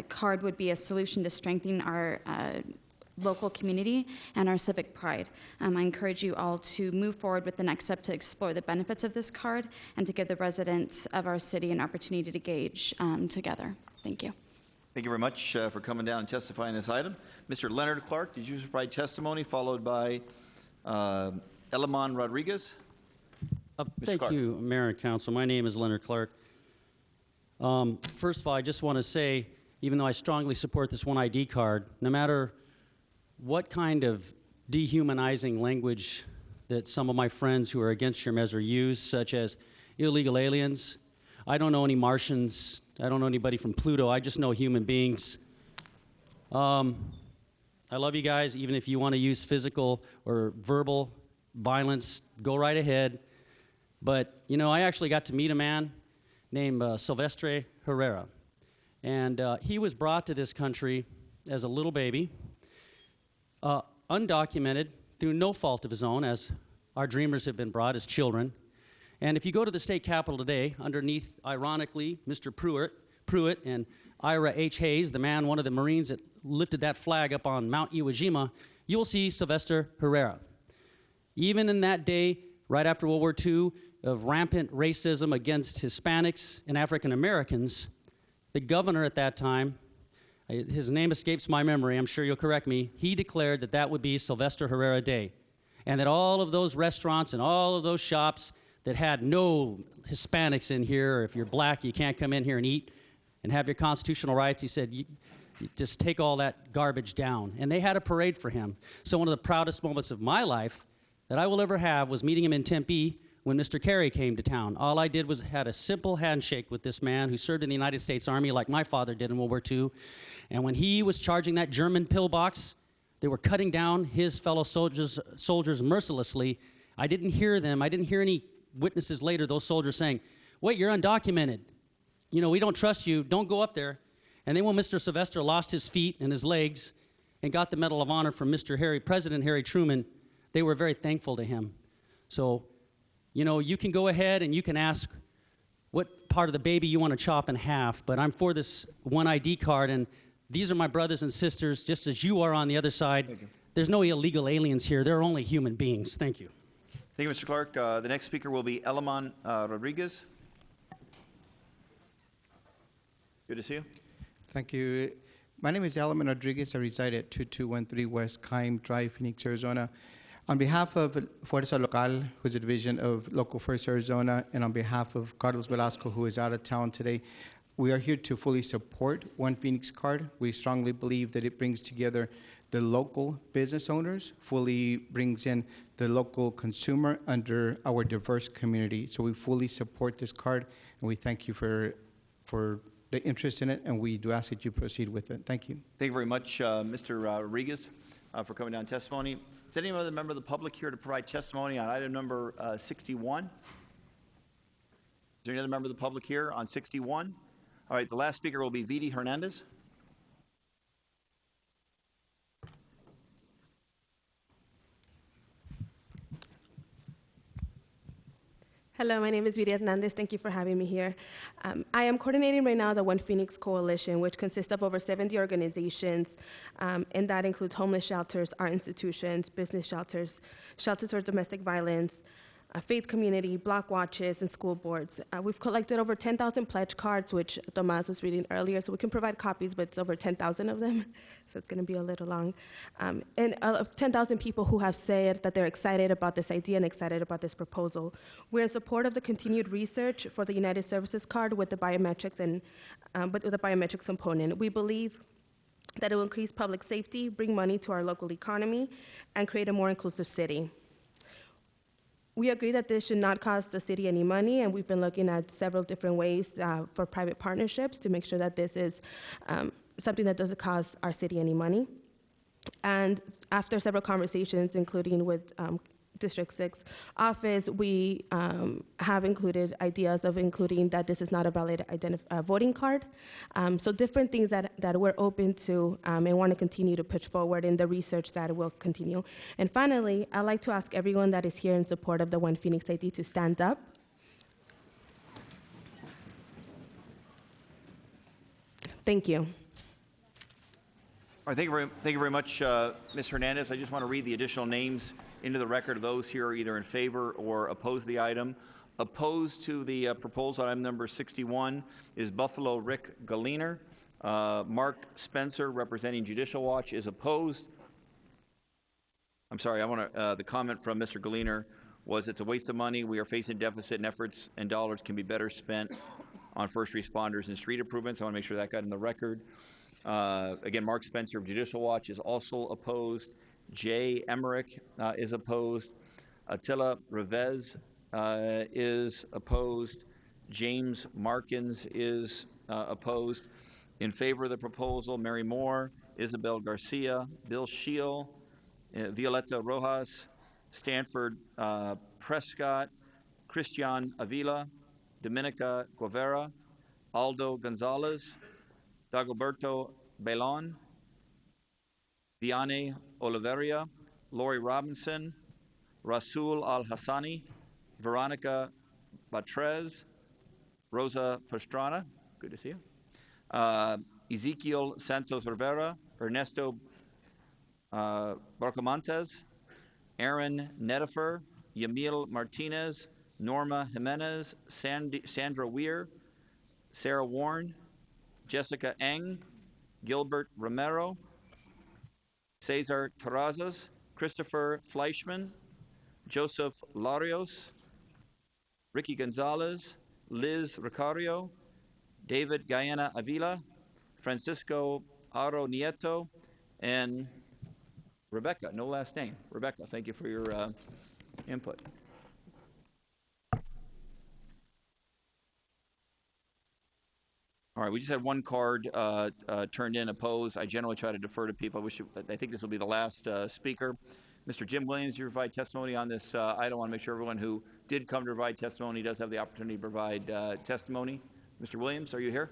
[SPEAKER 10] card would be a solution to strengthen our local community and our civic pride. I encourage you all to move forward with the next step to explore the benefits of this card and to give the residents of our city an opportunity to gauge together. Thank you.
[SPEAKER 1] Thank you very much for coming down and testifying this item. Mr. Leonard Clark, did you provide testimony, followed by Elamon Rodriguez?
[SPEAKER 17] Thank you, Mayor and Council. My name is Leonard Clark. First of all, I just want to say, even though I strongly support this One ID card, no matter what kind of dehumanizing language that some of my friends who are against your measure use, such as illegal aliens, I don't know any Martians I don't know anybody from Pluto. I just know human beings. I love you guys. Even if you want to use physical or verbal violence, go right ahead. But, you know, I actually got to meet a man named Silvestre Herrera. And he was brought to this country as a little baby, undocumented, through no fault of his own, as our dreamers have been brought as children. And if you go to the state capitol today, underneath, ironically, Mr. Pruitt and Ira H. Hayes, the man, one of the Marines that lifted that flag up on Mount Iwo Jima, you will see Silvestre Herrera. Even in that day, right after World War II, of rampant racism against Hispanics and African Americans, the governor at that time, his name escapes my memory, I'm sure you'll correct me, he declared that that would be Silvestre Herrera Day. And that all of those restaurants and all of those shops that had no Hispanics in here, or if you're black, you can't come in here and eat and have your constitutional rights, he said, you just take all that garbage down. And they had a parade for him. So one of the proudest moments of my life that I will ever have was meeting him in Tempe when Mr. Kerry came to town. All I did was had a simple handshake with this man who served in the United States Army like my father did in World War II. And when he was charging that German pillbox, they were cutting down his fellow soldiers mercilessly. I didn't hear them. I didn't hear any witnesses later, those soldiers saying, wait, you're undocumented. You know, we don't trust you. Don't go up there. And then when Mr. Silvestre lost his feet and his legs and got the Medal of Honor from President Harry Truman, they were very thankful to him. So, you know, you can go ahead and you can ask what part of the baby you want to chop in half, but I'm for this one ID card, and these are my brothers and sisters, just as you are on the other side.
[SPEAKER 1] Thank you.
[SPEAKER 17] There's no illegal aliens here. They're only human beings. Thank you.
[SPEAKER 1] Thank you, Mr. Clark. The next speaker will be Elaman Rodriguez. Good to see you.
[SPEAKER 8] Thank you. My name is Elaman Rodriguez. I reside at 2213 West Keim Drive, Phoenix, Arizona. On behalf of Fuerza Local, who's a division of Local First Arizona, and on behalf of Carlos Velasco, who is out of town today, we are here to fully support One Phoenix Card. We strongly believe that it brings together the local business owners, fully brings in the local consumer under our diverse community. So we fully support this card, and we thank you for the interest in it, and we do ask that you proceed with it. Thank you.
[SPEAKER 1] Thank you very much, Mr. Rodriguez, for coming down testimony. Is any other member of the public here to provide testimony on item number 61? Is there any other member of the public here on 61? All right, the last speaker will be Vidi Hernandez.
[SPEAKER 15] Hello, my name is Vidi Hernandez. Thank you for having me here. I am coordinating right now the One Phoenix Coalition, which consists of over 70 organizations, and that includes homeless shelters, art institutions, business shelters, shelters for domestic violence, faith community, block watches, and school boards. We've collected over 10,000 pledge cards, which Tomas was reading earlier, so we can provide copies, but it's over 10,000 of them, so it's going to be a little long. And 10,000 people who have said that they're excited about this idea and excited about this proposal. We're in support of the continued research for the United Services Card with the biometrics and with the biometrics component. We believe that it will increase public safety, bring money to our local economy, and create a more inclusive city. We agree that this should not cost the city any money, and we've been looking at several different ways for private partnerships to make sure that this is something that doesn't cost our city any money. And after several conversations, including with District 6 office, we have included ideas of including that this is not a valid voting card. So different things that we're open to and want to continue to push forward in the research that will continue. And finally, I'd like to ask everyone that is here in support of the One Phoenix ID to stand up. Thank you.
[SPEAKER 1] All right, thank you very much, Ms. Hernandez. I just want to read the additional names into the record of those here either in favor or oppose the item. Opposed to the proposal item number 61 is Buffalo Rick Galliner. Mark Spencer, representing Judicial Watch, is opposed. I'm sorry, the comment from Mr. Galliner was it's a waste of money. We are facing deficit, and efforts and dollars can be better spent on first responders and street improvements. I want to make sure that got in the record. Again, Mark Spencer of Judicial Watch is also opposed. Jay Emmerich is opposed. Attila Revez is opposed. James Markins is Opposed? In favor of the proposal, Mary Moore, Isabel Garcia, Bill Scheel, Violeta Rojas, Stanford Prescott, Christian Avila, Dominica Guevara, Aldo Gonzalez, Dagoberto Belon, Vianney Oliveria, Lori Robinson, Rasul Al-Hassani, Veronica Batrez, Rosa Pastrana, good to see you, Ezekiel Santos Rivera, Ernesto Barcamontes, Aaron Nedifer, Yamil Martinez, Norma Jimenez, Sandra Weir, Sarah Warren, Jessica Eng, Gilbert Romero, Cesar Terrazas, Christopher Fleischman, Joseph Larios, Ricky Gonzalez, Liz Ricario, David Guyana Avila, Francisco Aro Nieto, and Rebecca, no last name. Rebecca, thank you for your input. All right, we just had one card turned in opposed. I generally try to defer to people. I think this will be the last speaker. Mr. Jim Williams, you provide testimony on this item. I want to make sure everyone who did come to provide testimony does have the opportunity to provide testimony. Mr. Williams, are you here?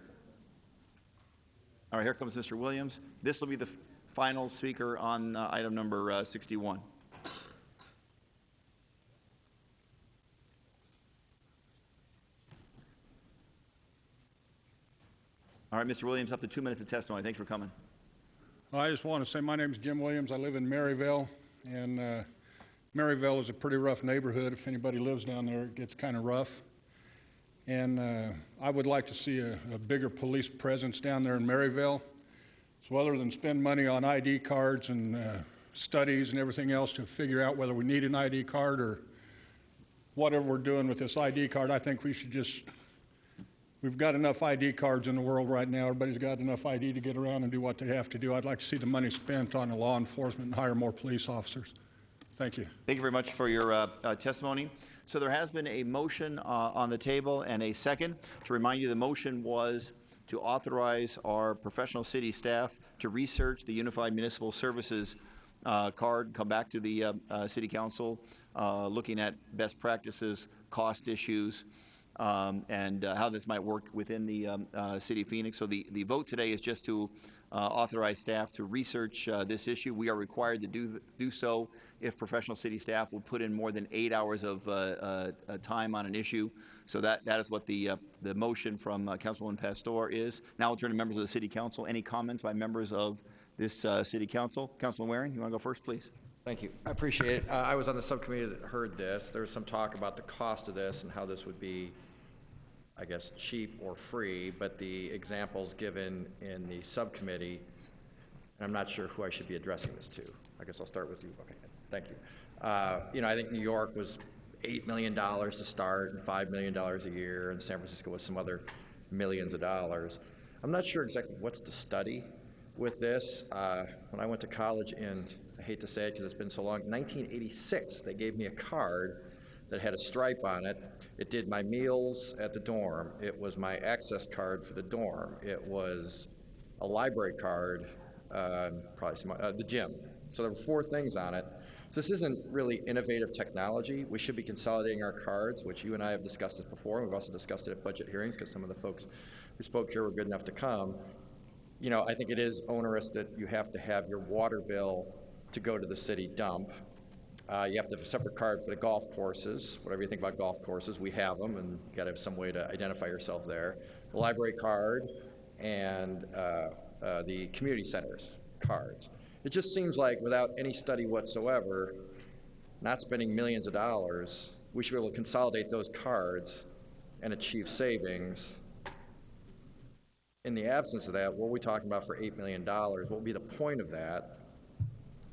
[SPEAKER 1] All right, here comes Mr. Williams. This will be the final speaker on item number 61. All right, Mr. Williams, up to 2 minutes of testimony. Thanks for coming.
[SPEAKER 5] Well, I just want to say my name is Jim Williams. I live in Maryville, and Maryville is a pretty rough neighborhood. If anybody lives down there, it gets kind of rough. And I would like to see a bigger police presence down there in Maryville. So other than spend money on ID cards and studies and everything else to figure out whether we need an ID card or whatever we're doing with this ID card, I think we should just, we've got enough ID cards in the world right now. Everybody's got enough ID to get around and do what they have to do. I'd like to see the money spent on the law enforcement and hire more police officers. Thank you.
[SPEAKER 1] Thank you very much for your testimony. So there has been a motion on the table and a second. To remind you, the motion was to authorize our professional city staff to research the Unified Municipal Services card, come back to the City Council, looking at best practices, cost issues, and how this might work within the City of Phoenix. So the vote today is just to authorize staff to research this issue. We are required to do so if professional city staff will put in more than 8 hours of time on an issue. So that is what the motion from Councilwoman Pastor is. Now I'll turn to members of the City Council. Any comments by members of this City Council? Councilman Waring, you want to go first, please?
[SPEAKER 9] Thank you. I appreciate it. I was on the subcommittee that heard this. There was some talk about the cost of this and how this would be, I guess, cheap or free, but the examples given in the subcommittee, and I'm not sure who I should be addressing this to. I guess I'll start with you. Okay, thank you. I think New York was $8 million to start and $5 million a year, and San Francisco was some other millions of dollars. I'm not sure exactly what's to study with this. When I went to college in, I hate to say it because it's been so long, 1986, they gave me a card that had a stripe on it. It did my meals at the dorm. It was my access card for the dorm. It was a library card, probably the gym. So there were 4 things on it. So this isn't really innovative technology. We should be consolidating our cards, which you and I have discussed this before. We've also discussed it at budget hearings because some of the folks who spoke here were good enough to come. I think it is onerous that you have to have your water bill to go to the city dump. You have to have a separate card for the golf courses. Whatever you think about golf courses, we have them, and you got to have some way to identify yourself there. The library card and the community centers cards. It just seems like without any study whatsoever, not spending millions of dollars, we should be able to consolidate those cards and achieve savings. In the absence of that, what are we talking about for $8 million? What would be the point of that?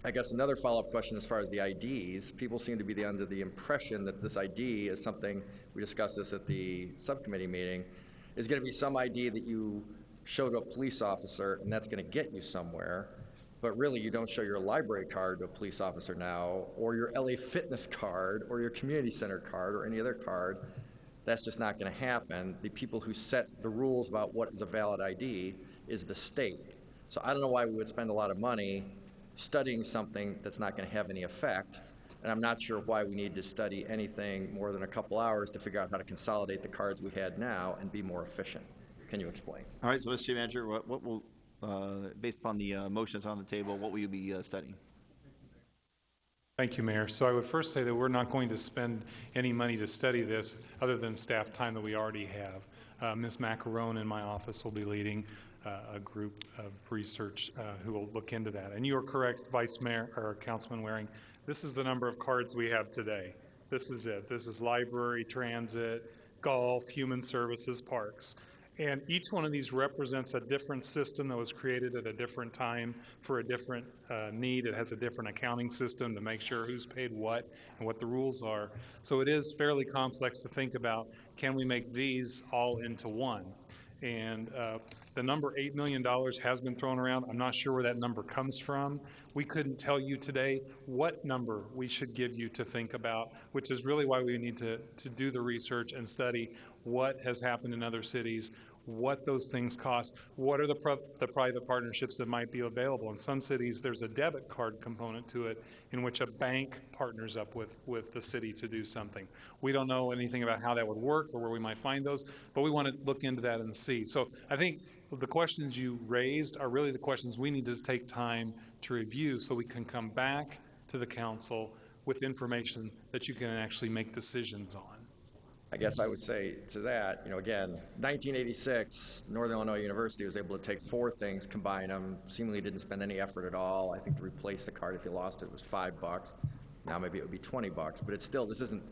[SPEAKER 9] I guess another follow-up question as far as the IDs, people seem to be under the impression that this ID is something, we discussed this at the subcommittee meeting, is going to be some ID that you show to a police officer and that's going to get you somewhere, but really you don't show your library card to a police officer now, or your LA Fitness card, or your community center card, or any other card. That's just not going to happen. The people who set the rules about what is a valid ID is the state. So I don't know why we would spend a lot of money studying something that's not going to have any effect. And I'm not sure why we need to study anything more than a couple hours to figure out how to consolidate the cards we had now and be more efficient. Can you explain?
[SPEAKER 1] All right, so Mr. City Manager, what will, based upon the motion that's on the table, what will you be studying?
[SPEAKER 3] Thank you, Mayor. So I would first say that we're not going to spend any money to study this other than staff time that we already have. Ms. Macarone in my office will be leading a group of research who will look into that. And you are correct, Vice Mayor or Councilman Waring. This is the number of cards we have today. This is it. This is library, transit, golf, human services, parks. And each one of these represents a different system that was created at a different time for a different need. It has a different accounting system to make sure who's paid what and what the rules are. So it is fairly complex to think about, can we make these all into one? And the number $8 million has been thrown around. I'm not sure where that number comes from. We couldn't tell you today what number we should give you to think about, which is really why we need to do the research and study what has happened in other cities, what those things cost, what are the private partnerships that might be available. In some cities, there's a debit card component to it in which a bank partners up with the city to do something. We don't know anything about how that would work or where we might find those, but we want to look into that and see. So I think the questions you raised are really the questions we need to take time to review so we can come back to the council with information that you can actually make decisions on.
[SPEAKER 9] I guess I would say to that, again, 1986, Northern Illinois University was able to take 4 things, combine them, seemingly didn't spend any effort at all. I think to replace the card, if you lost it, was $5. Now maybe it would be $20, but it's still, this isn't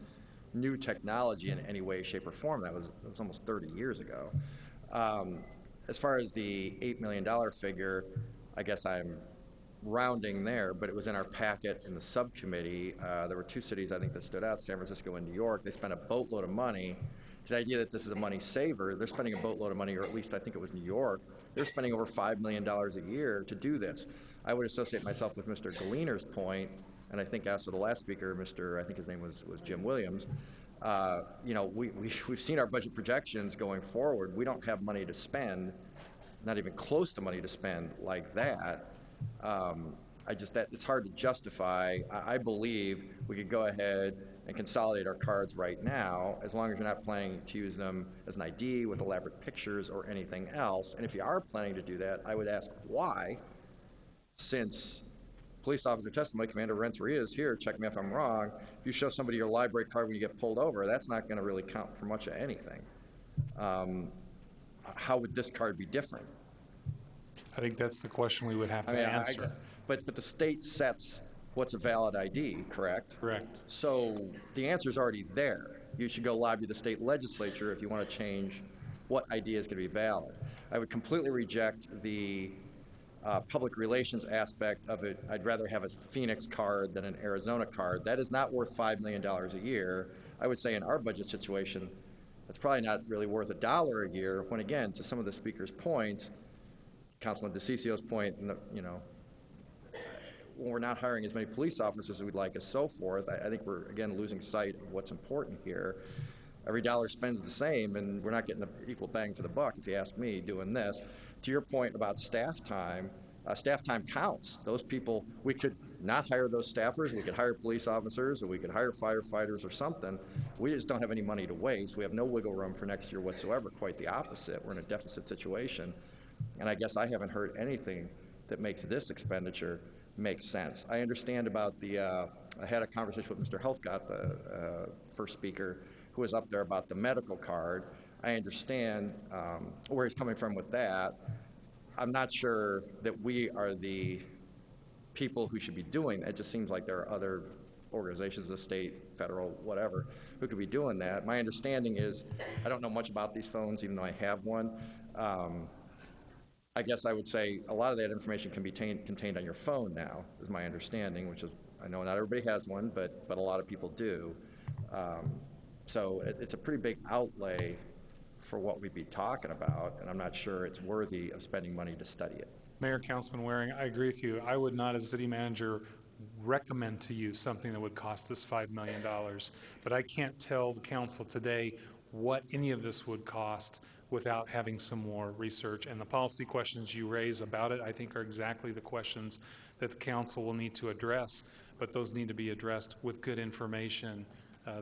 [SPEAKER 9] new technology in any way, shape, or form. That was almost 30 years ago. As far as the $8 million figure, I guess I'm rounding there, but it was in our packet in the subcommittee. There were 2 cities I think that stood out, San Francisco and New York. They spent a boatload of money. To the idea that this is a money saver, they're spending a boatload of money, or at least I think it was New York. They're spending over $5 million a year to do this. I would associate myself with Mr. Gallina's point, and I think as to the last speaker, I think his name was Jim Williams. We've seen our budget projections going forward. We don't have money to spend, not even close to money to spend like that. It's hard to justify. I believe we could go ahead and consolidate our cards right now, as long as you're not planning to use them as an ID with elaborate pictures or anything else. And if you are planning to do that, I would ask why, since police officer testimony, Commander Renteria is here, check me if I'm wrong, if you show somebody your library card when you get pulled over, that's not going to really count for much of anything. How would this card be different?
[SPEAKER 3] I think that's the question we would have to answer.
[SPEAKER 9] But the state sets what's a valid ID, correct?
[SPEAKER 3] Correct.
[SPEAKER 9] So the answer is already there. You should go lobby the state legislature if you want to change what ID is going to be valid. I would completely reject the public relations aspect of it. I'd rather have a Phoenix card than an Arizona card. That is not worth $5 million a year. I would say in our budget situation, that's probably not really worth $1 a year, when again, to some of the speaker's points, Councilman DeCicio's point, when we're not hiring as many police officers as we'd like and so forth, I think we're, again, losing sight of what's important here. Every dollar spends the same, and we're not getting the equal bang for the buck, if you ask me, doing this. To your point about staff time counts. Those people, we could not hire those staffers, we could hire police officers, or we could hire firefighters or something. We just don't have any money to waste. We have no wiggle room for next year whatsoever, quite the opposite. We're in a deficit situation. And I guess I haven't heard anything that makes this expenditure make sense. I understand about I had a conversation with Mr. Helfgott, the first speaker, who was up there about the medical card. I understand where he's coming from with that. I'm not sure that we are the people who should be doing that. It just seems like there are other organizations, the state, federal, whatever, who could be doing that. My understanding is, I don't know much about these phones, even though I have one. I guess I would say a lot of that information can be contained on your phone now, is my understanding, which is, I know not everybody has one, but a lot of people do. So it's a pretty big outlay for what we'd be talking about, and I'm not sure it's worthy of spending money to study it.
[SPEAKER 3] Mayor, Councilman Waring, I agree with you. I would not, as city manager, recommend to you something that would cost us $5 million. But I can't tell the council today what any of this would cost without having some more research. And the policy questions you raise about it, I think, are exactly the questions that the council will need to address, but those need to be addressed with good information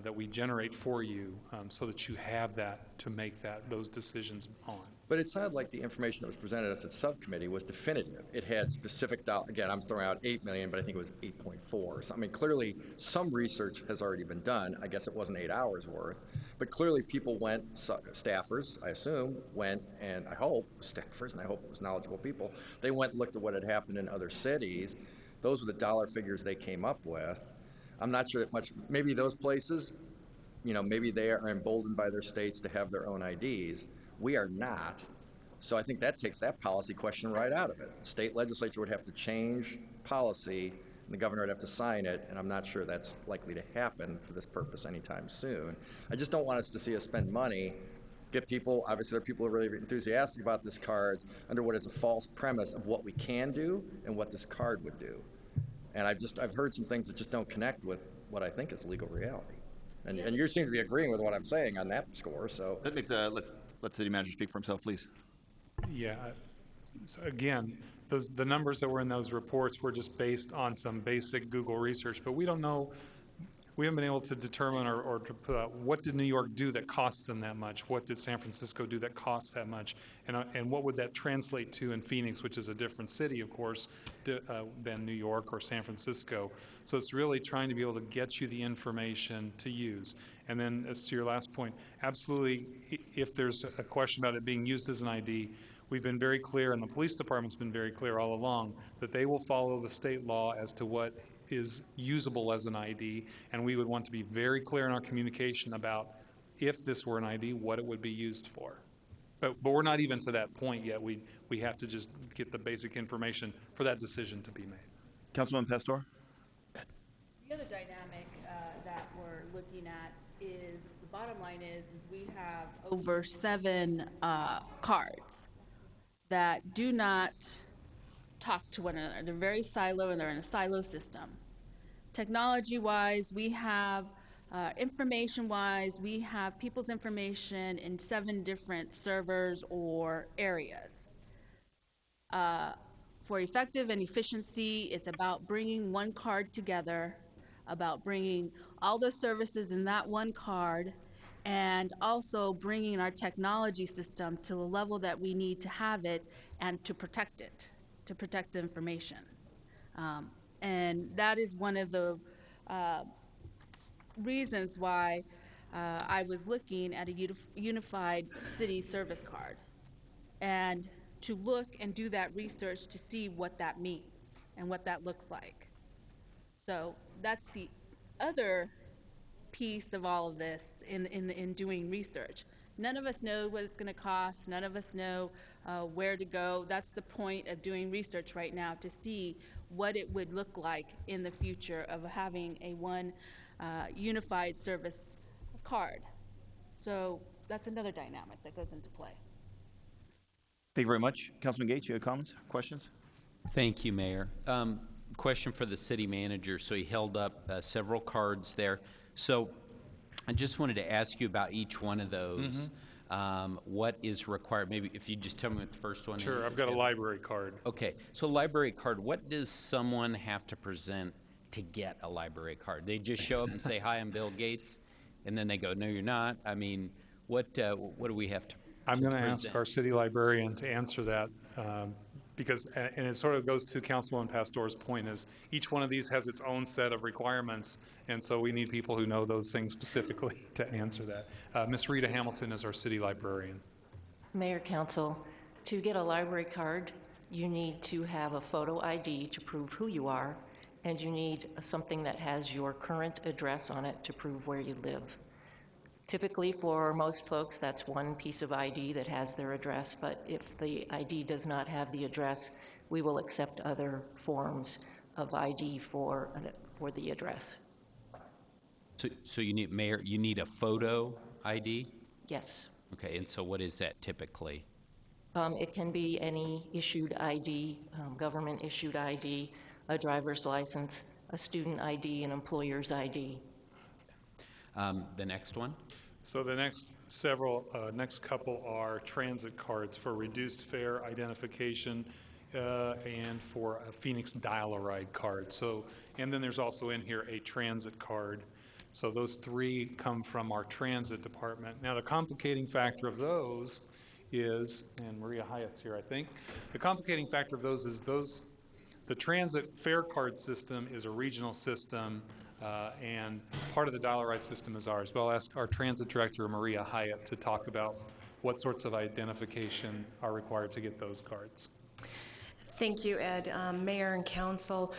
[SPEAKER 3] that we generate for you so that you have that to make those decisions on.
[SPEAKER 9] But it sounded like the information that was presented as a subcommittee was definitive. It had specific, again, I'm throwing out 8 million, but I think it was 8.4. So, I mean, clearly some research has already been done. I guess it wasn't 8 hours worth, but clearly people went, staffers, I assume, went, and I hope, staffers, and I hope it was knowledgeable people, they went and looked at what had happened in other cities. Those were the dollar figures they came up with. I'm not sure that much, maybe those places, you know, maybe they are emboldened by their states to have their own IDs. We are not. So I think that takes that policy question right out of it. State legislature would have to change policy, and the governor would have to sign it, and I'm not sure that's likely to happen for this purpose anytime soon. I just don't want us to see us spend money, get people, obviously there are people who are really enthusiastic about this card, under what is a false premise of what we can do and what this card would do. And I've heard some things that just don't connect with what I think is legal reality. And you seem to be agreeing with what I'm saying on that score, so.
[SPEAKER 1] Let City Manager speak for himself, please.
[SPEAKER 3] Yeah. So again, the numbers that were in those reports were just based on some basic Google research, but we don't know, we haven't been able to determine or to put out what did New York do that cost them that much? What did San Francisco do that costs that much? And what would that translate to in Phoenix, which is a different city, of course, than New York or San Francisco. So it's really trying to be able to get you the information to use. And then as to your last point, absolutely, if there's a question about it being used as an ID, we've been very clear, and the police department's been very clear all along, that they will follow the state law as to what is usable as an ID, and we would want to be very clear in our communication about if this were an ID, what it would be used for. But we're not even to that point yet. We have to just get the basic information for that decision to be made.
[SPEAKER 1] Councilman Pastor?
[SPEAKER 16] The other dynamic that we're looking at is, the bottom line is we have over 7 cards that do not talk to one another. They're very silo, and they're in a silo system. Technology-wise, we have, information-wise, we have people's information in 7 different servers or areas. For effective and efficiency, it's about bringing one card together, about bringing all the services in that one card, and also bringing our technology system to the level that we need to have it and to protect it, to protect the information. And that is one of the reasons why I was looking at a unified city service card, and to look and do that research to see what that means and what that looks like. So that's the other piece of all of this in doing research. None of us know what it's going to cost. None of us know where to go. That's the point of doing research right now, to see what it would look like in the future of having a one unified service card. So that's another dynamic that goes into play.
[SPEAKER 1] Thank you very much. Councilman Gates, you have comments, questions?
[SPEAKER 18] Thank you, Mayor. Question for the city manager. So he held up several cards there. So I just wanted to ask you about each one of those. What is required? Maybe if you just tell me what the first one is.
[SPEAKER 3] Sure, I've got a library card.
[SPEAKER 18] Okay, so library card, what does someone have to present to get a library card? They just show up and say, hi, I'm Bill Gates, and then they go, no, you're not. I mean, what do we have to
[SPEAKER 3] I'm going to ask our city librarian to answer that because, and it sort of goes to Councilwoman Pastor's point, is each one of these has its own set of requirements, and so we need people who know those things specifically to answer that. Ms. Rita Hamilton is our city librarian.
[SPEAKER 19] Mayor, Council, to get a library card, you need to have a photo ID to prove who you are, and you need something that has your current address on it to prove where you live. Typically, for most folks, that's one piece of ID that has their address, but if the ID does not have the address, we will accept other forms of ID for the address.
[SPEAKER 18] So you need, Mayor, you need a photo ID?
[SPEAKER 19] Yes.
[SPEAKER 18] Okay, and so what is that typically?
[SPEAKER 19] It can be any issued ID, government-issued ID, a driver's license, a student ID, an employer's ID.
[SPEAKER 18] The next one?
[SPEAKER 3] So the next couple are transit cards for reduced fare identification and for a Phoenix Dial-A-Ride card. So, and then there's also in here a transit card. So those three come from our transit department. Now the complicating factor of those is, and Maria Hyatt's here, I think. The complicating factor of those is the transit fare card system is a regional system, and part of the Dial-A-Ride system is ours. But I'll ask our transit director, Maria Hyatt, to talk about what sorts of identification are required to get those cards.
[SPEAKER 2] Thank you, Ed. Mayor and Council,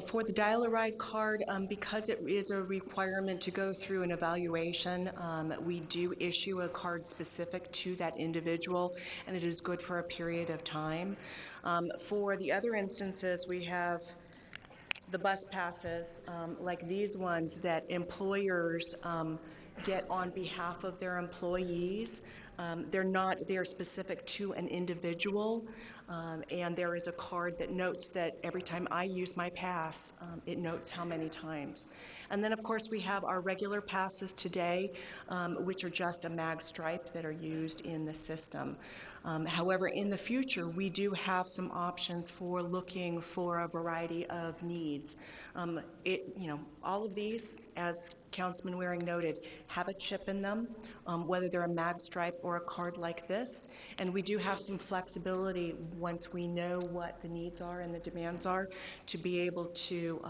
[SPEAKER 2] for the Dial-A-Ride card, because it is a requirement to go through an evaluation, we do issue a card specific to that individual, and it is good for a period of time. For the other instances, we have the bus passes, like these ones that employers get on behalf of their employees. They're specific to an individual. And there is a card that notes that every time I use my pass, it notes how many times. And then, of course, we have our regular passes today, which are just a mag stripe that are used in the system. However, in the future, we do have some options for looking for a variety of needs. All of these, as Councilman Waring noted, have a chip in them, whether they're a mag stripe or a card like this. And we do have some flexibility once we know what the needs are and the demands are to be able to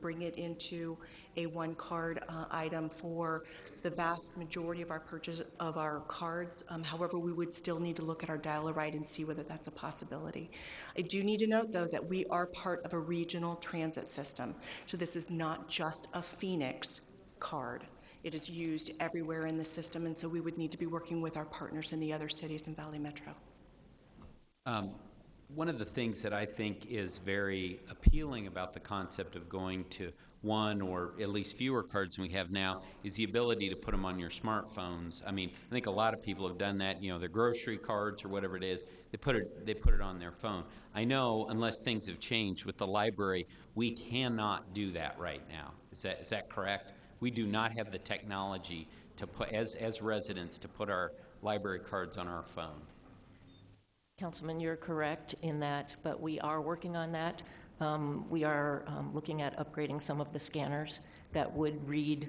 [SPEAKER 2] bring it into a one card item for the vast majority of our purchase of our cards. However, we would still need to look at our Dial-A-Ride and see whether that's a possibility. I do need to note, though, that we are part of a regional transit system. So this is not just a Phoenix card. It is used everywhere in the system, and so we would need to be working with our partners in the other cities in Valley Metro.
[SPEAKER 18] One of the things that I think is very appealing about the concept of going to one or at least fewer cards than we have now is the ability to put them on your smartphones. I mean, I think a lot of people have done that, their grocery cards or whatever it is, they put it on their phone. I know, unless things have changed with the library, we cannot do that right now. Is that correct? We do not have the technology to put, as residents, to put our library cards on our phone.
[SPEAKER 19] Councilman, you're correct in that, but we are working on that. We are looking at upgrading some of the scanners that would read.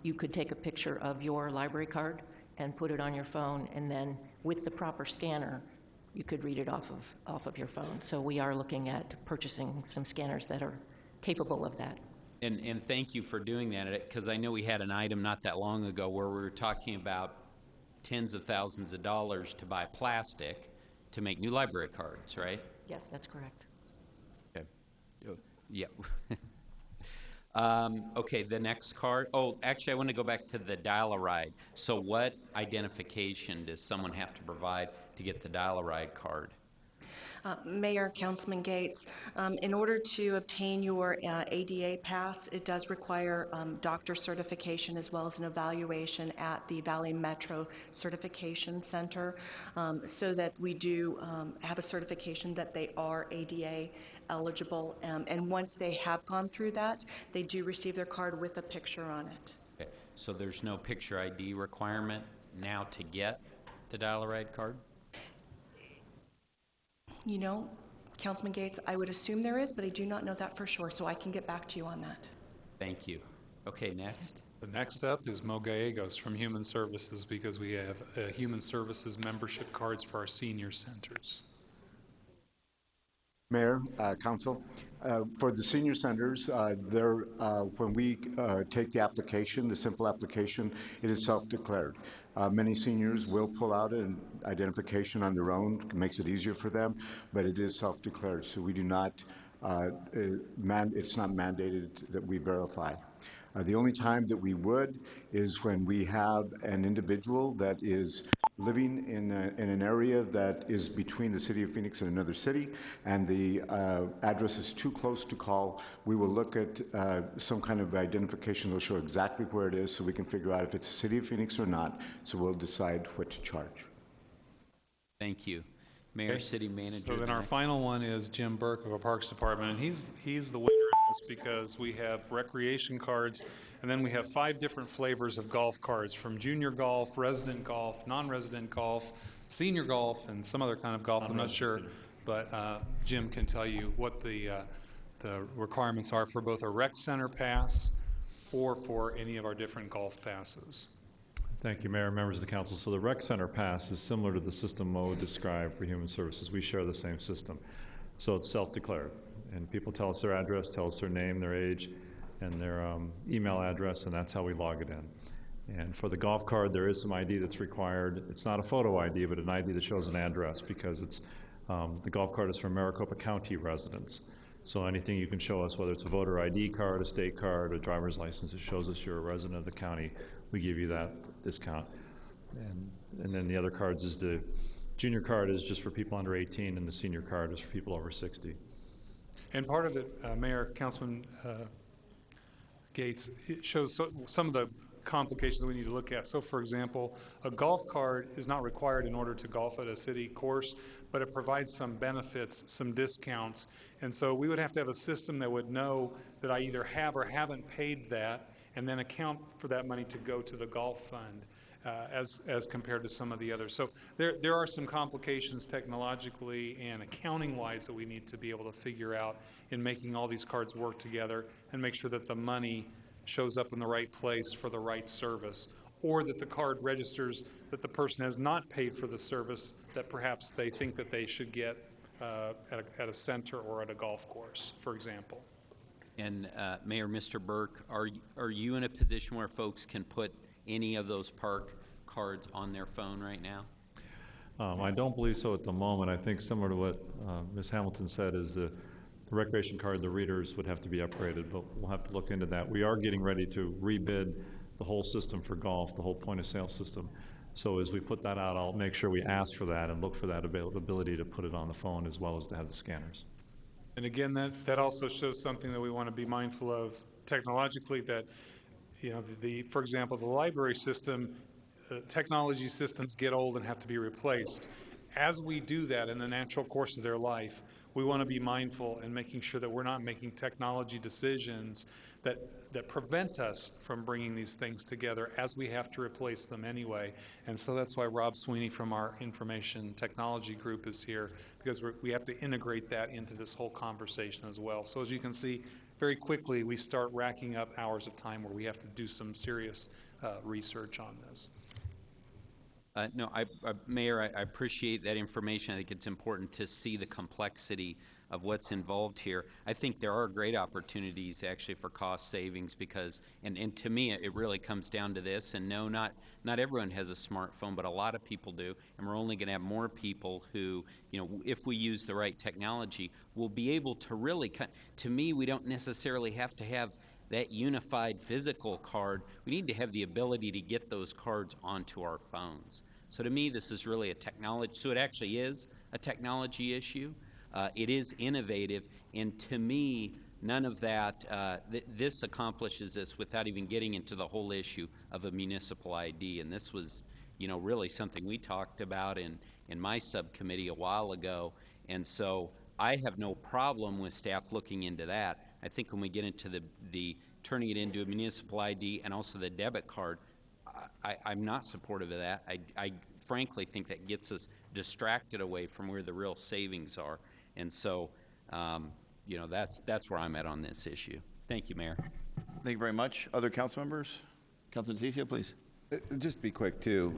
[SPEAKER 19] You could take a picture of your library card and put it on your phone, and then with the proper scanner, you could read it off of your phone. So we are looking at purchasing some scanners that are capable of that.
[SPEAKER 18] And thank you for doing that, because I know we had an item not that long ago where we were talking about tens of thousands of dollars to buy plastic to make new library cards, right?
[SPEAKER 19] Yes, that's correct.
[SPEAKER 18] Okay. Yeah. Okay, the next card. Oh, actually, I want to go back to the Dial-A-Ride. So what identification does someone have to provide to get the Dial-A-Ride card?
[SPEAKER 2] Mayor, Councilman Gates, in order to obtain your ADA pass, it does require doctor certification as well as an evaluation at the Valley Metro Certification Center, so that we do have a certification that they are ADA eligible. And once they have gone through that, they do receive their card with a picture on it.
[SPEAKER 18] Okay. So there's no picture ID requirement now to get the Dial-A-Ride card?
[SPEAKER 2] Councilman Gates, I would assume there is, but I do not know that for sure, so I can get back to you on that.
[SPEAKER 18] Thank you. Okay, next.
[SPEAKER 3] The next up is Mo Gallegos from Human Services, because we have Human Services membership cards for our senior centers.
[SPEAKER 20] Mayor, Council, for the senior centers, when we take the application, the simple application, it is self-declared. Many seniors will pull out an identification on their own. It makes it easier for them, but it is self-declared, so we do not, it's not mandated that we verify. The only time that we would is when we have an individual that is living in an area that is between the city of Phoenix and another city, and the address is too close to call. We will look at some kind of identification that will show exactly where it is so we can figure out if it's the city of Phoenix or not, so we'll decide what to charge.
[SPEAKER 18] Thank you. Mayor,
[SPEAKER 3] Okay.
[SPEAKER 18] City Manager.
[SPEAKER 3] So then our
[SPEAKER 18] next.
[SPEAKER 3] final one is Jim Burke of our Parks Department, and he's the winner this because we have recreation cards, and then we have 5 different flavors of golf cards, from junior golf, resident golf, non-resident golf, senior golf, and some other kind of golf, I'm not sure. But Jim can tell you what the requirements are for both a rec center pass or for any of our different golf passes.
[SPEAKER 21] Thank you, Mayor and members of the council. So the rec center pass is similar to the system Mo described for human services. We share the same system. So it's self-declared, and people tell us their address, tell us their name, their age, and their email address, and that's how we log it in. And for the golf card, there is some ID that's required. It's not a photo ID, but an ID that shows an address, because it's the golf card is for Maricopa County residents. So anything you can show us, whether it's a voter ID card, a state card, a driver's license, that shows us you're a resident of the county, we give you that discount. And then the other cards is the junior card is just for people under 18, and the senior card is for people over 60.
[SPEAKER 3] And part of it, Mayor, Councilman Gates, it shows some of the complications we need to look at. So, for example, a golf card is not required in order to golf at a city course, but it provides some benefits, some discounts. And so we would have to have a system that would know that I either have or haven't paid that, and then account for that money to go to the golf fund, as compared to some of the others. So there are some complications technologically and accounting-wise that we need to be able to figure out in making all these cards work together and make sure that the money shows up in the right place for the right service, or that the card registers that the person has not paid for the service that perhaps they think that they should get at a center or at a golf course, for example.
[SPEAKER 18] And Mayor, Mr. Burke, are you in a position where folks can put any of those park cards on their phone right now?
[SPEAKER 21] I don't believe so at the moment. I think similar to what Ms. Hamilton said is the recreation card, the readers would have to be upgraded, but we'll have to look into that. We are getting ready to rebid the whole system for golf, the whole point of sale system. So as we put that out, I'll make sure we ask for that and look for that availability to put it on the phone as well as to have the scanners.
[SPEAKER 3] And again, that also shows something that we want to be mindful of technologically, that, you know, for example, the library system, technology systems get old and have to be replaced. As we do that in the natural course of their life, we want to be mindful and making sure that we're not making technology decisions that prevent us from bringing these things together, as we have to replace them anyway. And so that's why Rob Sweeney from our information technology group is here, because we have to integrate that into this whole conversation as well. So as you can see, very quickly we start racking up hours of time where we have to do some serious research on this.
[SPEAKER 18] No, Mayor, I appreciate that information. I think it's important to see the complexity of what's involved here. I think there are great opportunities actually for cost savings, because, and to me, it really comes down to this, and no, not everyone has a smartphone, but a lot of people do, and we're only gonna have more people who, you know, if we use the right technology, will be able to really, to me, we don't necessarily have to have that unified physical card. We need to have the ability to get those cards onto our phones. So to me, this is really a technology, so it actually is a technology issue. It is innovative, and to me, none of that, this accomplishes this without even getting into the whole issue of a municipal ID. And this was, you know, really something we talked about in my subcommittee a while ago. And so I have no problem with staff looking into that. I think when we get into the turning it into a municipal ID and also the debit card, I'm not supportive of that. I frankly think that gets us distracted away from where the real savings are. And so, you know, that's where I'm at on this issue. Thank you, Mayor.
[SPEAKER 1] Thank you very much. Other council members? Councilman Ciccio, please.
[SPEAKER 11] Just to be quick, too.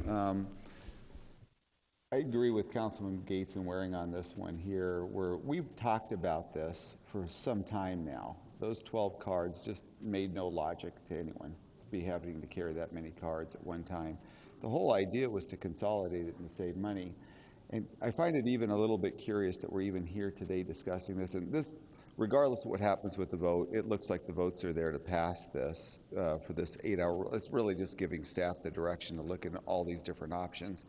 [SPEAKER 11] I agree with Councilman Gates and Waring on this one here, where we've talked about this for some time now. Those 12 cards just made no logic to anyone to be having to carry that many cards at one time. The whole idea was to consolidate it and save money. And I find it even a little bit curious that we're even here today discussing this. And this, regardless of what happens with the vote, it looks like the votes are there to pass this for this 8-hour. It's really just giving staff the direction to look at all these different options.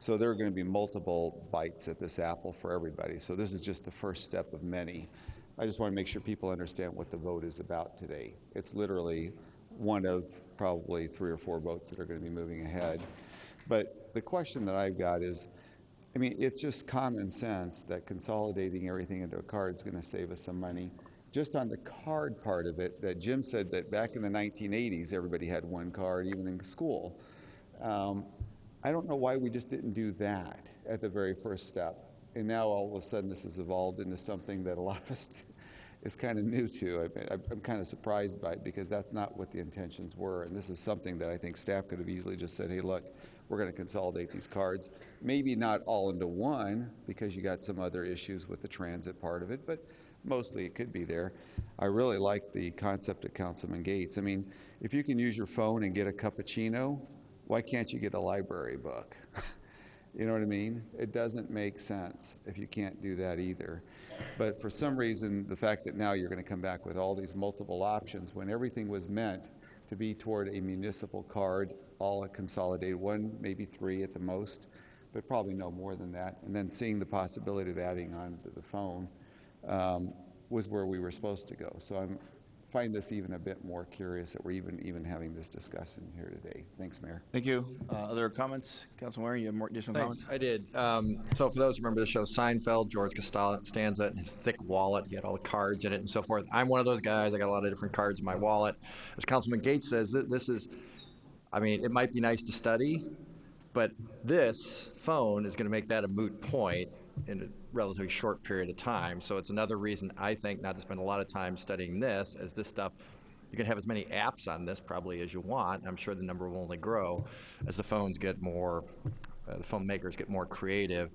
[SPEAKER 11] So there are going to be multiple bites at this apple for everybody. So this is just the first step of many. I just want to make sure people understand what the vote is about today. It's literally one of probably 3 or 4 votes that are going to be moving ahead. But the question that I've got is, I mean, it's just common sense that consolidating everything into a card is going to save us some money. just on the card part of it, that Jim said that back in the 1980s, everybody had one card, even in school. I don't know why we just didn't do that at the very first step. And now all of a sudden this has evolved into something that a lot of us is kind of new to. I'm kind of surprised by it because that's not what the intentions were. And this is something that I think staff could have easily just said, hey, look, we're going to consolidate these cards. Maybe not all into one because you got some other issues with the transit part of it, but mostly it could be there. I really like the concept of Councilman Gates. I mean, if you can use your phone and get a cappuccino, why can't you get a library book? You know what I mean? It doesn't make sense if you can't do that either. But for some reason, the fact that now you're going to come back with all these multiple options when everything was meant to be toward a municipal card, all consolidated, one, maybe three at the most, but probably no more than that. And then seeing the possibility of adding on to the phone was where we were supposed to go. So I'm find this even a bit more curious that we're even having this discussion here today. Thanks, Mayor.
[SPEAKER 1] Thank you. Other comments? Councilman Waring, you have more additional
[SPEAKER 9] Thanks.
[SPEAKER 1] comments?
[SPEAKER 9] I did. So for those who remember the show Seinfeld, George Costanza and his thick wallet, he had all the cards in it and so forth. I'm one of those guys. I got a lot of different cards in my wallet. As Councilman Gates says, this is, I mean, it might be nice to study, but this phone is going to make that a moot point in a relatively short period of time. So it's another reason I think not to spend a lot of time studying this, as this stuff, you can have as many apps on this probably as you want. I'm sure the number will only grow as the phones get more, the phone makers get more creative.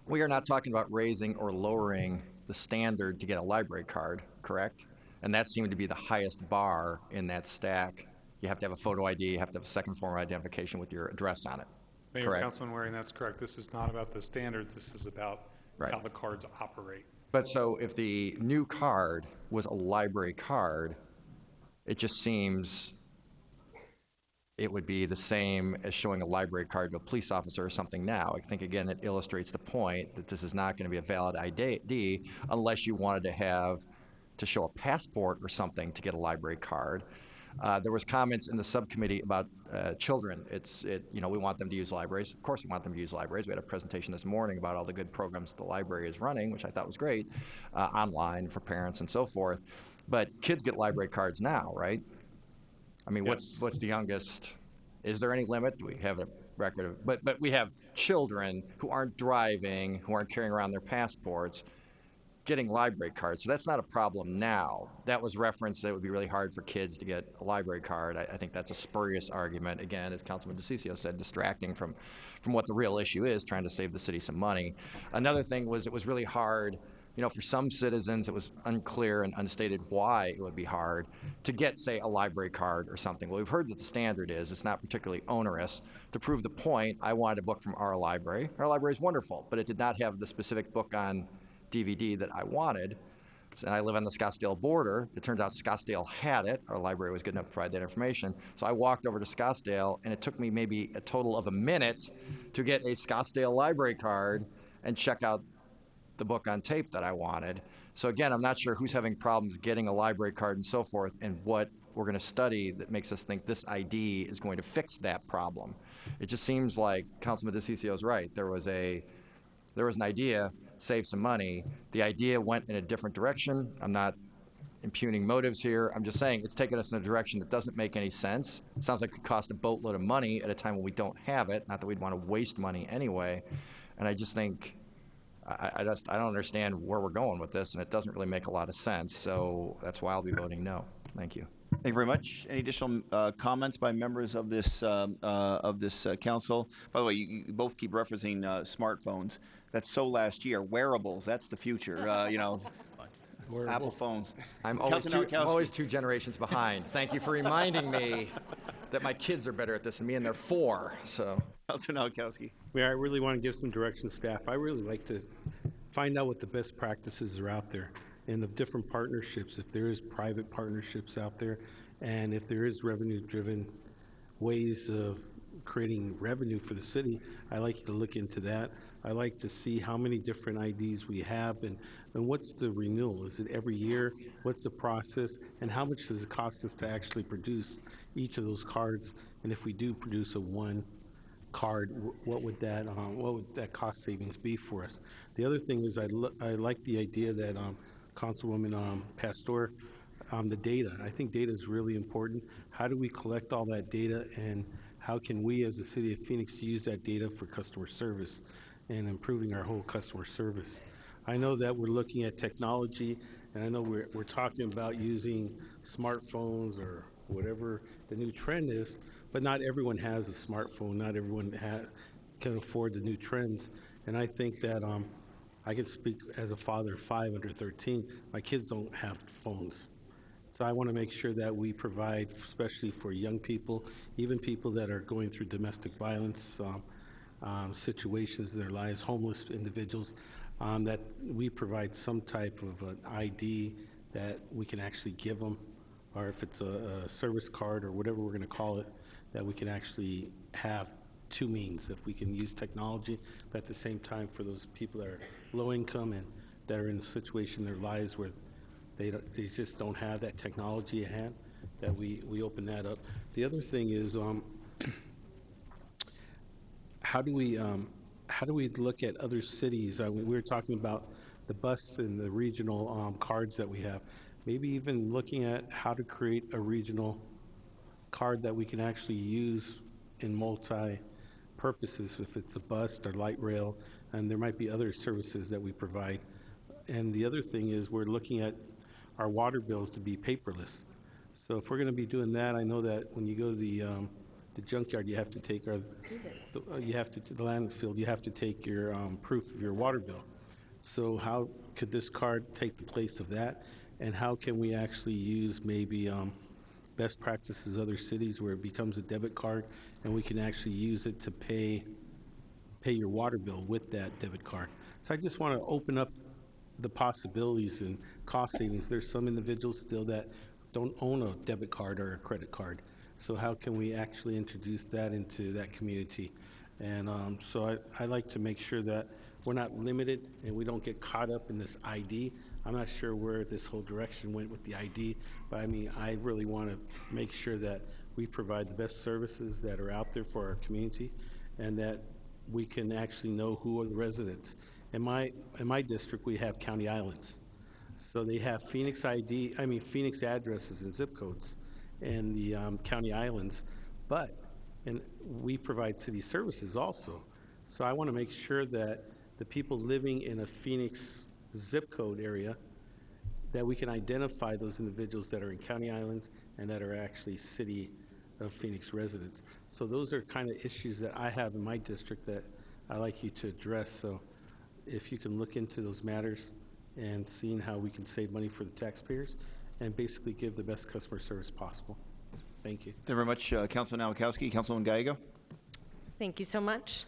[SPEAKER 9] We are not talking about raising or lowering the standard to get a library card, correct? And that seemed to be the highest bar in that stack. You have to have a photo ID, you have to have a second form of identification with your address on it.
[SPEAKER 3] Mayor,
[SPEAKER 9] correct?
[SPEAKER 3] Councilman Waring, that's correct. This is not about the standards. This is about how the cards operate.
[SPEAKER 9] But so if the new card was a library card, it just seems it would be the same as showing a library card to a police officer or something now. I think, again, it illustrates the point that this is not going to be a valid ID unless you wanted to show a passport or something to get a library card. There was comments in the subcommittee about children. We want them to use libraries. Of course we want them to use libraries. We had a presentation this morning about all the good programs the library is running, which I thought was great, online for parents and so forth. But kids get library cards now, right? I mean,
[SPEAKER 3] Yes.
[SPEAKER 9] what's the youngest? Is there any limit? Do we have a record of, but we have children who aren't driving, who aren't carrying around their passports, getting library cards. So that's not a problem now. That was referenced that it would be really hard for kids to get a library card. I think that's a spurious argument. Again, as Councilman DeCiccio said, distracting from what the real issue is, trying to save the city some money. Another thing was it was really hard, for some citizens it was unclear and unstated why it would be hard to get, say, a library card or something. Well, we've heard that the standard is it's not particularly onerous. To prove the point, I wanted a book from our library. Our library is wonderful, but it did not have the specific book on DVD that I wanted. And I live on the Scottsdale border. It turns out Scottsdale had it. Our library was good enough to provide that information. So I walked over to Scottsdale, and it took me maybe a total of a minute to get a Scottsdale library card and check out the book on tape that I wanted. So again, I'm not sure who's having problems getting a library card and so forth, and what we're going to study that makes us think this ID is going to fix that problem. It just seems like Councilman DeCiccio is right. There was an idea, save some money. The idea went in a different direction. I'm not impugning motives here. I'm just saying it's taken us in a direction that doesn't make any sense. It sounds like it could cost a boatload of money at a time when we don't have it. Not that we'd want to waste money anyway. And I just think, I don't understand where we're going with this, and it doesn't really make a lot of sense. So that's why I'll be voting no. Thank you.
[SPEAKER 1] Thank you very much. Any additional comments by members of this council? By the way, you both keep referencing smartphones. That's so last year. Wearables, that's the future, Apple phones.
[SPEAKER 9] I'm
[SPEAKER 1] Councilman Nowakowski.
[SPEAKER 9] always 2 generations behind. Thank you for reminding me that my kids are better at this than me, and they're 4. So,
[SPEAKER 1] Councilman Nowakowski.
[SPEAKER 6] Mayor, I really want to give some direction to staff. I really like to find out what the best practices are out there and the different partnerships, if there is private partnerships out there, and if there is revenue-driven ways of creating revenue for the city, I like to look into that. I like to see how many different IDs we have and what's the renewal. Is it every year? What's the process? And how much does it cost us to actually produce each of those cards? And if we do produce a one card, what would that cost savings be for us? The other thing is I like the idea that Councilwoman Pastor, the data. I think data is really important. How do we collect all that data, and how can we as the city of Phoenix use that data for customer service and improving our whole customer service? I know that we're looking at technology, and I know we're talking about using smartphones or whatever the new trend is, but not everyone has a smartphone. Not everyone can afford the new trends. And I think that I can speak as a father of 5 under 13. My kids don't have phones. So I want to make sure that we provide, especially for young people, even people that are going through domestic violence situations in their lives, homeless individuals, that we provide some type of an ID that we can actually give them, or if it's a service card or whatever we're going to call it, that we can actually have two means. If we can use technology, but at the same time for those people that are low income and that are in a situation in their lives where they just don't have that technology at hand, that we open that up. The other thing is, how do we look at other cities? We were talking about the bus and the regional cards that we have. Maybe even looking at how to create a regional card that we can actually use in multi-purposes, if it's a bus or light rail, and there might be other services that we provide. And the other thing is we're looking at our water bills to be paperless. So if we're going to be doing that, I know that when you go to the junkyard, you have to take the landfill, you have to take your proof of your water bill. So how could this card take the place of that? And how can we actually use maybe best practices other cities where it becomes a debit card and we can actually use it to pay your water bill with that debit card? So I just want to open up the possibilities and cost savings. There's some individuals still that don't own a debit card or a credit card. So how can we actually introduce that into that community? And so I like to make sure that we're not limited and we don't get caught up in this ID. I'm not sure where this whole direction went with the ID, but I mean, I really want to make sure that we provide the best services that are out there for our community and that we can actually know who are the residents. In my district, we have county islands. So they have Phoenix addresses and zip codes in the county islands, and we provide city services also. So I want to make sure that the people living in a Phoenix zip code area, that we can identify those individuals that are in county islands and that are actually city of Phoenix residents. So those are kind of issues that I have in my district that I like you to address. So if you can look into those matters and seeing how we can save money for the taxpayers and basically give the best customer service possible. Thank you.
[SPEAKER 1] Thank you very much, Councilman Nowakowski. Councilwoman Gallego.
[SPEAKER 12] Thank you so much.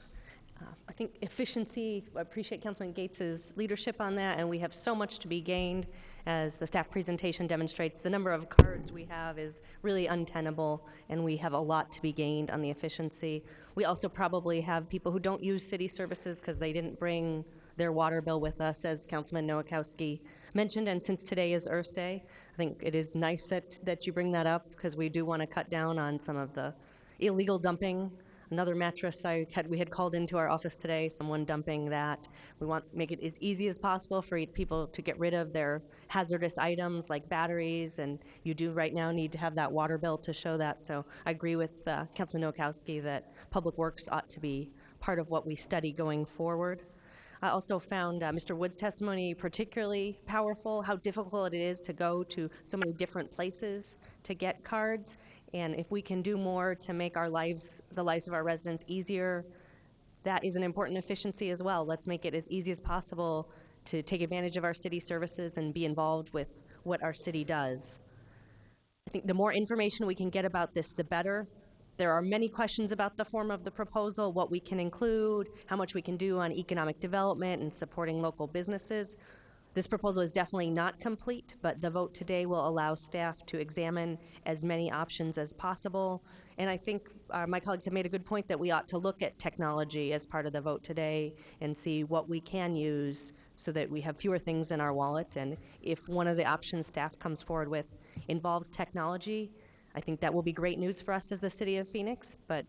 [SPEAKER 12] I think efficiency, I appreciate Councilman Gates's leadership on that, and we have so much to be gained. As the staff presentation demonstrates, the number of cards we have is really untenable, and we have a lot to be gained on the efficiency. We also probably have people who don't use city services because they didn't bring their water bill with us, as Councilman Nowakowski mentioned, and since today is Earth Day, I think it is nice that you bring that up because we do want to cut down on some of the illegal dumping. Another mattress we had called into our office today, someone dumping that. We want to make it as easy as possible for people to get rid of their hazardous items like batteries, and you do right now need to have that water bill to show that. So I agree with Councilman Nowakowski that Public Works ought to be part of what we study going forward. I also found Mr. Wood's testimony particularly powerful, how difficult it is to go to so many different places to get cards. And if we can do more to make the lives of our residents easier, that is an important efficiency as well. Let's make it as easy as possible to take advantage of our city services and be involved with what our city does. I think the more information we can get about this, the better. There are many questions about the form of the proposal, what we can include, how much we can do on economic development and supporting local businesses. This proposal is definitely not complete, but the vote today will allow staff to examine as many options as possible. And I think my colleagues have made a good point that we ought to look at technology as part of the vote today and see what we can use so that we have fewer things in our wallet. And if one of the options staff comes forward with involves technology, I think that will be great news for us as the city of Phoenix. But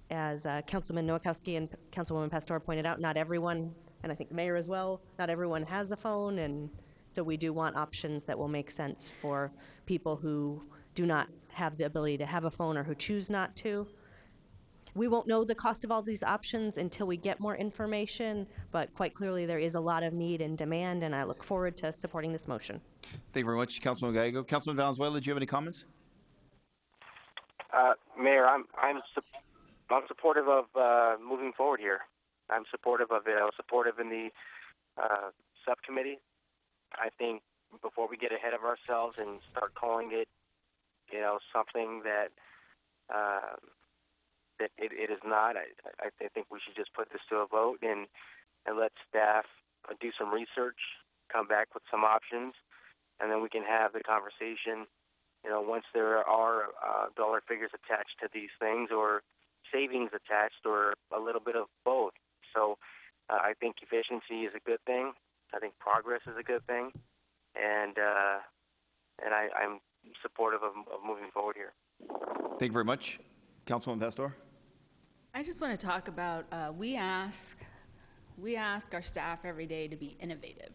[SPEAKER 12] as Councilman Nowakowski and Councilwoman Pastor pointed out, not everyone, and I think the mayor as well, not everyone has a phone, and So we do want options that will make sense for people who do not have the ability to have a phone or who choose not to. We won't know the cost of all these options until we get more information, but quite clearly there is a lot of need and demand, and I look forward to supporting this motion.
[SPEAKER 1] Thank you very much, Councilman Gallego. Councilman Valenzuela, do you have any comments?
[SPEAKER 13] Mayor, I'm supportive of moving forward here. I'm supportive of it. I was supportive in the subcommittee. I think before we get ahead of ourselves and start calling it, something that it is not, I think we should just put this to a vote and let staff do some research, come back with some options, and then we can have the conversation, once there are dollar figures attached to these things or savings attached or a little bit of both. So I think efficiency is a good thing. I think progress is a good thing. And I'm supportive of moving forward here.
[SPEAKER 1] Thank you very much. Councilman Pastor?
[SPEAKER 16] I just want to talk about, we ask our staff every day to be innovative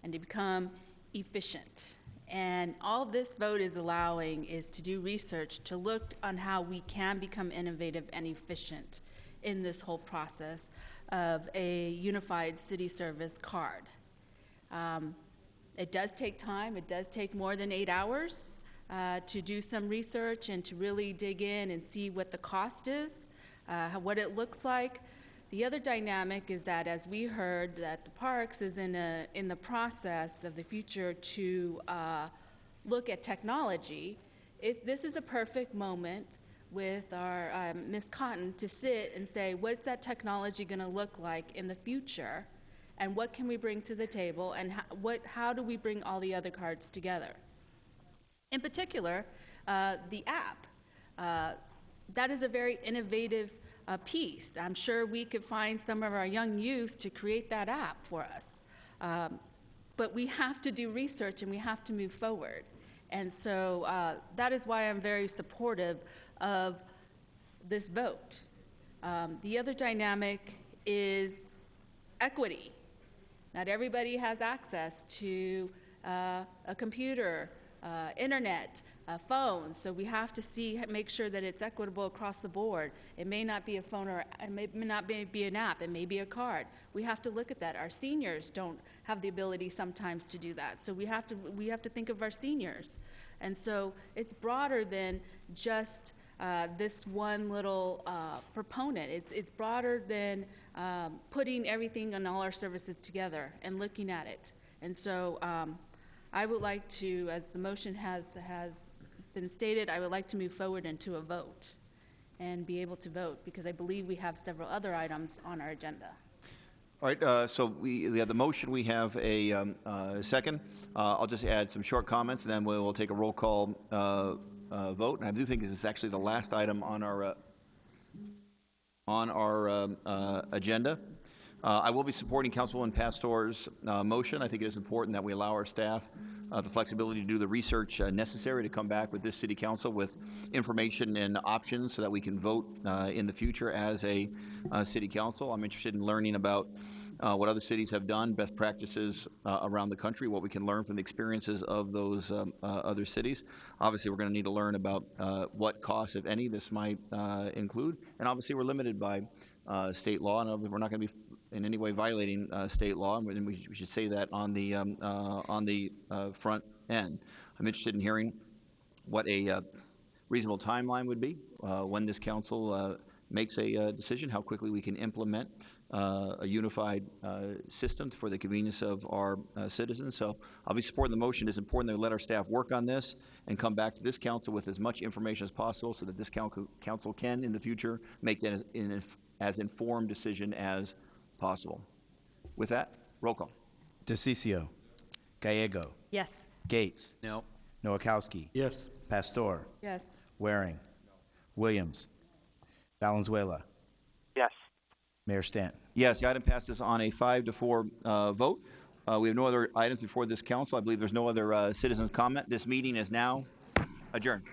[SPEAKER 16] and to become efficient. And all this vote is allowing is to do research to look on how we can become innovative and efficient in this whole process of a unified city service card. It does take time. It does take more than 8 hours to do some research and to really dig in and see what the cost is, what it looks like. The other dynamic is that, as we heard, that the Parks is in the process of the future to look at technology. This is a perfect moment with our Ms. Cotton to sit and say, what's that technology going to look like in the future, and what can we bring to the table, and how do we bring all the other cards together? In particular, the app. That is a very innovative piece. I'm sure we could find some of our young youth to create that app for us. But we have to do research and we have to move forward. And so that is why I'm very supportive of this vote. The other dynamic is equity. Not everybody has access to a computer, internet, phone, so we have to make sure that it's equitable across the board. It may not be a phone, or it may not be an app, it may be a card. We have to look at that. Our seniors don't have the ability sometimes to do that, so we have to think of our seniors. And so it's broader than just this one little proponent. It's broader than putting everything and all our services together and looking at it. And so I would like to, as the motion has been stated, I would like to move forward into a vote and be able to vote, because I believe we have several other items on our agenda.
[SPEAKER 1] All right, so we have the motion, we have a second. I'll just add some short comments, and then we'll take a roll call vote. And I do think this is actually the last item on our agenda. I will be supporting Councilwoman Pastor's motion. I think it is important that we allow our staff the flexibility to do the research necessary to come back with this city council with information and options so that we can vote in the future as a city council. I'm interested in learning about what other cities have done, best practices around the country, what we can learn from the experiences of those other cities. Obviously, we're going to need to learn about what costs, if any, this might include. And obviously, we're limited by state law, and we're not going to be in any way violating state law, and we should say that on the front end. I'm interested in hearing what a reasonable timeline would be when this council makes a decision, how quickly we can implement a unified system for the convenience of our citizens. So I'll be supporting the motion. It's important that we let our staff work on this and come back to this council with as much information as possible so that this council can, in the future, make that as informed decision as possible. With that, roll call.
[SPEAKER 22] DeCiccio. Gallego.
[SPEAKER 12] Yes.
[SPEAKER 22] Gates.
[SPEAKER 18] No.
[SPEAKER 22] Nowakowski.
[SPEAKER 6] Yes.
[SPEAKER 22] Pastor.
[SPEAKER 16] Yes.
[SPEAKER 22] Waring. Williams. Valenzuela.
[SPEAKER 13] Yes.
[SPEAKER 22] Mayor Stanton.
[SPEAKER 1] Yes, the item passes on a 5-4 vote. We have no other items before this council. I believe there's no other citizens' comment. This meeting is now adjourned.